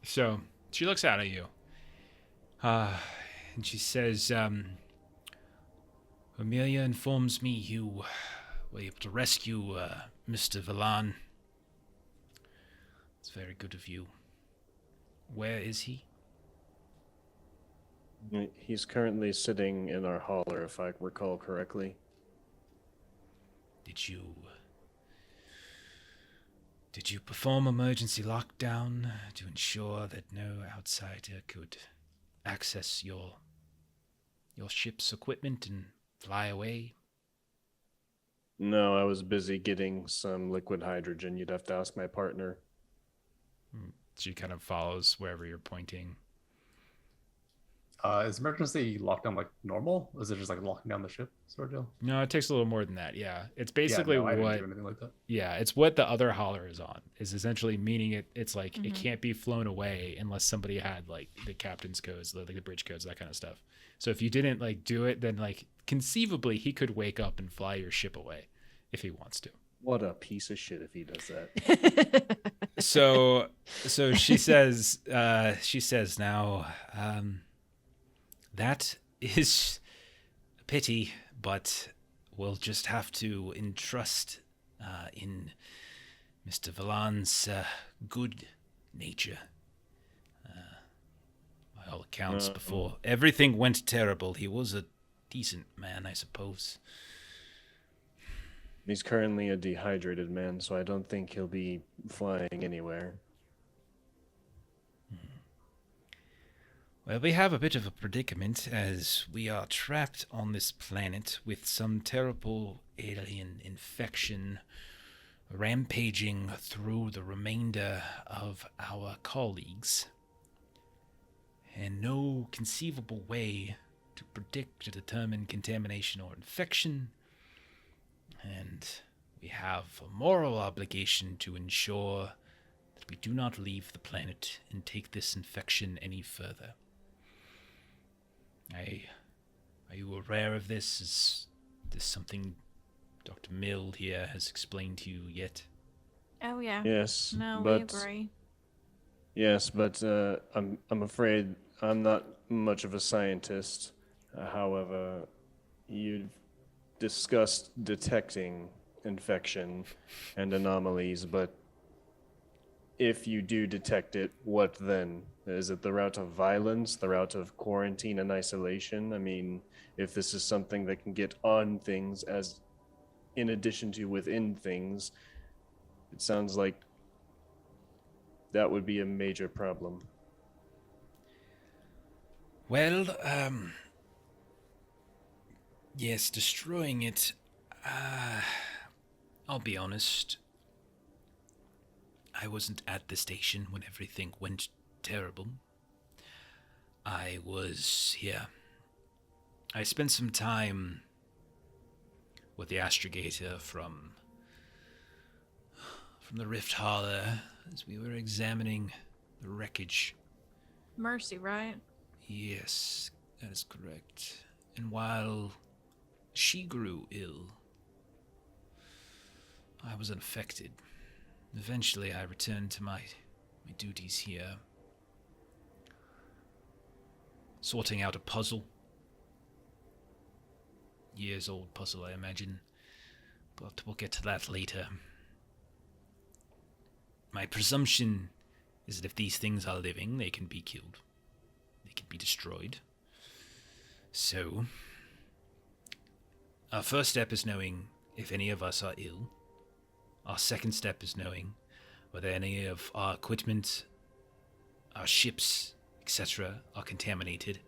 So she looks out at you. And she says, Amelia informs me you were able to rescue Mr. Valan. It's very good of you. Where is he? He's currently sitting in our hauler, if I recall correctly. Did you perform emergency lockdown to ensure that no outsider could access your ship's equipment and fly away? No, I was busy getting some liquid hydrogen. You'd have to ask my partner. She kind of follows wherever you're pointing. Is emergency lockdown like normal? Is it just like locking down the ship sort of deal? No, it takes a little more than that. Yeah, it's basically I didn't what. do anything like that. Yeah, it's what the other hauler is on. Is essentially meaning it's like it can't be flown away unless somebody had like the captain's codes, like the bridge codes, that kind of stuff. So if you didn't like do it, then like conceivably he could wake up and fly your ship away if he wants to. What a piece of shit if he does that. So she says now, that is a pity, but we'll just have to entrust in Mr. Valan's good nature. By all accounts, before everything went terrible, he was a decent man, I suppose. He's currently a dehydrated man, so I don't think he'll be flying anywhere. Well, we have a bit of a predicament, as we are trapped on this planet with some terrible alien infection rampaging through the remainder of our colleagues, and no conceivable way to predict or determine contamination or infection, and we have a moral obligation to ensure that we do not leave the planet and take this infection any further. Are you aware of this? Is this something Dr. Mill here has explained to you yet? Oh yeah. Yes. No, we but agree. Yes, but I'm afraid I'm not much of a scientist. However, you've discussed detecting infection and anomalies, but if you do detect it, what then? Is it the route of violence, the route of quarantine and isolation? I mean, if this is something that can get on things as in addition to within things, it sounds like that would be a major problem. Well, yes, destroying it, I'll be honest, I wasn't at the station when everything went terrible. I was here. I spent some time with the astrogator from the Rift Holler as we were examining the wreckage. Mercy, right? Yes, that is correct. And while she grew ill, I was unaffected. Eventually, I returned to my duties here, sorting out a puzzle. Years-old puzzle, I imagine, but we'll get to that later. My presumption is that if these things are living, they can be killed. They can be destroyed. So, our first step is knowing if any of us are ill. Our second step is knowing whether any of our equipment, our ships, etc. are contaminated.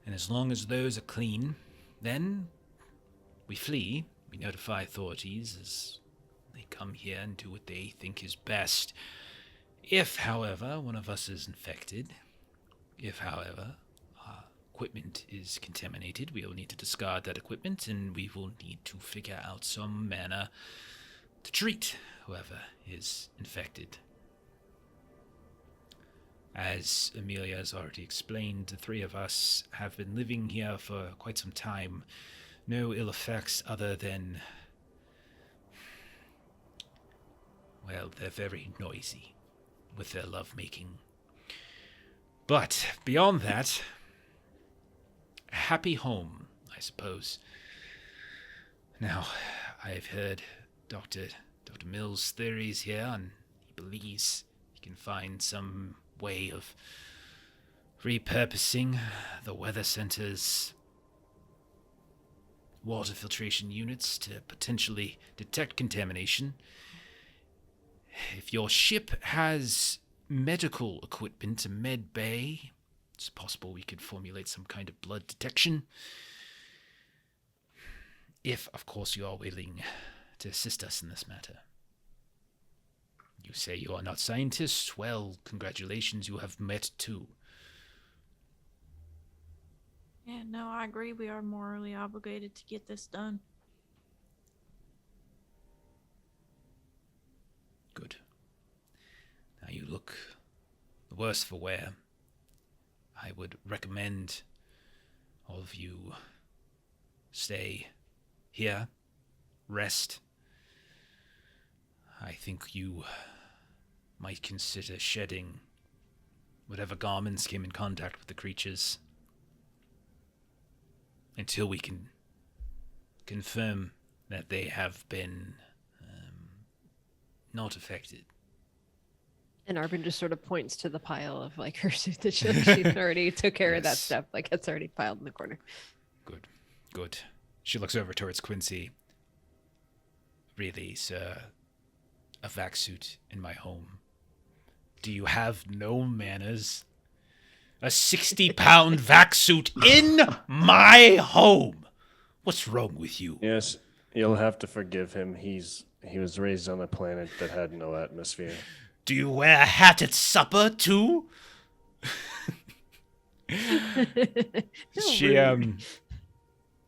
And as long as those are clean, then we flee. We notify authorities as they come here and do what they think is best. If, however, one of us is infected, if, however, our equipment is contaminated, we will need to discard that equipment, and we will need to figure out some manner to treat whoever is infected. As Amelia has already explained, the three of us have been living here for quite some time. No ill effects other than, well, they're very noisy with their lovemaking. But beyond that, a happy home, I suppose. Now, I've heard Dr. Mill's theories here, and he believes he can find some way of repurposing the weather center's water filtration units to potentially detect contamination. If your ship has medical equipment, a med bay, it's possible we could formulate some kind of blood detection. If, of course, you are willing to assist us in this matter. You say you are not scientists? Well, congratulations, you have met two. Yeah, no, I agree. We are morally obligated to get this done. Good. Now you look the worse for wear. I would recommend all of you stay here, rest. I think you might consider shedding whatever garments came in contact with the creatures until we can confirm that they have been not affected. And Arbin just sort of points to the pile of like her suit that she already took care of that Yes. stuff. Like it's already piled in the corner. Good, good. She looks over towards Quincy. Really, sir, a vac suit in my home. Do you have no manners? A 60-pound vac suit in my home. What's wrong with you? Yes, you'll have to forgive him. He was raised on a planet that had no atmosphere. Do you wear a hat at supper too?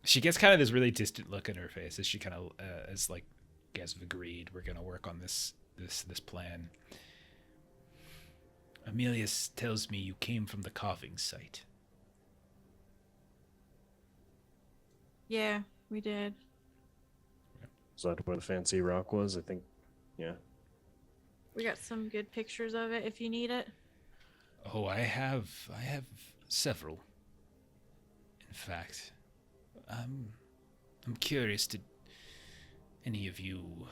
She gets kind of this really distant look in her face as she kind of as like, you guys have agreed we're gonna work on this plan. Amelius tells me you came from the carving site. Yeah, we did. Is that where the fancy rock was? I think, yeah. We got some good pictures of it if you need it. Oh, I have several. In fact, I'm curious, did any of you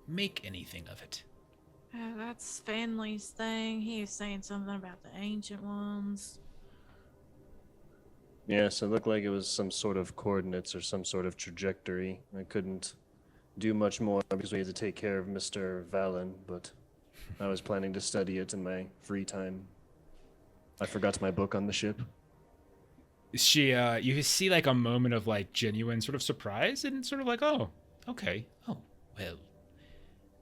make anything of it? That's Finley's thing. He was saying something about the ancient ones. Yeah, so it looked like it was some sort of coordinates or some sort of trajectory. I couldn't do much more because we had to take care of Mr. Valan, but I was planning to study it in my free time. I forgot my book on the ship. She, you see like a moment of like genuine sort of surprise and sort of like, oh, okay. Oh, well,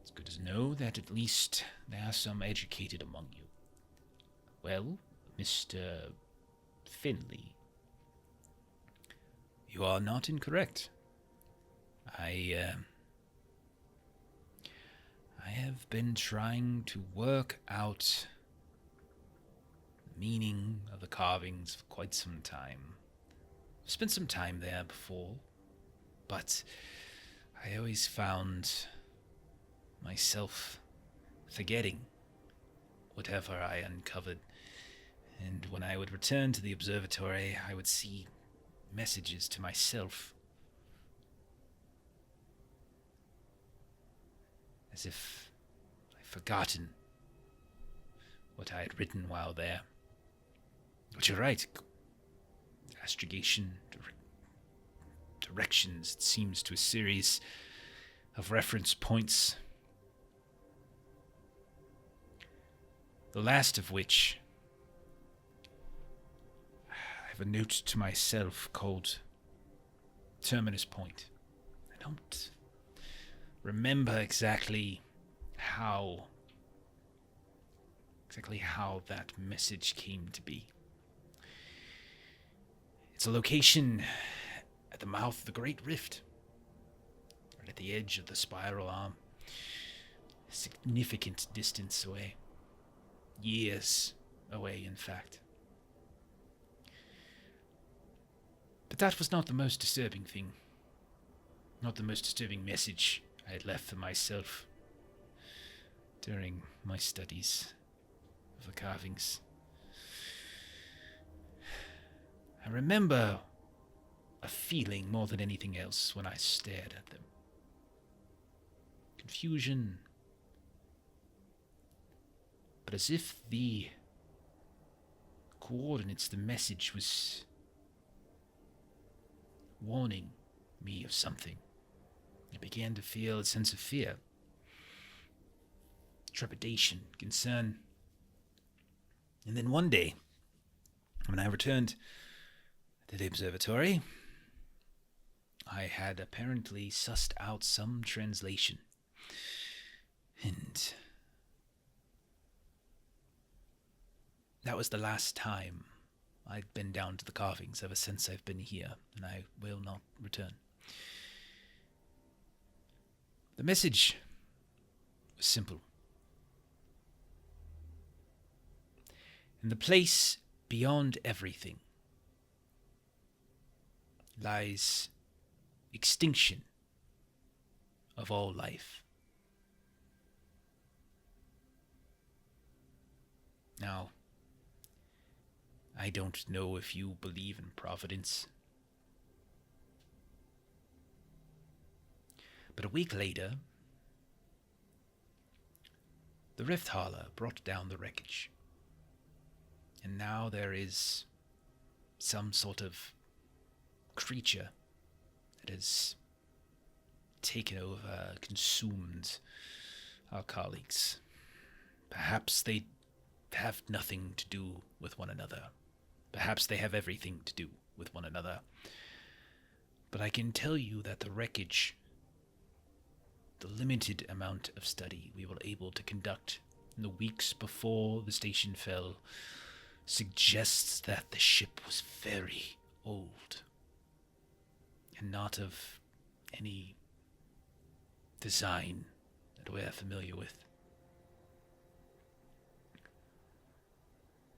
it's good to know that at least there are some educated among you. Well, Mr. Finley, you are not incorrect. I have been trying to work out the meaning of the carvings for quite some time. I've spent some time there before, but I always found myself forgetting whatever I uncovered. And when I would return to the observatory, I would see messages to myself, as if I'd forgotten what I had written while there. But you're right. Astrogation, directions, it seems, to a series of reference points. The last of which, I have a note to myself called Terminus Point. I don't remember exactly how that message came to be. It's a location at the mouth of the Great Rift. right at the edge of the spiral arm. A significant distance away. Years away, in fact. But that was not the most disturbing thing. Not the most disturbing message I had left for myself during my studies of the carvings. I remember a feeling more than anything else when I stared at them. Confusion. But as if the coordinates, the message was warning me of something. I began to feel a sense of fear, trepidation, concern. And then one day, when I returned to the observatory, I had apparently sussed out some translation. And that was the last time I'd been down to the carvings ever since I've been here, and I will not return. The message was simple. In the place beyond everything lies extinction of all life. Now, I don't know if you believe in providence, but a week later, the Rift Hauler brought down the wreckage. And now there is some sort of creature that has taken over, consumed our colleagues. Perhaps they have nothing to do with one another. Perhaps they have everything to do with one another. But I can tell you that the wreckage, the limited amount of study we were able to conduct in the weeks before the station fell, suggests that the ship was very old and not of any design that we're familiar with.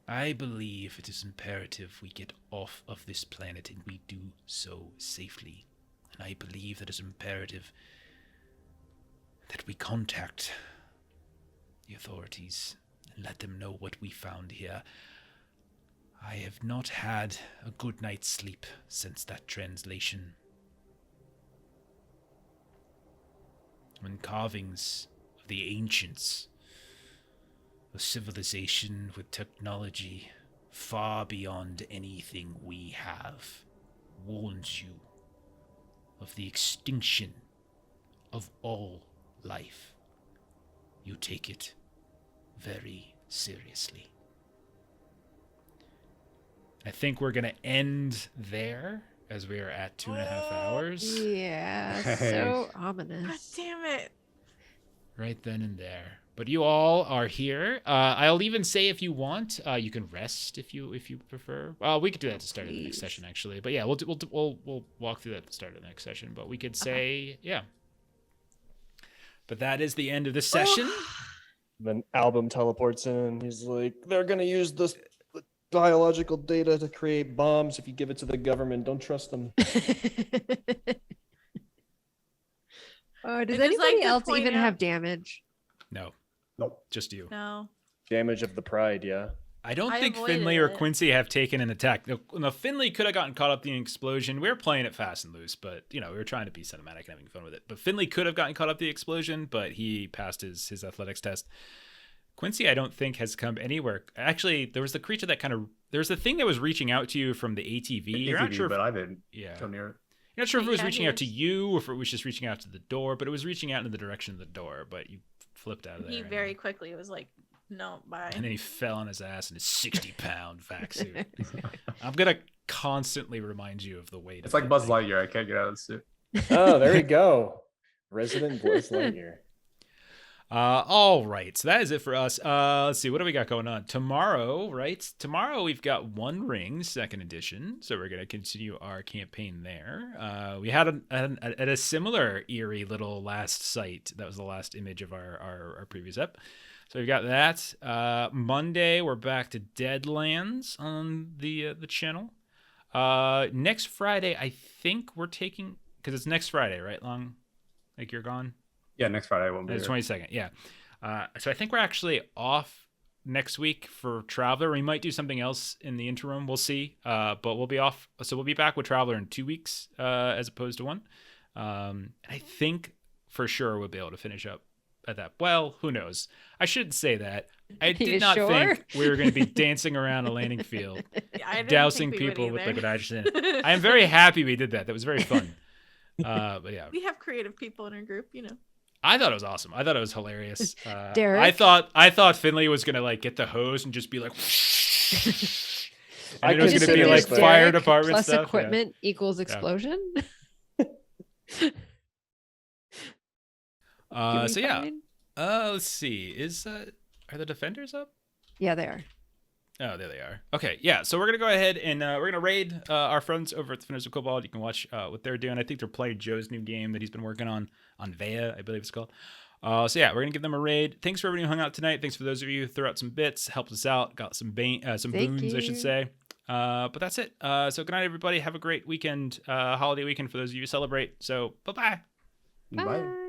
I believe it is imperative we get off of this planet and we do so safely. And I believe that it's imperative that we contact the authorities and let them know what we found here. I have not had a good night's sleep since that translation. When carvings of the ancients, a civilization with technology far beyond anything we have, warns you of the extinction of all life, you take it very seriously. I think we're going to end there as we are at 2.5 hours. Yeah, Hey. so God ominous. damn it. Right then and there. But you all are here. I'll even say if you want, you can rest if you prefer. Well, we could do that at the start of the next Please. session, actually. But yeah, we'll walk through that at the start of the next session. But we could say, yeah. But that is the end of this session. Then Album teleports in and he's like, they're going to use this biological data to create bombs if you give it to the government. Don't trust them. Oh, does I'd just like anybody to else point even out- have damage? No, Nope. just you. No. Damage of the pride, yeah. I don't I think avoided Finley or it. Quincy have taken an attack. No, Finley could have gotten caught up in the explosion. We were playing it fast and loose, but we were trying to be cinematic and having fun with it. But Finley could have gotten caught up in the explosion, but he passed his athletics test. Quincy, I don't think has come anywhere. Actually, there was the creature that there's the thing that was reaching out to you from the ATV. You're not sure. but I didn't Yeah. come near it. You're not sure if it was Yeah, reaching he out to was- you or if it was just reaching out to the door, but it was reaching out in the direction of the door, but you flipped out of there. He anyway. very quickly was like, no, bye. And then he fell on his ass in his 60-pound vac suit. I'm going to constantly remind you of the weight. It's like Buzz Lightyear. I can't get out of the suit. Oh, there you go. Resident Buzz Lightyear. All right, so that is it for us. Let's see, what do we got going on tomorrow? Right, tomorrow we've got One Ring, 2nd edition, so we're gonna continue our campaign there. We had a similar eerie little last sight. That was the last image of our previous ep. So we've got that. Monday we're back to Deadlands on the channel. Next Friday I think we're taking, because it's next Friday, right? Long, like you're gone. Yeah, next Friday I won't be It's here. 22nd, yeah. So I think we're actually off next week for Traveler. We might do something else in the interim. We'll see. But we'll be off. So we'll be back with Traveler in 2 weeks as opposed to 1. I think for sure we'll be able to finish up at that. Well, who knows? I shouldn't say that. I You did not sure? think we were going to be dancing around a landing field, Yeah, I didn't dousing think we would people with either. liquid hydrogen. I am very happy we did that. That was very fun. But yeah. We have creative people in our group, you know. I thought it was awesome. I thought it was hilarious. Derek? I thought Finley was gonna like get the hose and just be like, and I it was could gonna see be this, like but- fire Derek department plus stuff. Yeah. equipment equals explosion. Give So me yeah. fine. Let's see. Are the defenders up? Yeah, they are. Oh, there they are. Okay, yeah. So we're gonna go ahead and we're gonna raid our friends over at the Defenders of Cobalt. You can watch what they're doing. I think they're playing Joe's new game that he's been working on Vea, I believe it's called. So yeah, we're gonna give them a raid. Thanks for everybody who hung out tonight. Thanks for those of you who threw out some bits, helped us out, got some Thank boons, I you. should say. But that's it. So good night, everybody. Have a great weekend, holiday weekend for those of you who celebrate. So bye-bye. Bye. Bye.